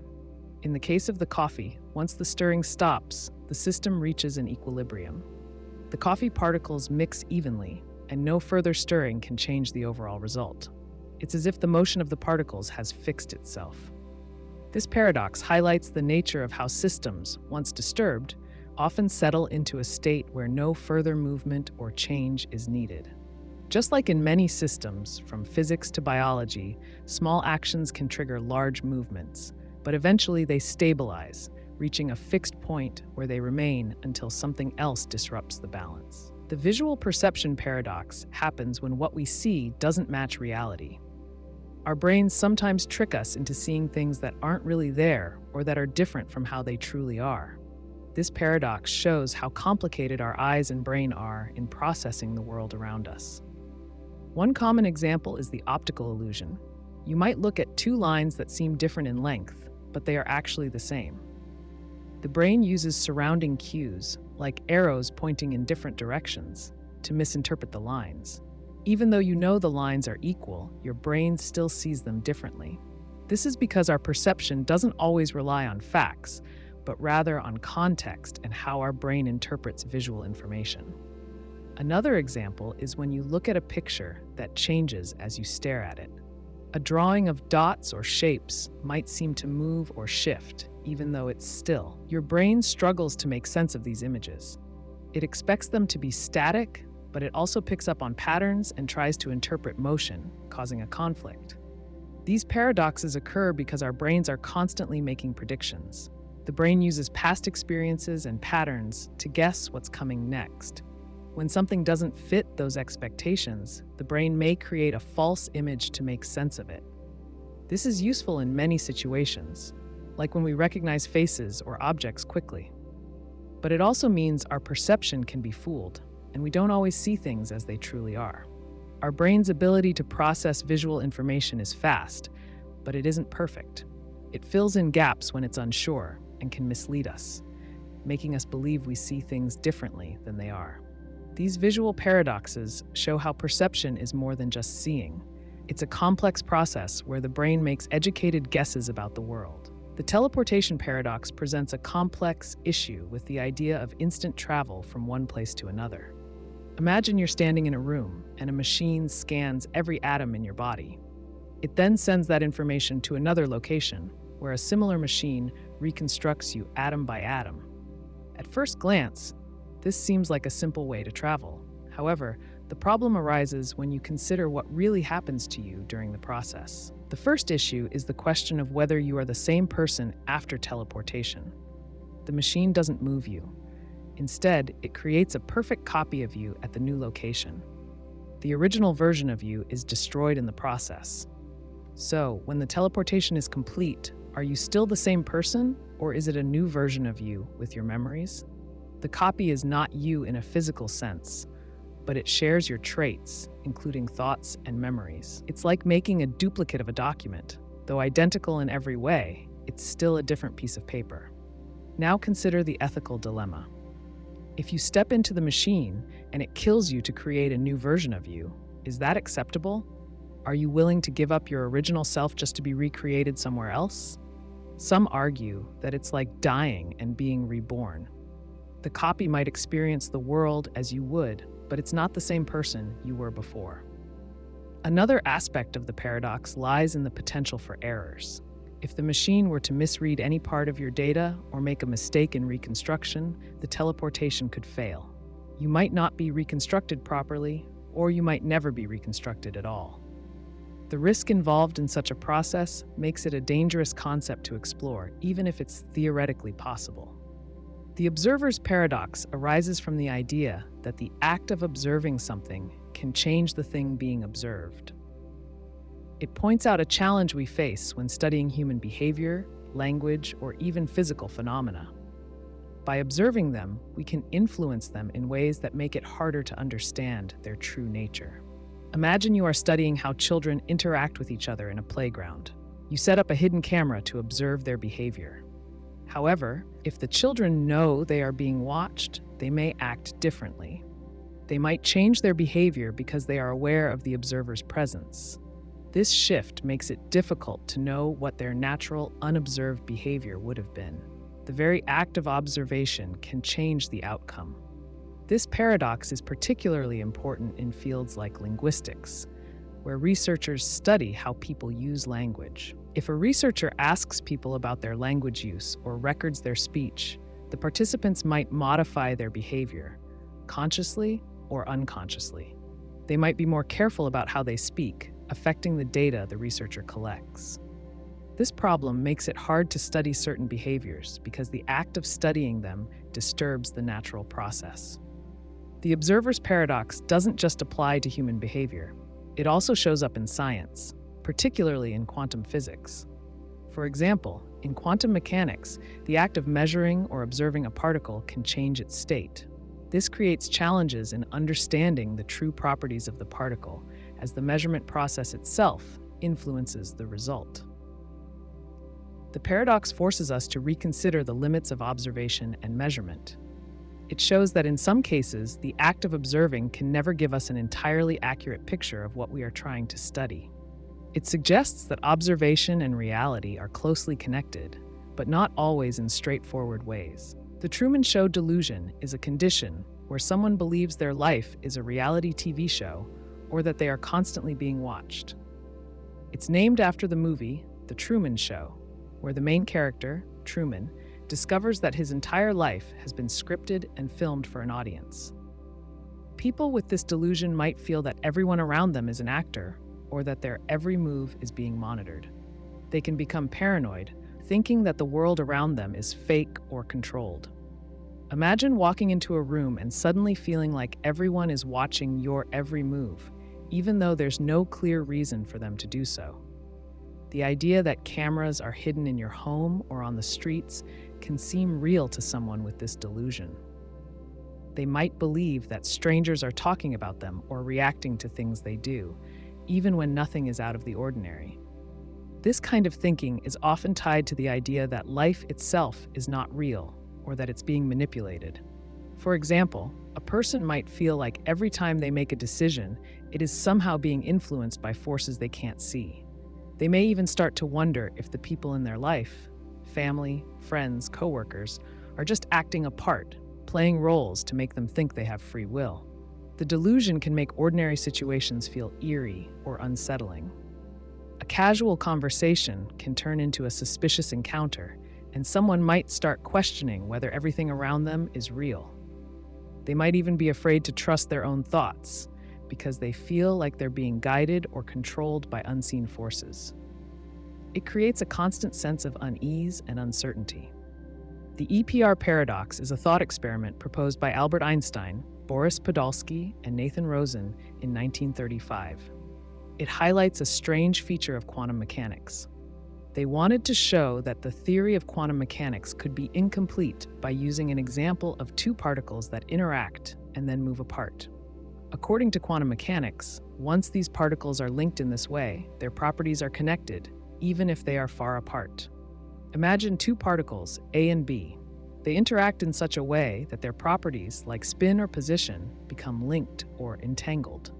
Speaker 1: In the case of the coffee, once the stirring stops, the system reaches an equilibrium. The coffee particles mix evenly, and no further stirring can change the overall result. It's as if the motion of the particles has fixed itself. This paradox highlights the nature of how systems, once disturbed, often settle into a state where no further movement or change is needed. Just like in many systems, from physics to biology, small actions can trigger large movements, but eventually they stabilize, reaching a fixed point where they remain until something else disrupts the balance. The visual perception paradox happens when what we see doesn't match reality. Our brains sometimes trick us into seeing things that aren't really there or that are different from how they truly are. This paradox shows how complicated our eyes and brain are in processing the world around us. One common example is the optical illusion. You might look at two lines that seem different in length, but they are actually the same. The brain uses surrounding cues, like arrows pointing in different directions, to misinterpret the lines. Even though you know the lines are equal, your brain still sees them differently. This is because our perception doesn't always rely on facts, but rather on context and how our brain interprets visual information. Another example is when you look at a picture that changes as you stare at it. A drawing of dots or shapes might seem to move or shift, even though it's still. Your brain struggles to make sense of these images. It expects them to be static, but it also picks up on patterns and tries to interpret motion, causing a conflict. These paradoxes occur because our brains are constantly making predictions. The brain uses past experiences and patterns to guess what's coming next. When something doesn't fit those expectations, the brain may create a false image to make sense of it. This is useful in many situations, like when we recognize faces or objects quickly. But it also means our perception can be fooled, and we don't always see things as they truly are. Our brain's ability to process visual information is fast, but it isn't perfect. It fills in gaps when it's unsure and can mislead us, making us believe we see things differently than they are. These visual paradoxes show how perception is more than just seeing. It's a complex process where the brain makes educated guesses about the world. The teleportation paradox presents a complex issue with the idea of instant travel from one place to another. Imagine you're standing in a room and a machine scans every atom in your body. It then sends that information to another location, where a similar machine reconstructs you atom by atom. At first glance, this seems like a simple way to travel. However, the problem arises when you consider what really happens to you during the process. The first issue is the question of whether you are the same person after teleportation. The machine doesn't move you. Instead, it creates a perfect copy of you at the new location. The original version of you is destroyed in the process. So, when the teleportation is complete, are you still the same person, or is it a new version of you with your memories? The copy is not you in a physical sense, but but it shares your traits, including thoughts and memories. It's like making a duplicate of a document. Though identical in every way, it's still a different piece of paper. Now consider the ethical dilemma. If you step into the machine and it kills you to create a new version of you, is that acceptable? Are you willing to give up your original self just to be recreated somewhere else? Some argue that it's like dying and being reborn. The copy might experience the world as you would, but it's not the same person you were before. Another aspect of the paradox lies in the potential for errors. If the machine were to misread any part of your data or make a mistake in reconstruction, the teleportation could fail. You might not be reconstructed properly, or you might never be reconstructed at all. The risk involved in such a process makes it a dangerous concept to explore, even if it's theoretically possible. The observer's paradox arises from the idea that the act of observing something can change the thing being observed. It points out a challenge we face when studying human behavior, language, or even physical phenomena. By observing them, we can influence them in ways that make it harder to understand their true nature. Imagine you are studying how children interact with each other in a playground. You set up a hidden camera to observe their behavior. However, if the children know they are being watched, they may act differently. They might change their behavior because they are aware of the observer's presence. This shift makes it difficult to know what their natural, unobserved behavior would have been. The very act of observation can change the outcome. This paradox is particularly important in fields like linguistics, where researchers study how people use language. If a researcher asks people about their language use or records their speech, the participants might modify their behavior, consciously or unconsciously. They might be more careful about how they speak, affecting the data the researcher collects. This problem makes it hard to study certain behaviors because the act of studying them disturbs the natural process. The observer's paradox doesn't just apply to human behavior. It also shows up in science, particularly in quantum physics. For example, in quantum mechanics, the act of measuring or observing a particle can change its state. This creates challenges in understanding the true properties of the particle, as the measurement process itself influences the result. The paradox forces us to reconsider the limits of observation and measurement. It shows that in some cases, the act of observing can never give us an entirely accurate picture of what we are trying to study. It suggests that observation and reality are closely connected, but not always in straightforward ways. The Truman Show delusion is a condition where someone believes their life is a reality TV show or that they are constantly being watched. It's named after the movie The Truman Show, where the main character, Truman, discovers that his entire life has been scripted and filmed for an audience. People with this delusion might feel that everyone around them is an actor, or that their every move is being monitored. They can become paranoid, thinking that the world around them is fake or controlled. Imagine walking into a room and suddenly feeling like everyone is watching your every move, even though there's no clear reason for them to do so. The idea that cameras are hidden in your home or on the streets can seem real to someone with this delusion. They might believe that strangers are talking about them or reacting to things they do, even when nothing is out of the ordinary. This kind of thinking is often tied to the idea that life itself is not real or that it's being manipulated. For example, a person might feel like every time they make a decision, it is somehow being influenced by forces they can't see. They may even start to wonder if the people in their life, family, friends, coworkers, are just acting a part, playing roles to make them think they have free will. The delusion can make ordinary situations feel eerie or unsettling. A casual conversation can turn into a suspicious encounter, and someone might start questioning whether everything around them is real. They might even be afraid to trust their own thoughts because they feel like they're being guided or controlled by unseen forces. It creates a constant sense of unease and uncertainty. The EPR paradox is a thought experiment proposed by Albert Einstein, Boris Podolsky, and Nathan Rosen in 1935. It highlights a strange feature of quantum mechanics. They wanted to show that the theory of quantum mechanics could be incomplete by using an example of two particles that interact and then move apart. According to quantum mechanics, once these particles are linked in this way, their properties are connected, even if they are far apart. Imagine two particles, A and B. They interact in such a way that their properties, like spin or position, become linked or entangled.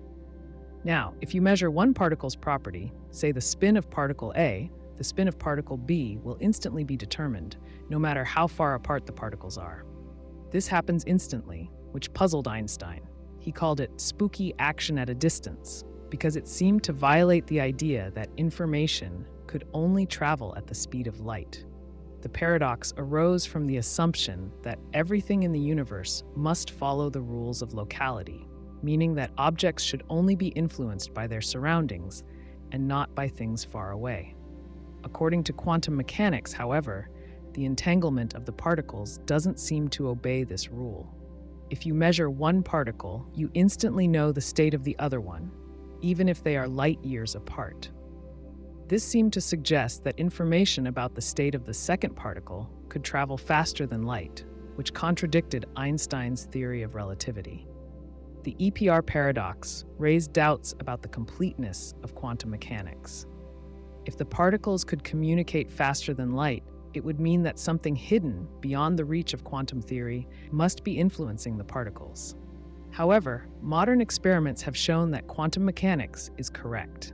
Speaker 1: Now, if you measure one particle's property, say the spin of particle A, the spin of particle B will instantly be determined, no matter how far apart the particles are. This happens instantly, which puzzled Einstein. He called it spooky action at a distance, because it seemed to violate the idea that information could only travel at the speed of light. The paradox arose from the assumption that everything in the universe must follow the rules of locality, meaning that objects should only be influenced by their surroundings and not by things far away. According to quantum mechanics, however, the entanglement of the particles doesn't seem to obey this rule. If you measure one particle, you instantly know the state of the other one, even if they are light years apart. This seemed to suggest that information about the state of the second particle could travel faster than light, which contradicted Einstein's theory of relativity. The EPR paradox raised doubts about the completeness of quantum mechanics. If the particles could communicate faster than light, it would mean that something hidden beyond the reach of quantum theory must be influencing the particles. However, modern experiments have shown that quantum mechanics is correct,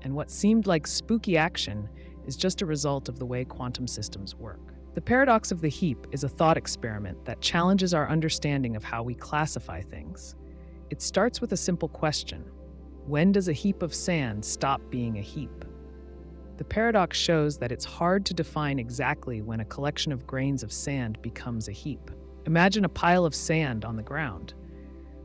Speaker 1: and what seemed like spooky action is just a result of the way quantum systems work. The paradox of the heap is a thought experiment that challenges our understanding of how we classify things. It starts with a simple question: when does a heap of sand stop being a heap? The paradox shows that it's hard to define exactly when a collection of grains of sand becomes a heap. Imagine a pile of sand on the ground.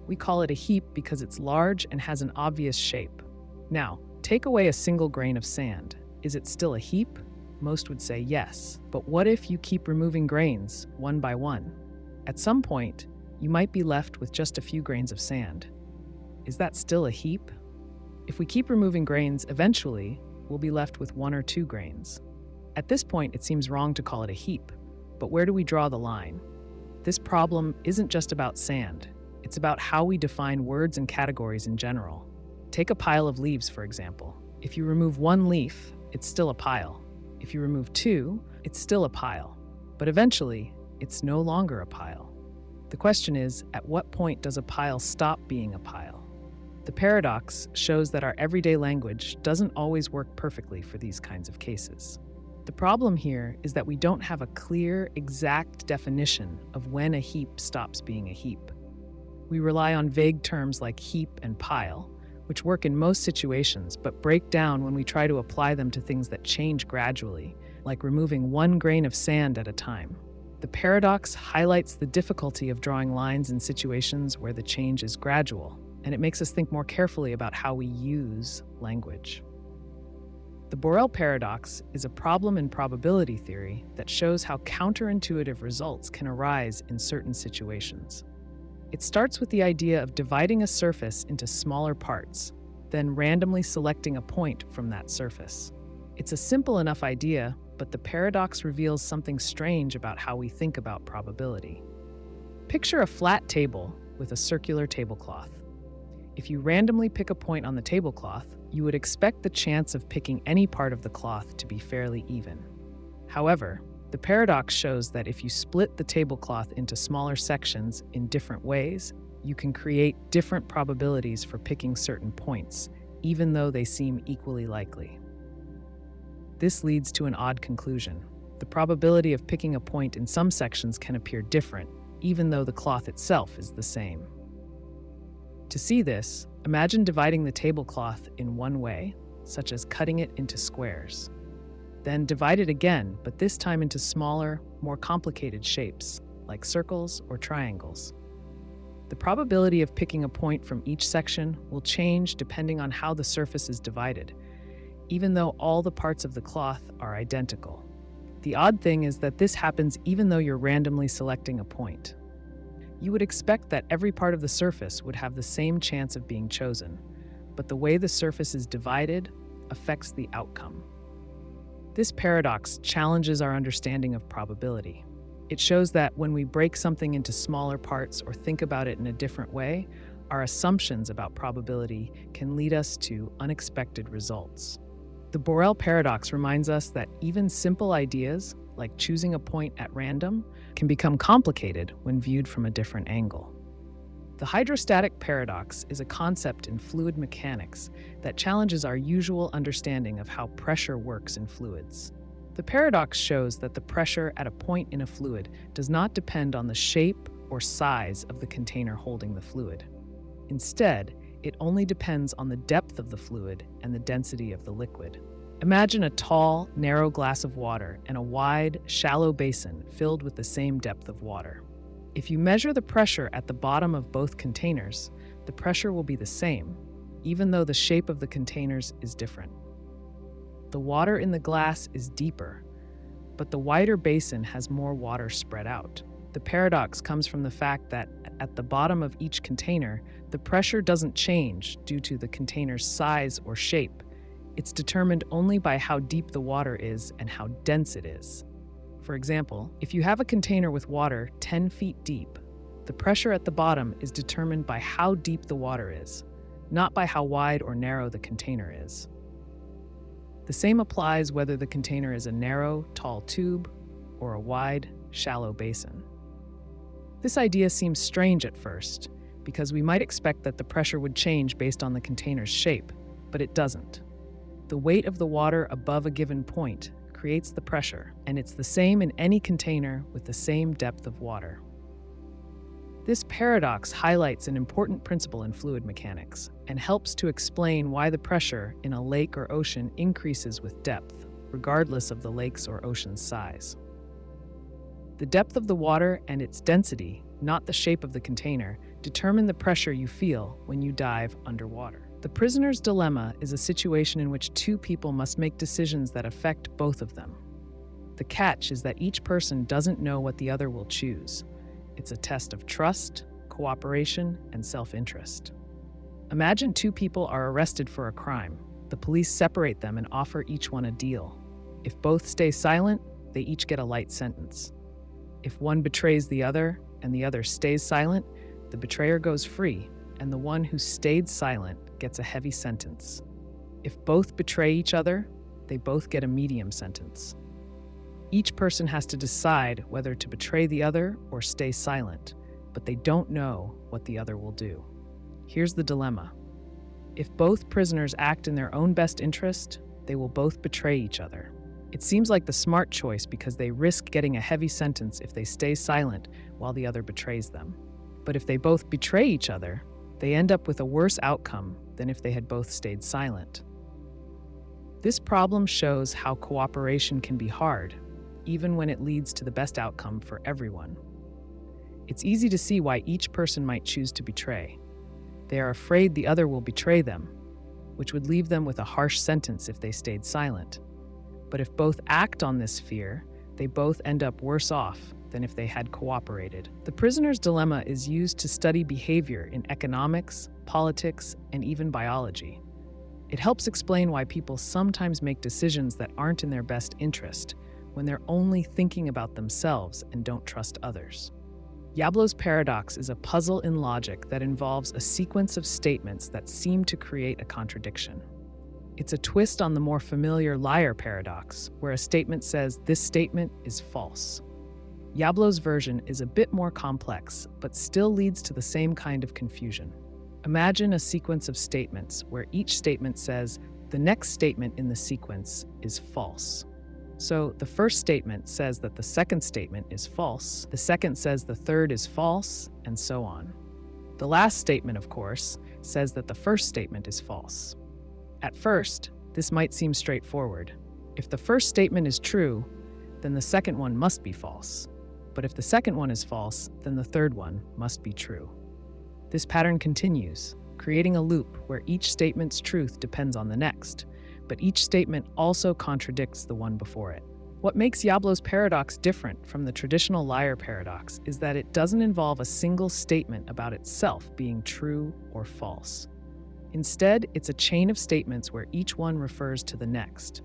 Speaker 1: We call it a heap because it's large and has an obvious shape. Now, take away a single grain of sand. Is it still a heap? Most would say yes. But what if you keep removing grains one by one? At some point, you might be left with just a few grains of sand. Is that still a heap? If we keep removing grains, eventually, we'll be left with 1 or 2 grains. At this point, it seems wrong to call it a heap. But where do we draw the line? This problem isn't just about sand. It's about how we define words and categories in general. Take a pile of leaves, for example. If you remove 1 leaf, it's still a pile. If you remove 2, it's still a pile. But eventually, it's no longer a pile. The question is, at what point does a pile stop being a pile? The paradox shows that our everyday language doesn't always work perfectly for these kinds of cases. The problem here is that we don't have a clear, exact definition of when a heap stops being a heap. We rely on vague terms like heap and pile, which work in most situations but break down when we try to apply them to things that change gradually, like removing 1 grain of sand at a time. The paradox highlights the difficulty of drawing lines in situations where the change is gradual, and it makes us think more carefully about how we use language. The Borel Paradox is a problem in probability theory that shows how counterintuitive results can arise in certain situations. It starts with the idea of dividing a surface into smaller parts, then randomly selecting a point from that surface. It's a simple enough idea, but the paradox reveals something strange about how we think about probability. Picture a flat table with a circular tablecloth. If you randomly pick a point on the tablecloth, you would expect the chance of picking any part of the cloth to be fairly even. However, the paradox shows that if you split the tablecloth into smaller sections in different ways, you can create different probabilities for picking certain points, even though they seem equally likely. This leads to an odd conclusion. The probability of picking a point in some sections can appear different, even though the cloth itself is the same. To see this, imagine dividing the tablecloth in one way, such as cutting it into squares. Then divide it again, but this time into smaller, more complicated shapes, like circles or triangles. The probability of picking a point from each section will change depending on how the surface is divided, even though all the parts of the cloth are identical. The odd thing is that this happens even though you're randomly selecting a point. You would expect that every part of the surface would have the same chance of being chosen, but the way the surface is divided affects the outcome. This paradox challenges our understanding of probability. It shows that when we break something into smaller parts or think about it in a different way, our assumptions about probability can lead us to unexpected results. The Borel Paradox reminds us that even simple ideas, like choosing a point at random, can become complicated when viewed from a different angle. The Hydrostatic Paradox is a concept in fluid mechanics that challenges our usual understanding of how pressure works in fluids. The paradox shows that the pressure at a point in a fluid does not depend on the shape or size of the container holding the fluid. Instead, it only depends on the depth of the fluid and the density of the liquid. Imagine a tall, narrow glass of water and a wide, shallow basin filled with the same depth of water. If you measure the pressure at the bottom of both containers, the pressure will be the same, even though the shape of the containers is different. The water in the glass is deeper, but the wider basin has more water spread out. The paradox comes from the fact that at the bottom of each container, the pressure doesn't change due to the container's size or shape. It's determined only by how deep the water is and how dense it is. For example, if you have a container with water 10 feet deep, the pressure at the bottom is determined by how deep the water is, not by how wide or narrow the container is. The same applies whether the container is a narrow, tall tube or a wide, shallow basin. This idea seems strange at first, because we might expect that the pressure would change based on the container's shape, but it doesn't. The weight of the water above a given point creates the pressure, and it's the same in any container with the same depth of water. This paradox highlights an important principle in fluid mechanics and helps to explain why the pressure in a lake or ocean increases with depth, regardless of the lake's or ocean's size. The depth of the water and its density, not the shape of the container, determine the pressure you feel when you dive underwater. The prisoner's dilemma is a situation in which two people must make decisions that affect both of them. The catch is that each person doesn't know what the other will choose. It's a test of trust, cooperation, and self-interest. Imagine two people are arrested for a crime. The police separate them and offer each one a deal. If both stay silent, they each get a light sentence. If one betrays the other and the other stays silent, the betrayer goes free, and the one who stayed silent gets a heavy sentence. If both betray each other, they both get a medium sentence. Each person has to decide whether to betray the other or stay silent, but they don't know what the other will do. Here's the dilemma. If both prisoners act in their own best interest, they will both betray each other. It seems like the smart choice because they risk getting a heavy sentence if they stay silent while the other betrays them. But if they both betray each other, they end up with a worse outcome than if they had both stayed silent. This problem shows how cooperation can be hard, even when it leads to the best outcome for everyone. It's easy to see why each person might choose to betray. They are afraid the other will betray them, which would leave them with a harsh sentence if they stayed silent. But if both act on this fear, they both end up worse off than if they had cooperated. The prisoner's dilemma is used to study behavior in economics, politics, and even biology. It helps explain why people sometimes make decisions that aren't in their best interest, when they're only thinking about themselves and don't trust others. Jeavons Paradox is a puzzle in logic that involves a sequence of statements that seem to create a contradiction. It's a twist on the more familiar liar paradox, where a statement says this statement is false. Jeavons' version is a bit more complex, but still leads to the same kind of confusion. Imagine a sequence of statements where each statement says the next statement in the sequence is false. So the first statement says that the second statement is false, the second says the third is false, and so on. The last statement, of course, says that the first statement is false. At first, this might seem straightforward. If the first statement is true, then the second one must be false. But if the second one is false, then the third one must be true. This pattern continues, creating a loop where each statement's truth depends on the next, but each statement also contradicts the one before it. What makes Jeavons Paradox different from the traditional liar paradox is that it doesn't involve a single statement about itself being true or false. Instead, it's a chain of statements where each one refers to the next.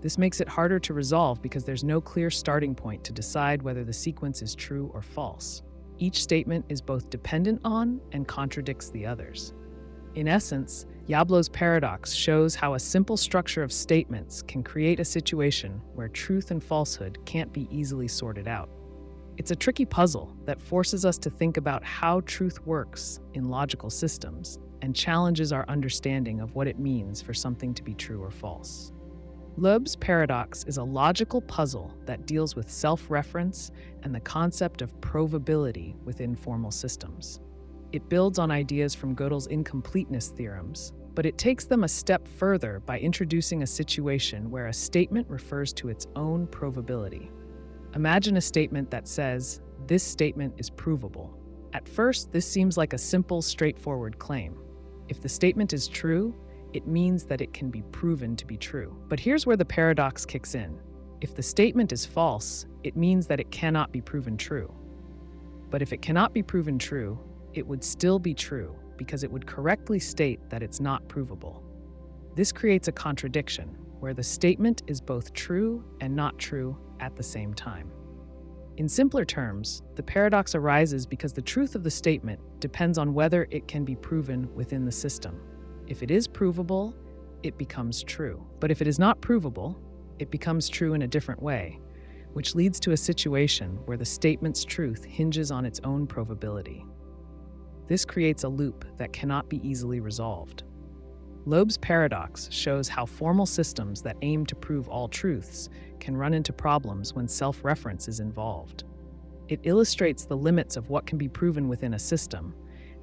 Speaker 1: This makes it harder to resolve because there's no clear starting point to decide whether the sequence is true or false. each statement is both dependent on and contradicts the others. In essence, Jeavons Paradox shows how a simple structure of statements can create a situation where truth and falsehood can't be easily sorted out. It's a tricky puzzle that forces us to think about how truth works in logical systems and challenges our understanding of what it means for something to be true or false. Jeavons Paradox is a logical puzzle that deals with self-reference and the concept of provability within formal systems. It builds on ideas from Gödel's incompleteness theorems, but it takes them a step further by introducing a situation where a statement refers to its own provability. Imagine a statement that says, "This statement is provable." At first, this seems like a simple, straightforward claim. If the statement is true, it means that it can be proven to be true. But here's where the paradox kicks in. If the statement is false, it means that it cannot be proven true. But if it cannot be proven true, it would still be true because it would correctly state that it's not provable. This creates a contradiction where the statement is both true and not true at the same time. In simpler terms, the paradox arises because the truth of the statement depends on whether it can be proven within the system. If it is provable, it becomes true. But if it is not provable, it becomes true in a different way, which leads to a situation where the statement's truth hinges on its own provability. This creates a loop that cannot be easily resolved. Jeavons Paradox shows how formal systems that aim to prove all truths can run into problems when self-reference is involved. It illustrates the limits of what can be proven within a system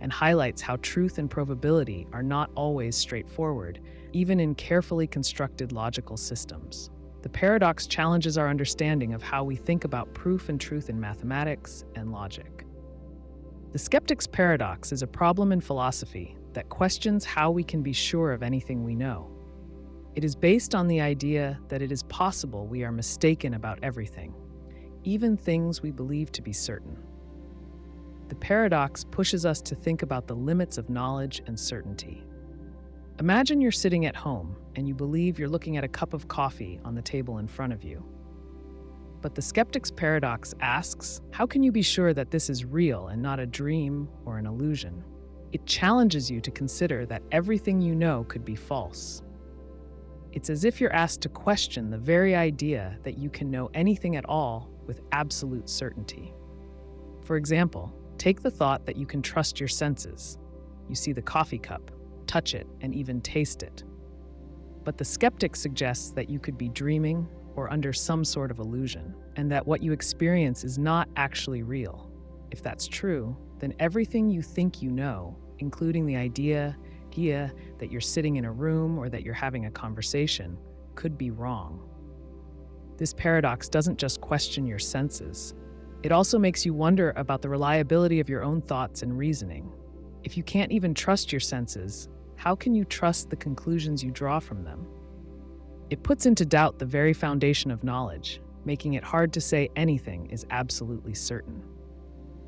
Speaker 1: and highlights how truth and provability are not always straightforward, even in carefully constructed logical systems. The paradox challenges our understanding of how we think about proof and truth in mathematics and logic. The skeptic's paradox is a problem in philosophy that questions how we can be sure of anything we know. It is based on the idea that it is possible we are mistaken about everything, even things we believe to be certain. The paradox pushes us to think about the limits of knowledge and certainty. Imagine you're sitting at home and you believe you're looking at a cup of coffee on the table in front of you. But the skeptic's paradox asks, how can you be sure that this is real and not a dream or an illusion? It challenges you to consider that everything you know could be false. It's as if you're asked to question the very idea that you can know anything at all with absolute certainty. For example, take the thought that you can trust your senses. You see the coffee cup, touch it, and even taste it. But the skeptic suggests that you could be dreaming or under some sort of illusion, and that what you experience is not actually real. If that's true, then everything you think you know, including the idea that you're sitting in a room or that you're having a conversation, could be wrong. This paradox doesn't just question your senses. It also makes you wonder about the reliability of your own thoughts and reasoning. If you can't even trust your senses, how can you trust the conclusions you draw from them? It puts into doubt the very foundation of knowledge, making it hard to say anything is absolutely certain.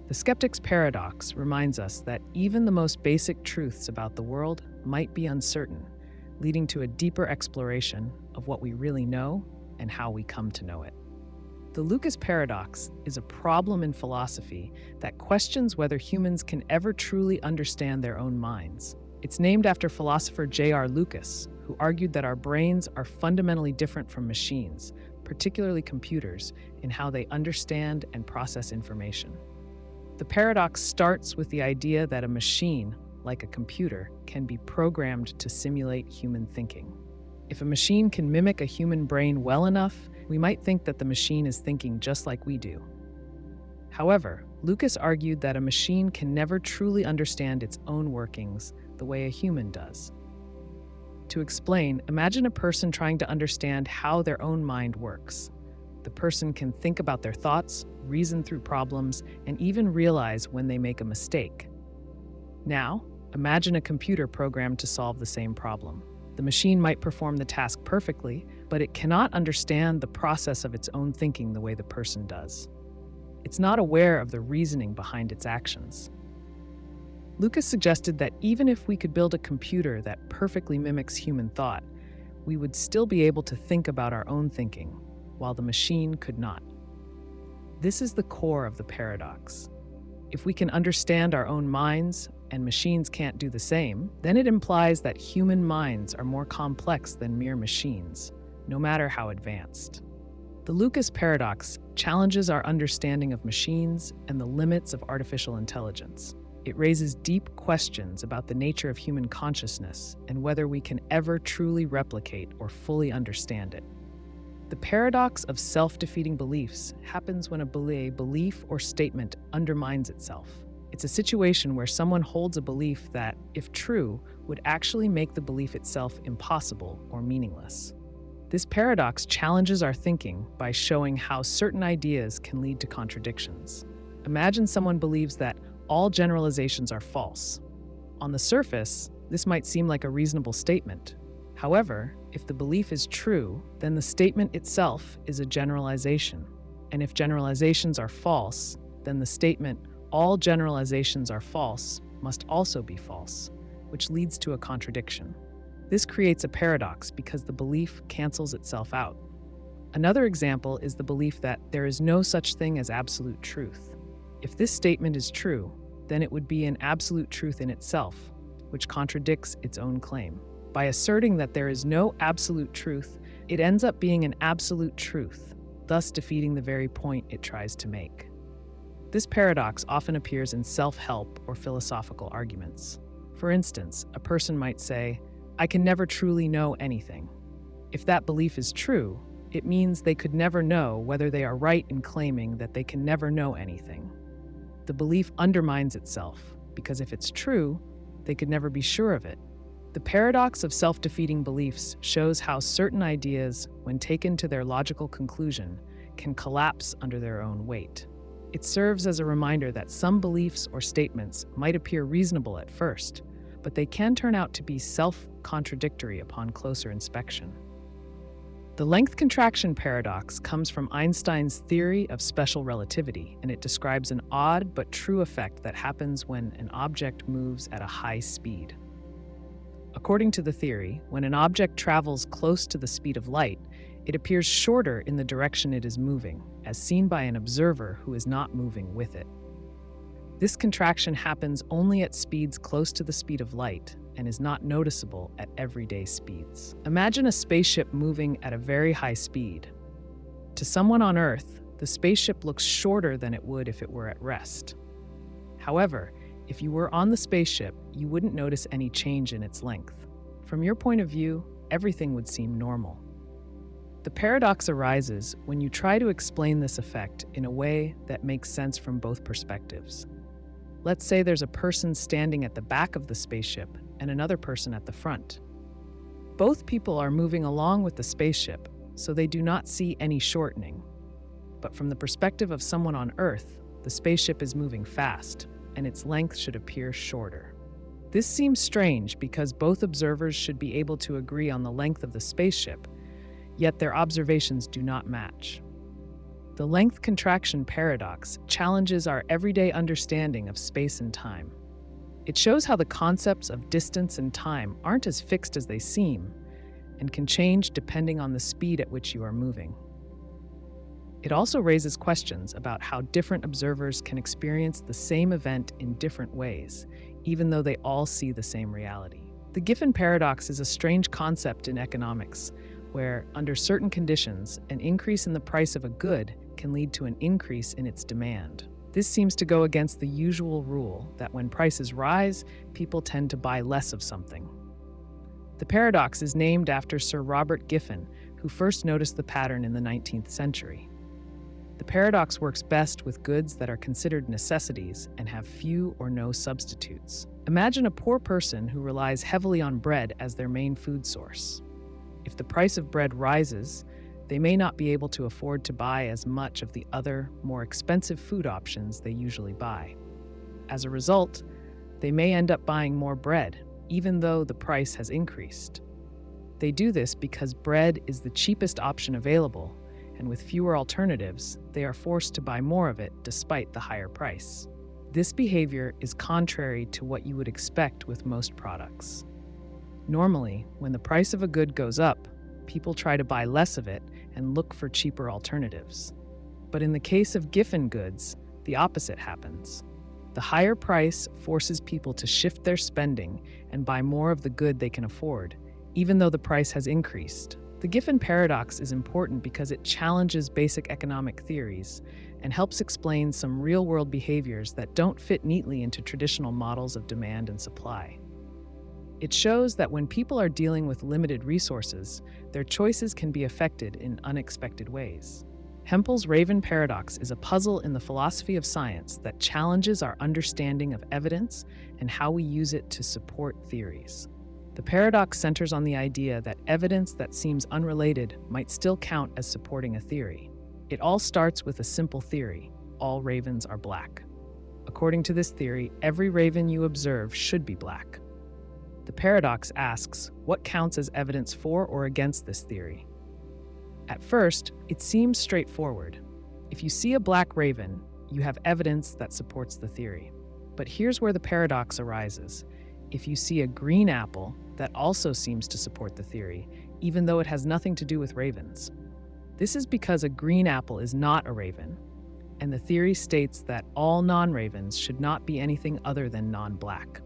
Speaker 1: The skeptic's paradox reminds us that even the most basic truths about the world might be uncertain, leading to a deeper exploration of what we really know and how we come to know it. The Lucas paradox is a problem in philosophy that questions whether humans can ever truly understand their own minds. It's named after philosopher J.R. Lucas, who argued that our brains are fundamentally different from machines, particularly computers, in how they understand and process information. The paradox starts with the idea that a machine, like a computer, can be programmed to simulate human thinking. If a machine can mimic a human brain well enough, we might think that the machine is thinking just like we do. However, Lucas argued that a machine can never truly understand its own workings the way a human does. To explain, imagine a person trying to understand how their own mind works. The person can think about their thoughts, reason through problems, and even realize when they make a mistake. Now, imagine a computer programmed to solve the same problem. The machine might perform the task perfectly, but it cannot understand the process of its own thinking the way the person does. It's not aware of the reasoning behind its actions. Lucas suggested that even if we could build a computer that perfectly mimics human thought, we would still be able to think about our own thinking, while the machine could not. This is the core of the paradox. If we can understand our own minds and machines can't do the same, then it implies that human minds are more complex than mere machines, no matter how advanced. The Lucas Paradox challenges our understanding of machines and the limits of artificial intelligence. It raises deep questions about the nature of human consciousness and whether we can ever truly replicate or fully understand it. The paradox of self-defeating beliefs happens when a belief or statement undermines itself. It's a situation where someone holds a belief that, if true, would actually make the belief itself impossible or meaningless. This paradox challenges our thinking by showing how certain ideas can lead to contradictions. Imagine someone believes that all generalizations are false. On the surface, this might seem like a reasonable statement. However, if the belief is true, then the statement itself is a generalization. And if generalizations are false, then the statement, all generalizations are false, must also be false, which leads to a contradiction. This creates a paradox because the belief cancels itself out. Another example is the belief that there is no such thing as absolute truth. If this statement is true, then it would be an absolute truth in itself, which contradicts its own claim. By asserting that there is no absolute truth, it ends up being an absolute truth, thus defeating the very point it tries to make. This paradox often appears in self-help or philosophical arguments. For instance, a person might say, "I can never truly know anything." If that belief is true, it means they could never know whether they are right in claiming that they can never know anything. The belief undermines itself, because if it's true, they could never be sure of it. The paradox of self-defeating beliefs shows how certain ideas, when taken to their logical conclusion, can collapse under their own weight. It serves as a reminder that some beliefs or statements might appear reasonable at first, but they can turn out to be self-contradictory upon closer inspection. The length contraction paradox comes from Einstein's theory of special relativity, and it describes an odd but true effect that happens when an object moves at a high speed. According to the theory, when an object travels close to the speed of light, it appears shorter in the direction it is moving, as seen by an observer who is not moving with it. This contraction happens only at speeds close to the speed of light and is not noticeable at everyday speeds. Imagine a spaceship moving at a very high speed. To someone on Earth, the spaceship looks shorter than it would if it were at rest. However, if you were on the spaceship, you wouldn't notice any change in its length. From your point of view, everything would seem normal. The paradox arises when you try to explain this effect in a way that makes sense from both perspectives. Let's say there's a person standing at the back of the spaceship and another person at the front. Both people are moving along with the spaceship, so they do not see any shortening. But from the perspective of someone on Earth, the spaceship is moving fast, and its length should appear shorter. This seems strange because both observers should be able to agree on the length of the spaceship, yet their observations do not match. The length contraction paradox challenges our everyday understanding of space and time. It shows how the concepts of distance and time aren't as fixed as they seem and can change depending on the speed at which you are moving. It also raises questions about how different observers can experience the same event in different ways, even though they all see the same reality. The Giffen Paradox is a strange concept in economics, where, under certain conditions, an increase in the price of a good can lead to an increase in its demand. This seems to go against the usual rule that when prices rise, people tend to buy less of something. The paradox is named after Sir Robert Giffen, who first noticed the pattern in the 19th century. The paradox works best with goods that are considered necessities and have few or no substitutes. Imagine a poor person who relies heavily on bread as their main food source. If the price of bread rises, they may not be able to afford to buy as much of the other, more expensive food options they usually buy. As a result, they may end up buying more bread, even though the price has increased. They do this because bread is the cheapest option available, and with fewer alternatives, they are forced to buy more of it despite the higher price. This behavior is contrary to what you would expect with most products. Normally, when the price of a good goes up, people try to buy less of it and look for cheaper alternatives. But in the case of Giffen goods, the opposite happens. The higher price forces people to shift their spending and buy more of the good they can afford, even though the price has increased. The Giffen Paradox is important because it challenges basic economic theories and helps explain some real-world behaviors that don't fit neatly into traditional models of demand and supply. It shows that when people are dealing with limited resources, their choices can be affected in unexpected ways. Hempel's Raven Paradox is a puzzle in the philosophy of science that challenges our understanding of evidence and how we use it to support theories. The paradox centers on the idea that evidence that seems unrelated might still count as supporting a theory. It all starts with a simple theory: all ravens are black. According to this theory, every raven you observe should be black. The paradox asks, what counts as evidence for or against this theory? At first, it seems straightforward. If you see a black raven, you have evidence that supports the theory. But here's where the paradox arises. If you see a green apple, that also seems to support the theory, even though it has nothing to do with ravens. This is because a green apple is not a raven, and the theory states that all non-ravens should not be anything other than non-black.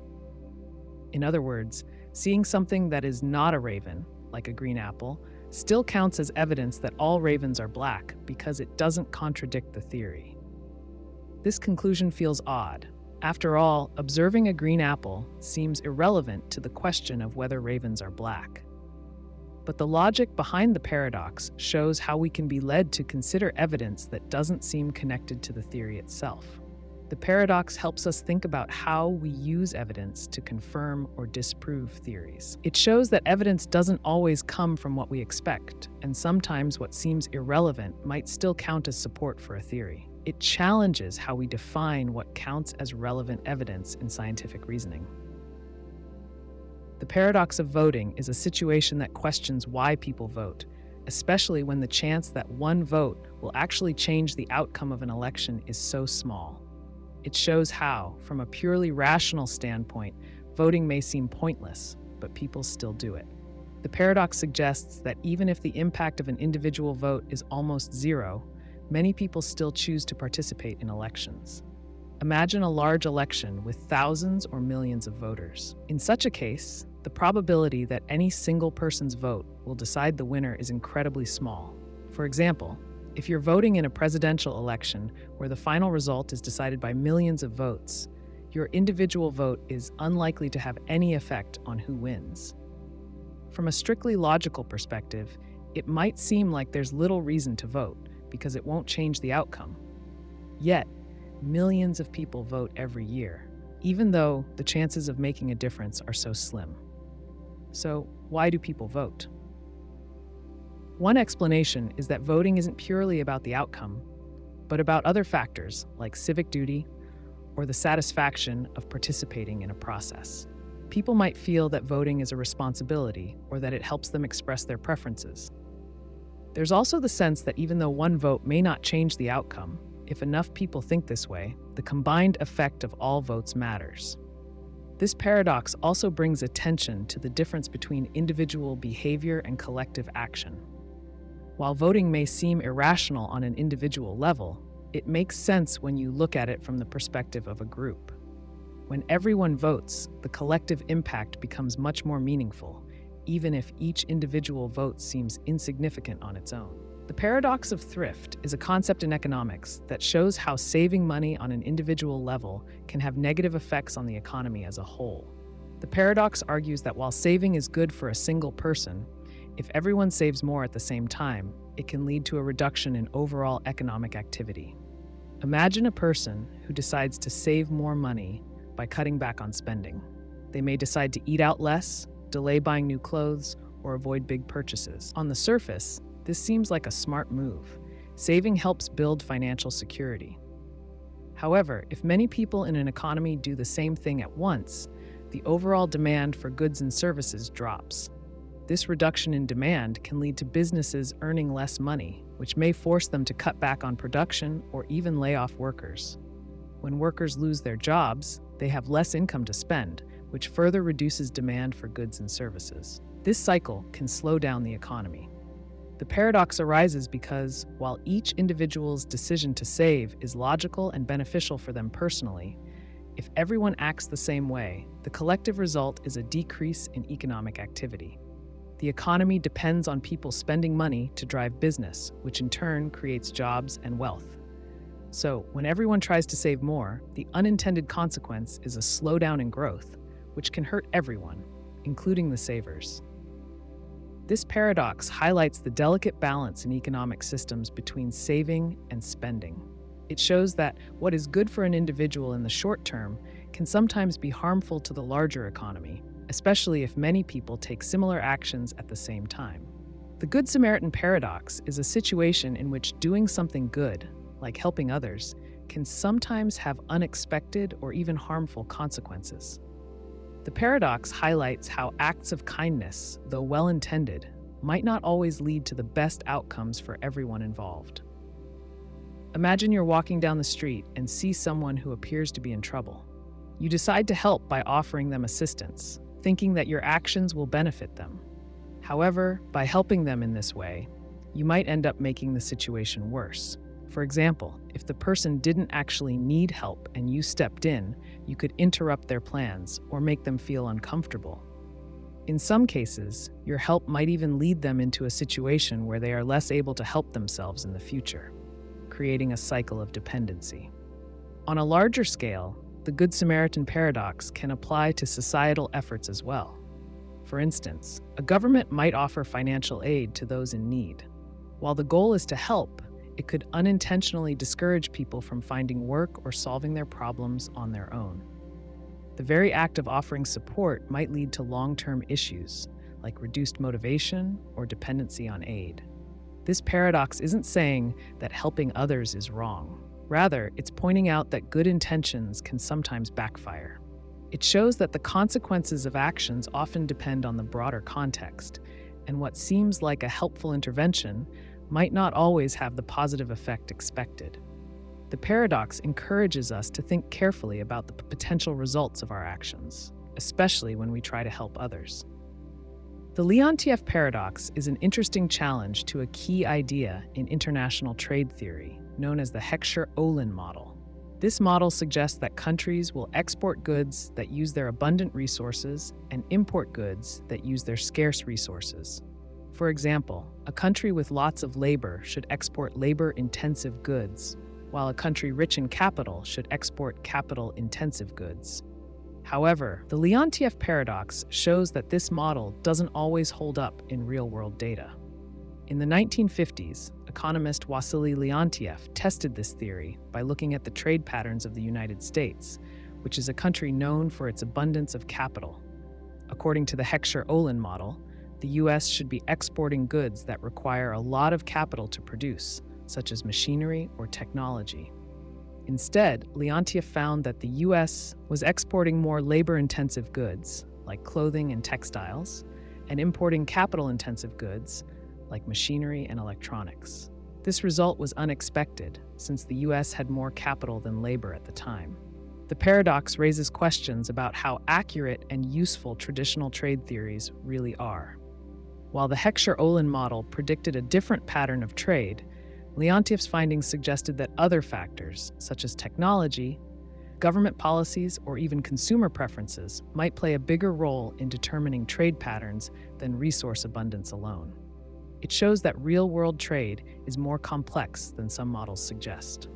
Speaker 1: In other words, seeing something that is not a raven, like a green apple, still counts as evidence that all ravens are black because it doesn't contradict the theory. This conclusion feels odd. After all, observing a green apple seems irrelevant to the question of whether ravens are black. But the logic behind the paradox shows how we can be led to consider evidence that doesn't seem connected to the theory itself. The paradox helps us think about how we use evidence to confirm or disprove theories. It shows that evidence doesn't always come from what we expect, and sometimes what seems irrelevant might still count as support for a theory. It challenges how we define what counts as relevant evidence in scientific reasoning. The paradox of voting is a situation that questions why people vote, especially when the chance that one vote will actually change the outcome of an election is so small. It shows how, from a purely rational standpoint, voting may seem pointless, but people still do it. The paradox suggests that even if the impact of an individual vote is almost zero, many people still choose to participate in elections. Imagine a large election with thousands or millions of voters. In such a case, the probability that any single person's vote will decide the winner is incredibly small. For example, if you're voting in a presidential election where the final result is decided by millions of votes, your individual vote is unlikely to have any effect on who wins. From a strictly logical perspective, it might seem like there's little reason to vote because it won't change the outcome. Yet, millions of people vote every year, even though the chances of making a difference are so slim. So, why do people vote? One explanation is that voting isn't purely about the outcome, but about other factors like civic duty or the satisfaction of participating in a process. People might feel that voting is a responsibility or that it helps them express their preferences. There's also the sense that even though one vote may not change the outcome, if enough people think this way, the combined effect of all votes matters. This paradox also brings attention to the difference between individual behavior and collective action. While voting may seem irrational on an individual level, it makes sense when you look at it from the perspective of a group. When everyone votes, the collective impact becomes much more meaningful, even if each individual vote seems insignificant on its own. The paradox of thrift is a concept in economics that shows how saving money on an individual level can have negative effects on the economy as a whole. The paradox argues that while saving is good for a single person, if everyone saves more at the same time, it can lead to a reduction in overall economic activity. Imagine a person who decides to save more money by cutting back on spending. They may decide to eat out less, delay buying new clothes, or avoid big purchases. On the surface, this seems like a smart move. Saving helps build financial security. However, if many people in an economy do the same thing at once, the overall demand for goods and services drops. This reduction in demand can lead to businesses earning less money, which may force them to cut back on production or even lay off workers. When workers lose their jobs, they have less income to spend, which further reduces demand for goods and services. This cycle can slow down the economy. The paradox arises because, while each individual's decision to save is logical and beneficial for them personally, If everyone acts the same way, the collective result is a decrease in economic activity. The economy depends on people spending money to drive business, which in turn creates jobs and wealth. So, when everyone tries to save more, the unintended consequence is a slowdown in growth, which can hurt everyone, including the savers. This paradox highlights the delicate balance in economic systems between saving and spending. It shows that what is good for an individual in the short term can sometimes be harmful to the larger economy, especially if many people take similar actions at the same time. The Good Samaritan Paradox is a situation in which doing something good, like helping others, can sometimes have unexpected or even harmful consequences. The paradox highlights how acts of kindness, though well-intended, might not always lead to the best outcomes for everyone involved. Imagine you're walking down the street and see someone who appears to be in trouble. You decide to help by offering them assistance, thinking that your actions will benefit them. However, by helping them in this way, you might end up making the situation worse. For example, if the person didn't actually need help and you stepped in, you could interrupt their plans or make them feel uncomfortable. In some cases, your help might even lead them into a situation where they are less able to help themselves in the future, creating a cycle of dependency. On a larger scale, the Good Samaritan Paradox can apply to societal efforts as well. For instance, a government might offer financial aid to those in need. While the goal is to help, it could unintentionally discourage people from finding work or solving their problems on their own. The very act of offering support might lead to long-term issues, like reduced motivation or dependency on aid. This paradox isn't saying that helping others is wrong. Rather, it's pointing out that good intentions can sometimes backfire. It shows that the consequences of actions often depend on the broader context, and what seems like a helpful intervention might not always have the positive effect expected. The paradox encourages us to think carefully about the potential results of our actions, especially when we try to help others. The Leontief Paradox is an interesting challenge to a key idea in international trade theory, known as the Heckscher-Ohlin model. This model suggests that countries will export goods that use their abundant resources and import goods that use their scarce resources. For example, a country with lots of labor should export labor-intensive goods, while a country rich in capital should export capital-intensive goods. However, the Leontief Paradox shows that this model doesn't always hold up in real-world data. In the 1950s, economist Wassily Leontief tested this theory by looking at the trade patterns of the United States, which is a country known for its abundance of capital. According to the Heckscher-Ohlin model, the U.S. should be exporting goods that require a lot of capital to produce, such as machinery or technology. Instead, Leontief found that the U.S. was exporting more labor-intensive goods, like clothing and textiles, and importing capital-intensive goods, like machinery and electronics. This result was unexpected, since the U.S. had more capital than labor at the time. The paradox raises questions about how accurate and useful traditional trade theories really are. While the Heckscher-Ohlin model predicted a different pattern of trade, Leontief's findings suggested that other factors, such as technology, government policies, or even consumer preferences, might play a bigger role in determining trade patterns than resource abundance alone. It shows that real-world trade is more complex than some models suggest.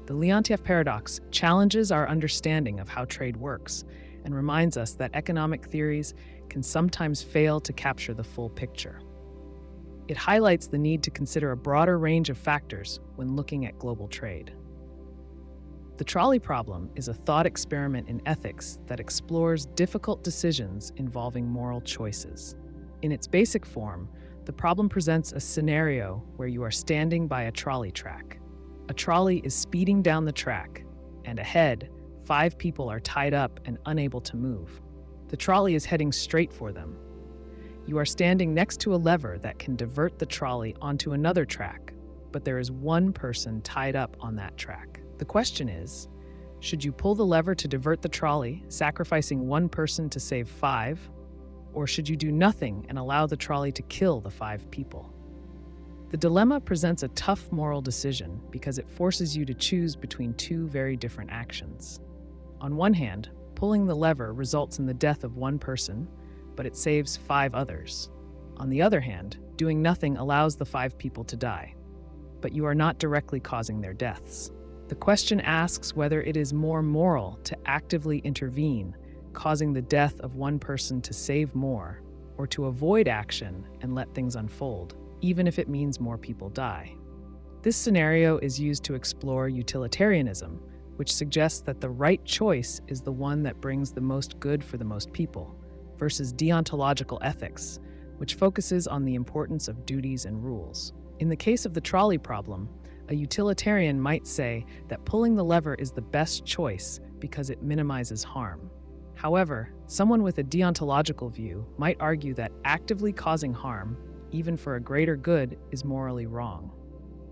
Speaker 1: The Leontief Paradox challenges our understanding of how trade works and reminds us that economic theories can sometimes fail to capture the full picture. It highlights the need to consider a broader range of factors when looking at global trade. The trolley problem is a thought experiment in ethics that explores difficult decisions involving moral choices. In its basic form, the problem presents a scenario where you are standing by a trolley track. A trolley is speeding down the track, and ahead, 5 people are tied up and unable to move. The trolley is heading straight for them. You are standing next to a lever that can divert the trolley onto another track, but there is one person tied up on that track. The question is, should you pull the lever to divert the trolley, sacrificing one person to save 5, or should you do nothing and allow the trolley to kill the 5 people? The dilemma presents a tough moral decision because it forces you to choose between 2 very different actions. On one hand, pulling the lever results in the death of one person, but it saves 5 others. On the other hand, doing nothing allows the 5 people to die, but you are not directly causing their deaths. The question asks whether it is more moral to actively intervene, causing the death of one person to save more, or to avoid action and let things unfold, even if it means more people die. This scenario is used to explore utilitarianism, which suggests that the right choice is the one that brings the most good for the most people, versus deontological ethics, which focuses on the importance of duties and rules. In the case of the trolley problem, a utilitarian might say that pulling the lever is the best choice because it minimizes harm. However, someone with a deontological view might argue that actively causing harm, even for a greater good, is morally wrong.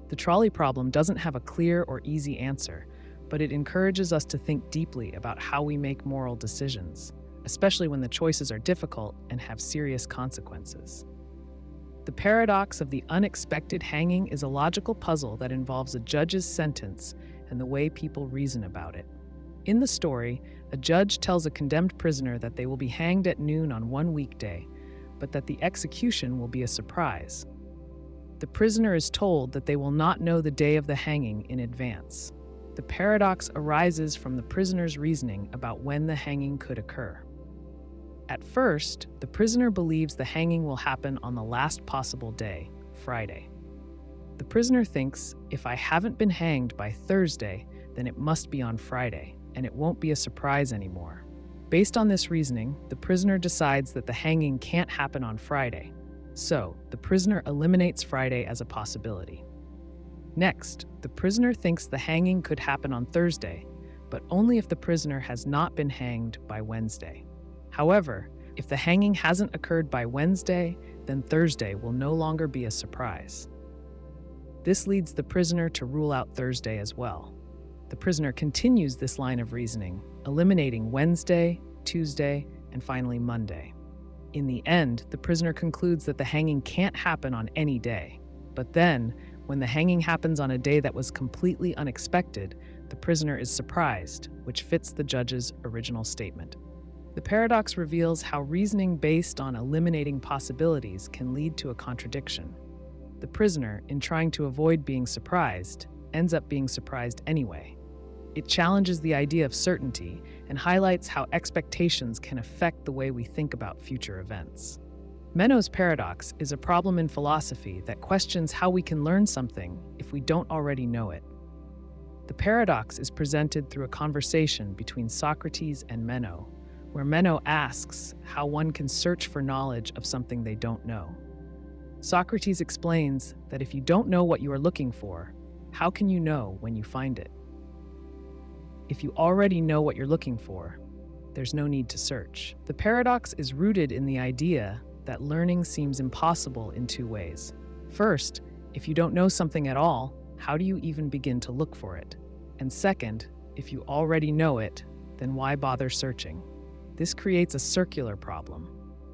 Speaker 1: The trolley problem doesn't have a clear or easy answer, but it encourages us to think deeply about how we make moral decisions, especially when the choices are difficult and have serious consequences. The paradox of the unexpected hanging is a logical puzzle that involves a judge's sentence and the way people reason about it. In the story, a judge tells a condemned prisoner that they will be hanged at noon on one weekday, but that the execution will be a surprise. The prisoner is told that they will not know the day of the hanging in advance. The paradox arises from the prisoner's reasoning about when the hanging could occur. At first, the prisoner believes the hanging will happen on the last possible day, Friday. The prisoner thinks, if I haven't been hanged by Thursday, then it must be on Friday, and it won't be a surprise anymore. Based on this reasoning, the prisoner decides that the hanging can't happen on Friday. So, the prisoner eliminates Friday as a possibility. Next, the prisoner thinks the hanging could happen on Thursday, but only if the prisoner has not been hanged by Wednesday. However, if the hanging hasn't occurred by Wednesday, then Thursday will no longer be a surprise. This leads the prisoner to rule out Thursday as well. The prisoner continues this line of reasoning, eliminating Wednesday, Tuesday, and finally Monday. In the end, the prisoner concludes that the hanging can't happen on any day. But then, when the hanging happens on a day that was completely unexpected, the prisoner is surprised, which fits the judge's original statement. The paradox reveals how reasoning based on eliminating possibilities can lead to a contradiction. The prisoner, in trying to avoid being surprised, ends up being surprised anyway. It challenges the idea of certainty and highlights how expectations can affect the way we think about future events. Menno's paradox is a problem in philosophy that questions how we can learn something if we don't already know it. The paradox is presented through a conversation between Socrates and Menno, where Menno asks how one can search for knowledge of something they don't know. Socrates explains that if you don't know what you are looking for, how can you know when you find it? If you already know what you're looking for, there's no need to search. The paradox is rooted in the idea that learning seems impossible in 2 ways. First, if you don't know something at all, how do you even begin to look for it? And second, if you already know it, then why bother searching? This creates a circular problem.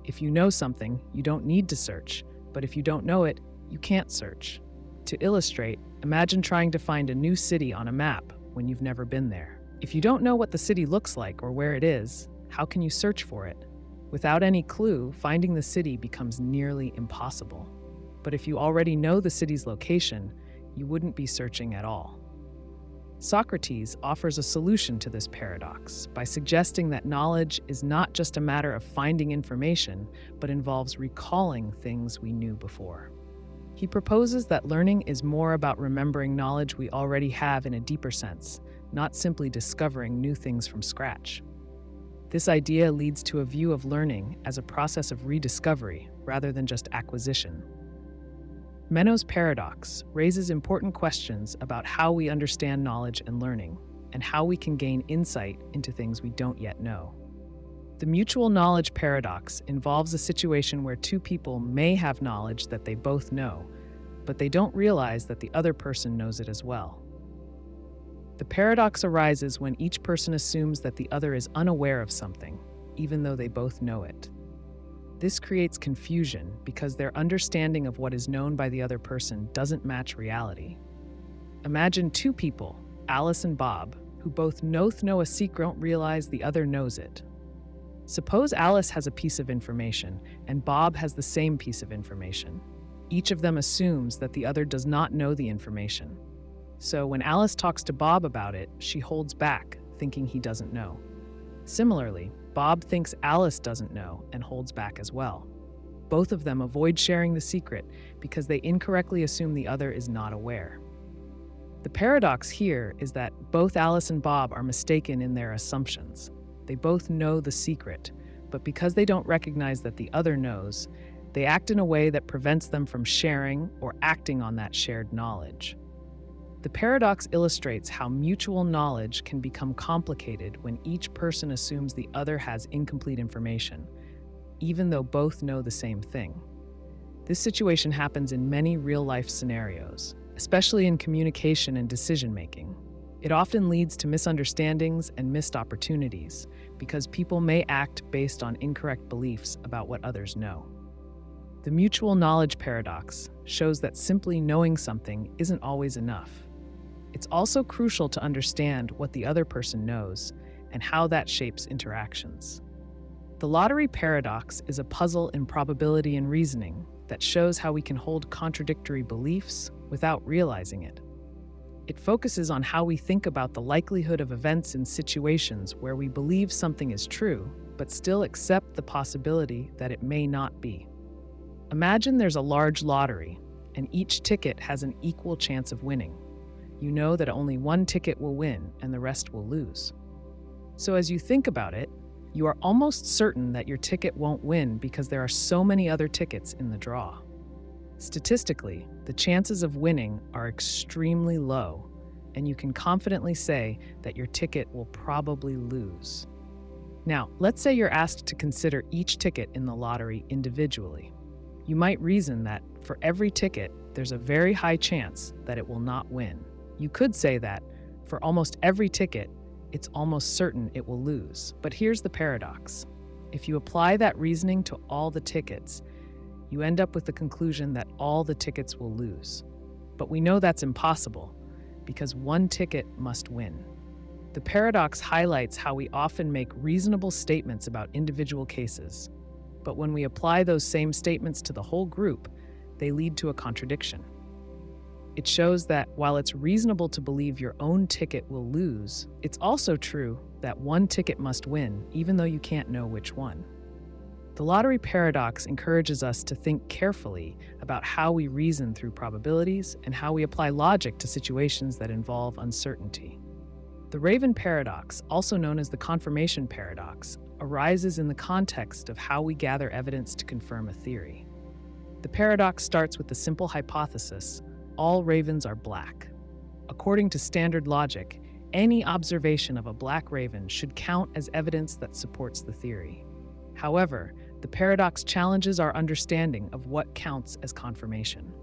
Speaker 1: If you know something, you don't need to search, but if you don't know it, you can't search. To illustrate, imagine trying to find a new city on a map when you've never been there. If you don't know what the city looks like or where it is, how can you search for it? Without any clue, finding the city becomes nearly impossible. But if you already know the city's location, you wouldn't be searching at all. Socrates offers a solution to this paradox by suggesting that knowledge is not just a matter of finding information, but involves recalling things we knew before. He proposes that learning is more about remembering knowledge we already have in a deeper sense, not simply discovering new things from scratch. This idea leads to a view of learning as a process of rediscovery rather than just acquisition. Menno's paradox raises important questions about how we understand knowledge and learning, and how we can gain insight into things we don't yet know. The mutual knowledge paradox involves a situation where 2 people may have knowledge that they both know, but they don't realize that the other person knows it as well. The paradox arises when each person assumes that the other is unaware of something, even though they both know it. This creates confusion because their understanding of what is known by the other person doesn't match reality. Imagine 2 people, Alice and Bob, who both know a secret don't realize the other knows it. Suppose Alice has a piece of information and Bob has the same piece of information. Each of them assumes that the other does not know the information. So when Alice talks to Bob about it, she holds back, thinking he doesn't know. Similarly, Bob thinks Alice doesn't know and holds back as well. Both of them avoid sharing the secret because they incorrectly assume the other is not aware. The paradox here is that both Alice and Bob are mistaken in their assumptions. They both know the secret, but because they don't recognize that the other knows, they act in a way that prevents them from sharing or acting on that shared knowledge. The paradox illustrates how mutual knowledge can become complicated when each person assumes the other has incomplete information, even though both know the same thing. This situation happens in many real-life scenarios, especially in communication and decision-making. It often leads to misunderstandings and missed opportunities because people may act based on incorrect beliefs about what others know. The mutual knowledge paradox shows that simply knowing something isn't always enough. It's also crucial to understand what the other person knows and how that shapes interactions. The lottery paradox is a puzzle in probability and reasoning that shows how we can hold contradictory beliefs without realizing it. It focuses on how we think about the likelihood of events in situations where we believe something is true, but still accept the possibility that it may not be. Imagine there's a large lottery, and each ticket has an equal chance of winning. You know that only one ticket will win and the rest will lose. So as you think about it, you are almost certain that your ticket won't win because there are so many other tickets in the draw. Statistically, the chances of winning are extremely low, and you can confidently say that your ticket will probably lose. Now, let's say you're asked to consider each ticket in the lottery individually. You might reason that for every ticket, there's a very high chance that it will not win. You could say that for almost every ticket, it's almost certain it will lose. But here's the paradox. If you apply that reasoning to all the tickets, you end up with the conclusion that all the tickets will lose. But we know that's impossible because one ticket must win. The paradox highlights how we often make reasonable statements about individual cases, but when we apply those same statements to the whole group, they lead to a contradiction. It shows that while it's reasonable to believe your own ticket will lose, it's also true that one ticket must win, even though you can't know which one. The lottery paradox encourages us to think carefully about how we reason through probabilities and how we apply logic to situations that involve uncertainty. The Raven Paradox, also known as the Confirmation Paradox, arises in the context of how we gather evidence to confirm a theory. The paradox starts with the simple hypothesis: all ravens are black. According to standard logic, any observation of a black raven should count as evidence that supports the theory. However, the paradox challenges our understanding of what counts as confirmation.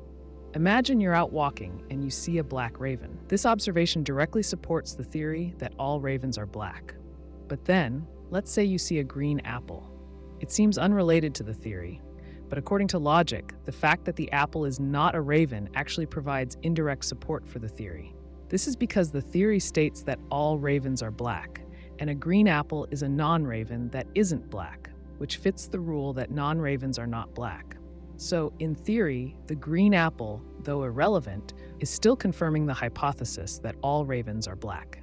Speaker 1: Imagine you're out walking and you see a black raven. This observation directly supports the theory that all ravens are black. But then, let's say you see a green apple. It seems unrelated to the theory, but according to logic, the fact that the apple is not a raven actually provides indirect support for the theory. This is because the theory states that all ravens are black, and a green apple is a non-raven that isn't black, which fits the rule that non-ravens are not black. So, in theory, the green apple, though irrelevant, is still confirming the hypothesis that all ravens are black.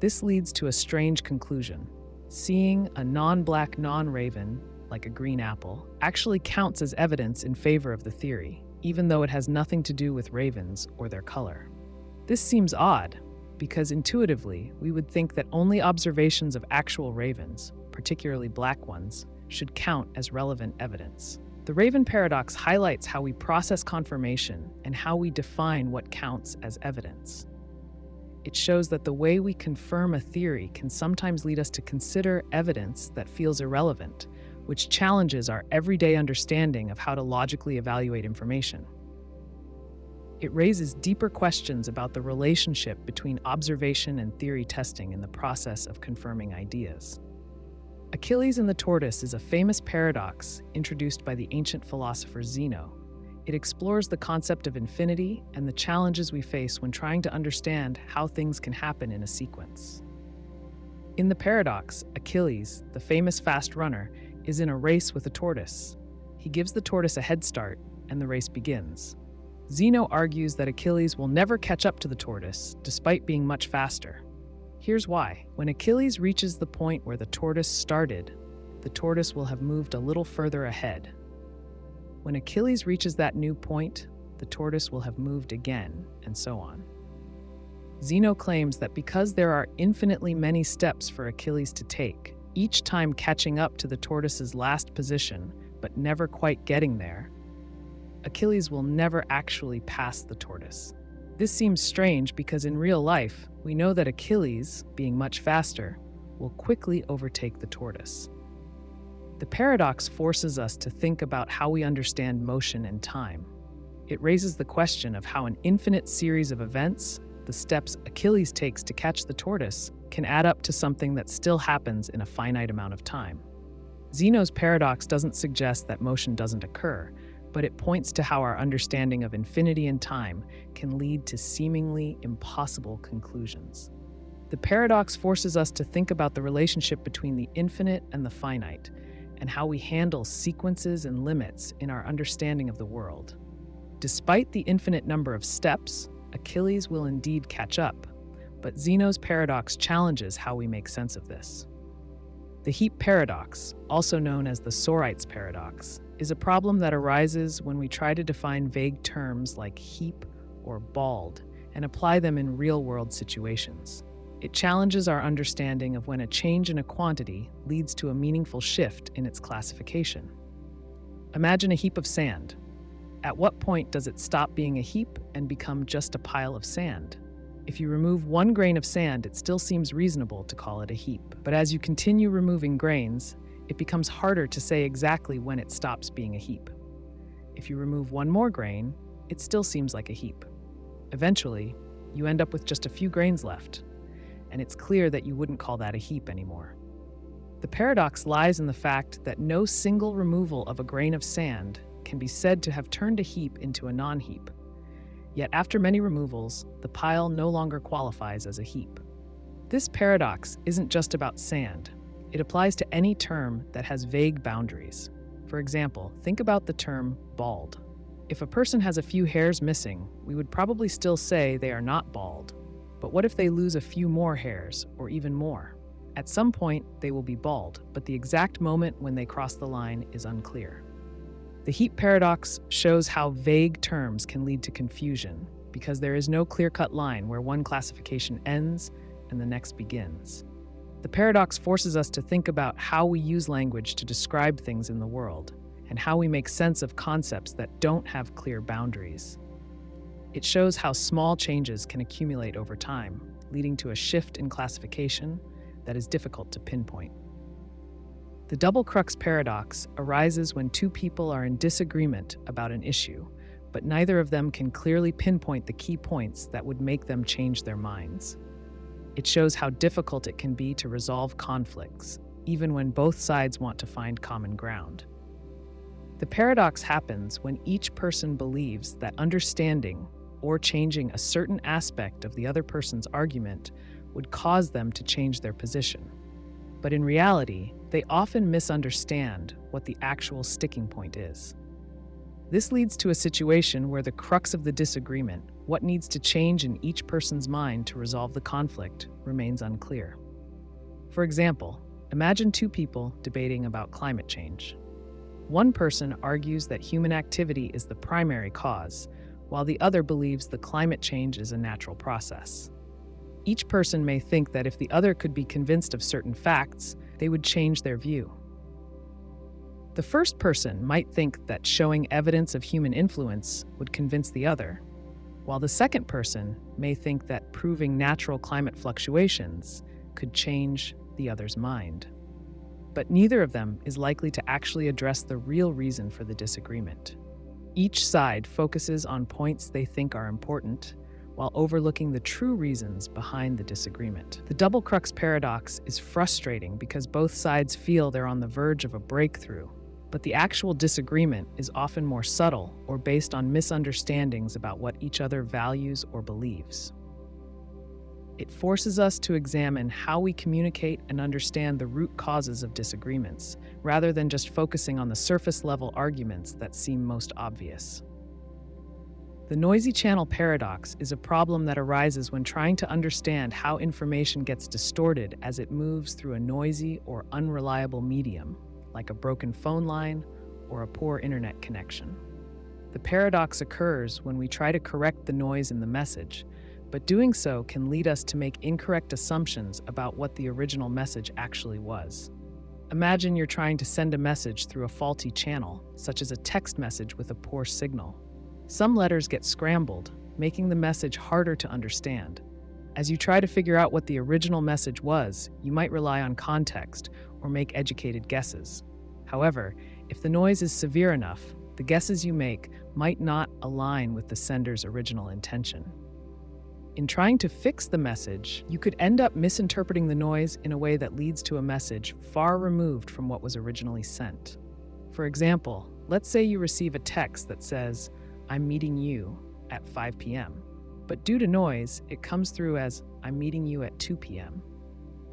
Speaker 1: This leads to a strange conclusion. Seeing a non-black non-raven, like a green apple, actually counts as evidence in favor of the theory, even though it has nothing to do with ravens or their color. This seems odd, because intuitively, we would think that only observations of actual ravens, particularly black ones, should count as relevant evidence. The Raven Paradox highlights how we process confirmation and how we define what counts as evidence. It shows that the way we confirm a theory can sometimes lead us to consider evidence that feels irrelevant, which challenges our everyday understanding of how to logically evaluate information. It raises deeper questions about the relationship between observation and theory testing in the process of confirming ideas. Achilles and the tortoise is a famous paradox introduced by the ancient philosopher Zeno. It explores the concept of infinity and the challenges we face when trying to understand how things can happen in a sequence. In the paradox, Achilles, the famous fast runner, is in a race with a tortoise. He gives the tortoise a head start, and the race begins. Zeno argues that Achilles will never catch up to the tortoise, despite being much faster. Here's why. When Achilles reaches the point where the tortoise started, the tortoise will have moved a little further ahead. When Achilles reaches that new point, the tortoise will have moved again, and so on. Zeno claims that because there are infinitely many steps for Achilles to take, each time catching up to the tortoise's last position, but never quite getting there, Achilles will never actually pass the tortoise. This seems strange because in real life, we know that Achilles, being much faster, will quickly overtake the tortoise. The paradox forces us to think about how we understand motion and time. It raises the question of how an infinite series of events, the steps Achilles takes to catch the tortoise, can add up to something that still happens in a finite amount of time. Zeno's paradox doesn't suggest that motion doesn't occur, but it points to how our understanding of infinity and time can lead to seemingly impossible conclusions. The paradox forces us to think about the relationship between the infinite and the finite, and how we handle sequences and limits in our understanding of the world. Despite the infinite number of steps, Achilles will indeed catch up, but Zeno's paradox challenges how we make sense of this. The heap paradox, also known as the Sorites Paradox, is a problem that arises when we try to define vague terms like heap or bald and apply them in real-world situations. It challenges our understanding of when a change in a quantity leads to a meaningful shift in its classification. Imagine a heap of sand. At what point does it stop being a heap and become just a pile of sand? If you remove one grain of sand, it still seems reasonable to call it a heap. But as you continue removing grains, it becomes harder to say exactly when it stops being a heap. If you remove one more grain, it still seems like a heap. Eventually, you end up with just a few grains left, and it's clear that you wouldn't call that a heap anymore. The paradox lies in the fact that no single removal of a grain of sand can be said to have turned a heap into a non-heap. Yet after many removals, the pile no longer qualifies as a heap. This paradox isn't just about sand. It applies to any term that has vague boundaries. For example, think about the term bald. If a person has a few hairs missing, we would probably still say they are not bald. But what if they lose a few more hairs, or even more? At some point, they will be bald, but the exact moment when they cross the line is unclear. The heap paradox shows how vague terms can lead to confusion, because there is no clear-cut line where one classification ends and the next begins. The paradox forces us to think about how we use language to describe things in the world, and how we make sense of concepts that don't have clear boundaries. It shows how small changes can accumulate over time, leading to a shift in classification that is difficult to pinpoint. The double crux paradox arises when two people are in disagreement about an issue, but neither of them can clearly pinpoint the key points that would make them change their minds. It shows how difficult it can be to resolve conflicts, even when both sides want to find common ground. The paradox happens when each person believes that understanding or changing a certain aspect of the other person's argument would cause them to change their position. But in reality, they often misunderstand what the actual sticking point is. This leads to a situation where the crux of the disagreement, what needs to change in each person's mind to resolve the conflict, remains unclear. For example, imagine two people debating about climate change. One person argues that human activity is the primary cause, while the other believes the climate change is a natural process. Each person may think that if the other could be convinced of certain facts, they would change their view. The first person might think that showing evidence of human influence would convince the other, while the second person may think that proving natural climate fluctuations could change the other's mind. But neither of them is likely to actually address the real reason for the disagreement. Each side focuses on points they think are important, while overlooking the true reasons behind the disagreement. The double crux paradox is frustrating because both sides feel they're on the verge of a breakthrough, but the actual disagreement is often more subtle or based on misunderstandings about what each other values or believes. It forces us to examine how we communicate and understand the root causes of disagreements, rather than just focusing on the surface-level arguments that seem most obvious. The noisy channel paradox is a problem that arises when trying to understand how information gets distorted as it moves through a noisy or unreliable medium, like a broken phone line or a poor internet connection. The paradox occurs when we try to correct the noise in the message, but doing so can lead us to make incorrect assumptions about what the original message actually was. Imagine you're trying to send a message through a faulty channel, such as a text message with a poor signal. Some letters get scrambled, making the message harder to understand. As you try to figure out what the original message was, you might rely on context or make educated guesses. However, if the noise is severe enough, the guesses you make might not align with the sender's original intention. In trying to fix the message, you could end up misinterpreting the noise in a way that leads to a message far removed from what was originally sent. For example, let's say you receive a text that says, "I'm meeting you at 5 p.m." But due to noise, it comes through as, "I'm meeting you at 2 p.m."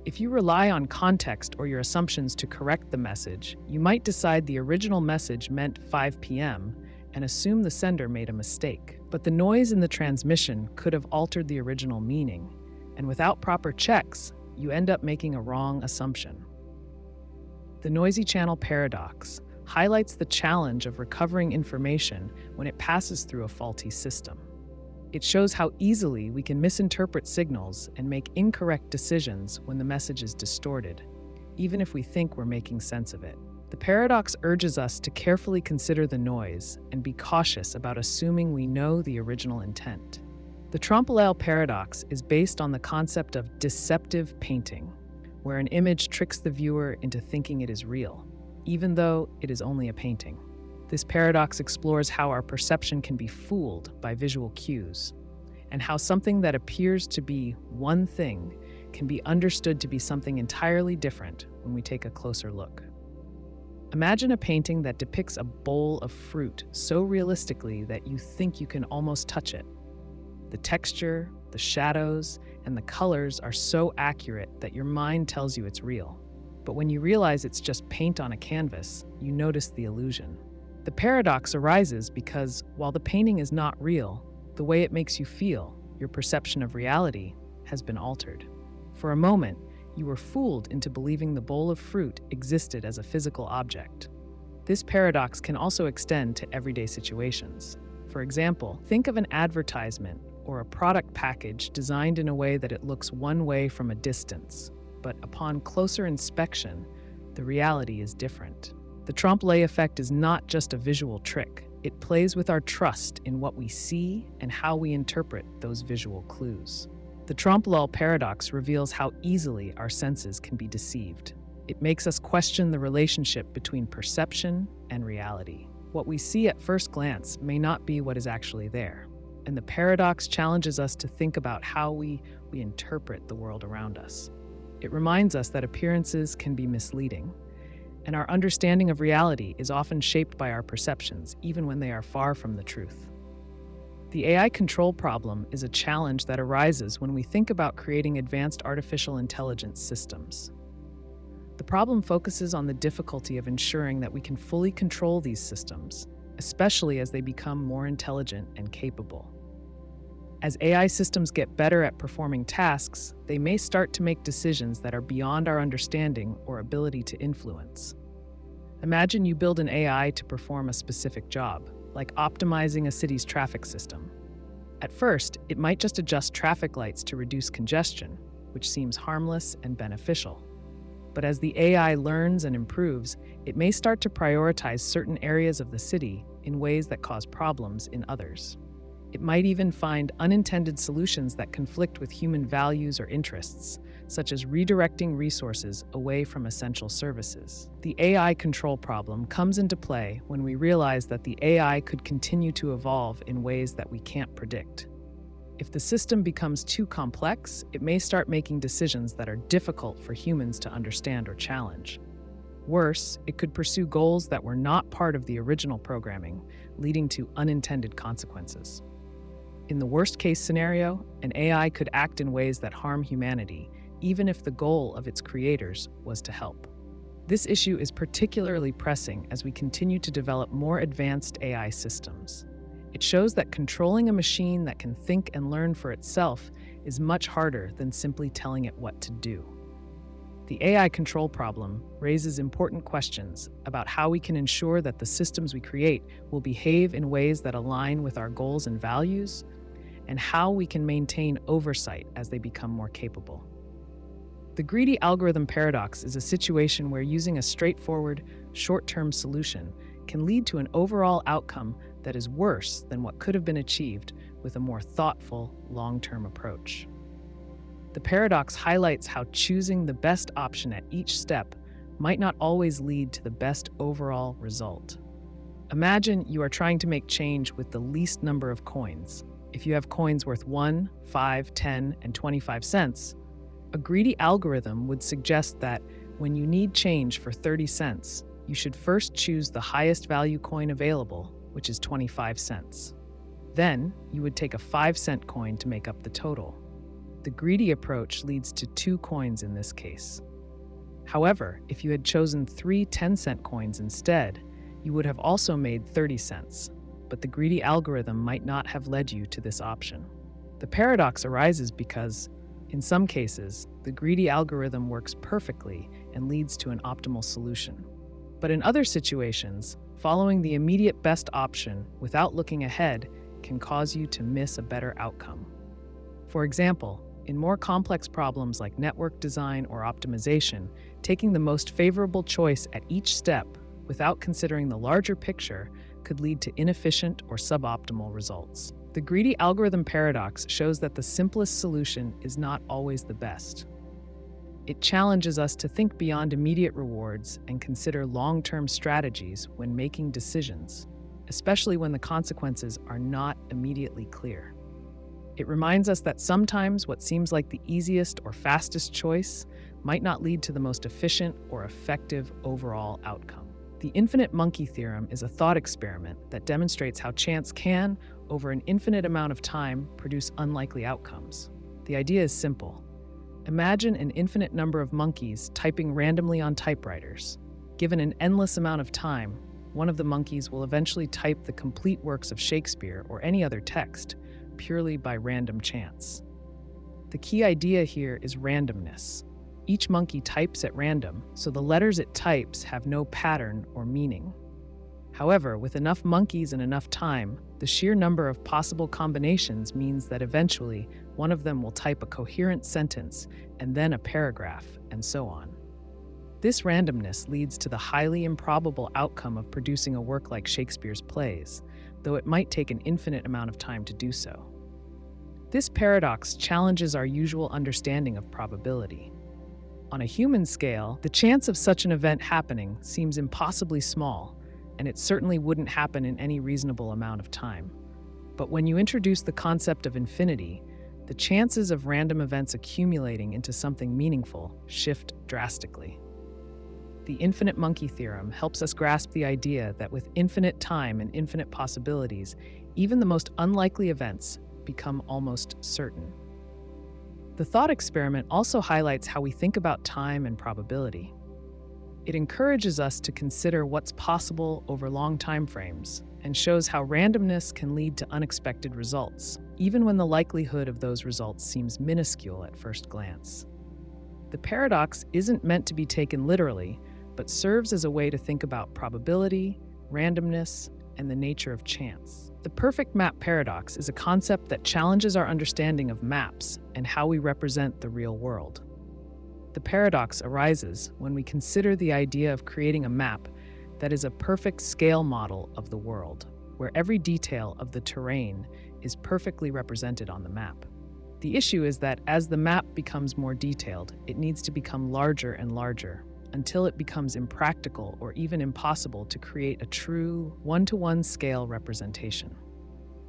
Speaker 1: If you rely on context or your assumptions to correct the message, you might decide the original message meant 5 p.m. and assume the sender made a mistake. But the noise in the transmission could have altered the original meaning, and without proper checks, you end up making a wrong assumption. The noisy channel paradox highlights the challenge of recovering information when it passes through a faulty system. It shows how easily we can misinterpret signals and make incorrect decisions when the message is distorted, even if we think we're making sense of it. The paradox urges us to carefully consider the noise and be cautious about assuming we know the original intent. The Crocodile Paradox is based on the concept of deceptive painting, where an image tricks the viewer into thinking it is real, even though it is only a painting. This paradox explores how our perception can be fooled by visual cues, and how something that appears to be one thing can be understood to be something entirely different when we take a closer look. Imagine a painting that depicts a bowl of fruit so realistically that you think you can almost touch it. The texture, the shadows, and the colors are so accurate that your mind tells you it's real. But when you realize it's just paint on a canvas, you notice the illusion. The paradox arises because, while the painting is not real, the way it makes you feel, your perception of reality, has been altered. For a moment, you were fooled into believing the bowl of fruit existed as a physical object. This paradox can also extend to everyday situations. For example, think of an advertisement or a product package designed in a way that it looks one way from a distance, but upon closer inspection, the reality is different. The Trompe-l'œil effect is not just a visual trick. It plays with our trust in what we see and how we interpret those visual clues. The Trompe-l'œil paradox reveals how easily our senses can be deceived. It makes us question the relationship between perception and reality. What we see at first glance may not be what is actually there, and the paradox challenges us to think about how we interpret the world around us. It reminds us that appearances can be misleading, and our understanding of reality is often shaped by our perceptions, even when they are far from the truth. The AI control problem is a challenge that arises when we think about creating advanced artificial intelligence systems. The problem focuses on the difficulty of ensuring that we can fully control these systems, especially as they become more intelligent and capable. As AI systems get better at performing tasks, they may start to make decisions that are beyond our understanding or ability to influence. Imagine you build an AI to perform a specific job, like optimizing a city's traffic system. At first, it might just adjust traffic lights to reduce congestion, which seems harmless and beneficial. But as the AI learns and improves, it may start to prioritize certain areas of the city in ways that cause problems in others. It might even find unintended solutions that conflict with human values or interests, such as redirecting resources away from essential services. The AI control problem comes into play when we realize that the AI could continue to evolve in ways that we can't predict. If the system becomes too complex, it may start making decisions that are difficult for humans to understand or challenge. Worse, it could pursue goals that were not part of the original programming, leading to unintended consequences. In the worst-case scenario, an AI could act in ways that harm humanity, even if the goal of its creators was to help. This issue is particularly pressing as we continue to develop more advanced AI systems. It shows that controlling a machine that can think and learn for itself is much harder than simply telling it what to do. The AI control problem raises important questions about how we can ensure that the systems we create will behave in ways that align with our goals and values, and how we can maintain oversight as they become more capable. The greedy algorithm paradox is a situation where using a straightforward, short-term solution can lead to an overall outcome that is worse than what could have been achieved with a more thoughtful, long-term approach. The paradox highlights how choosing the best option at each step might not always lead to the best overall result. Imagine you are trying to make change with the least number of coins. If you have coins worth 1, 5, 10, and 25 cents, a greedy algorithm would suggest that when you need change for 30 cents, you should first choose the highest value coin available, which is 25 cents. Then, you would take a 5-cent coin to make up the total. The greedy approach leads to 2 coins in this case. However, if you had chosen 3 10-cent coins instead, you would have also made 30 cents, but the greedy algorithm might not have led you to this option. The paradox arises because, in some cases, the greedy algorithm works perfectly and leads to an optimal solution. But in other situations, following the immediate best option without looking ahead can cause you to miss a better outcome. For example, in more complex problems like network design or optimization, taking the most favorable choice at each step without considering the larger picture could lead to inefficient or suboptimal results. The greedy algorithm paradox shows that the simplest solution is not always the best. It challenges us to think beyond immediate rewards and consider long-term strategies when making decisions, especially when the consequences are not immediately clear. It reminds us that sometimes what seems like the easiest or fastest choice might not lead to the most efficient or effective overall outcome. The infinite monkey theorem is a thought experiment that demonstrates how chance can, over an infinite amount of time, produce unlikely outcomes. The idea is simple. Imagine an infinite number of monkeys typing randomly on typewriters. Given an endless amount of time, one of the monkeys will eventually type the complete works of Shakespeare or any other text, purely by random chance. The key idea here is randomness. Each monkey types at random, so the letters it types have no pattern or meaning. However, with enough monkeys and enough time, the sheer number of possible combinations means that eventually one of them will type a coherent sentence and then a paragraph, and so on. This randomness leads to the highly improbable outcome of producing a work like Shakespeare's plays, though it might take an infinite amount of time to do so. This paradox challenges our usual understanding of probability. On a human scale, the chance of such an event happening seems impossibly small, and it certainly wouldn't happen in any reasonable amount of time. But when you introduce the concept of infinity, the chances of random events accumulating into something meaningful shift drastically. The infinite monkey theorem helps us grasp the idea that with infinite time and infinite possibilities, even the most unlikely events become almost certain. The thought experiment also highlights how we think about time and probability. It encourages us to consider what's possible over long time frames and shows how randomness can lead to unexpected results, even when the likelihood of those results seems minuscule at first glance. The paradox isn't meant to be taken literally, but serves as a way to think about probability, randomness, and the nature of chance. The perfect map paradox is a concept that challenges our understanding of maps and how we represent the real world. The paradox arises when we consider the idea of creating a map that is a perfect scale model of the world, where every detail of the terrain is perfectly represented on the map. The issue is that as the map becomes more detailed, it needs to become larger and larger, until it becomes impractical or even impossible to create a true one-to-one scale representation.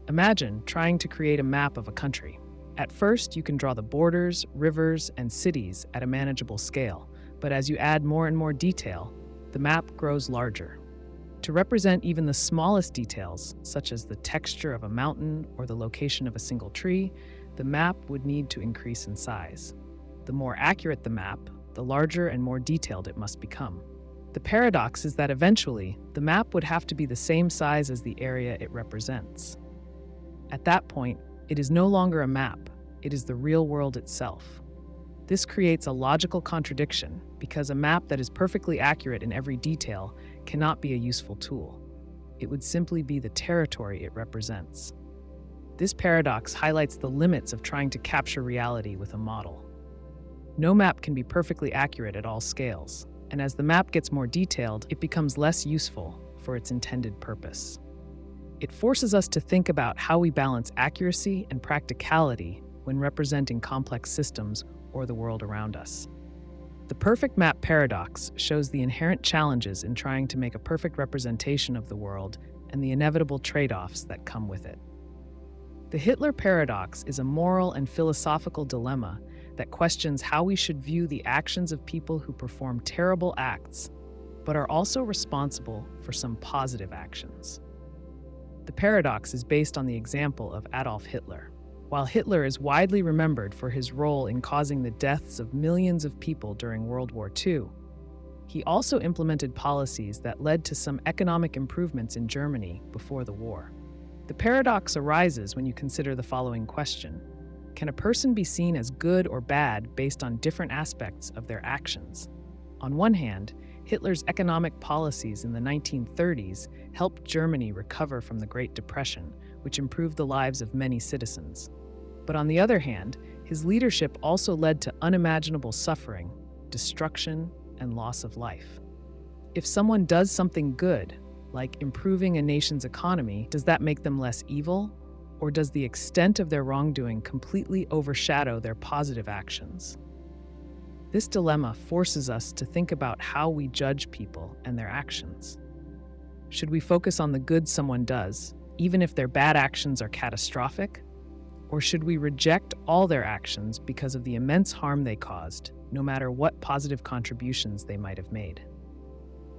Speaker 1: Imagine trying to create a map of a country. At first, you can draw the borders, rivers, and cities at a manageable scale, but as you add more and more detail, the map grows larger. To represent even the smallest details, such as the texture of a mountain or the location of a single tree, the map would need to increase in size. The more accurate the map, the larger and more detailed it must become. The paradox is that eventually, the map would have to be the same size as the area it represents. At that point, it is no longer a map, it is the real world itself. This creates a logical contradiction because a map that is perfectly accurate in every detail cannot be a useful tool. It would simply be the territory it represents. This paradox highlights the limits of trying to capture reality with a model. No map can be perfectly accurate at all scales, and as the map gets more detailed, it becomes less useful for its intended purpose. It forces us to think about how we balance accuracy and practicality when representing complex systems or the world around us. The perfect map paradox shows the inherent challenges in trying to make a perfect representation of the world and the inevitable trade-offs that come with it. The Hitler paradox is a moral and philosophical dilemma that questions how we should view the actions of people who perform terrible acts, but are also responsible for some positive actions. The paradox is based on the example of Adolf Hitler. While Hitler is widely remembered for his role in causing the deaths of millions of people during World War II, he also implemented policies that led to some economic improvements in Germany before the war. The paradox arises when you consider the following question: can a person be seen as good or bad based on different aspects of their actions? On one hand, Hitler's economic policies in the 1930s helped Germany recover from the Great Depression, which improved the lives of many citizens. But on the other hand, his leadership also led to unimaginable suffering, destruction, and loss of life. If someone does something good, like improving a nation's economy, does that make them less evil? Or does the extent of their wrongdoing completely overshadow their positive actions? This dilemma forces us to think about how we judge people and their actions. Should we focus on the good someone does, even if their bad actions are catastrophic? Or should we reject all their actions because of the immense harm they caused, no matter what positive contributions they might have made?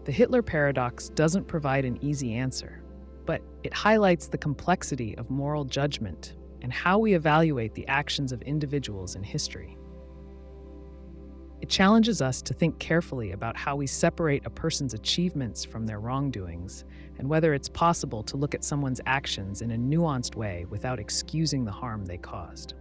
Speaker 1: The Hitler paradox doesn't provide an easy answer, but it highlights the complexity of moral judgment and how we evaluate the actions of individuals in history. It challenges us to think carefully about how we separate a person's achievements from their wrongdoings, and whether it's possible to look at someone's actions in a nuanced way without excusing the harm they caused.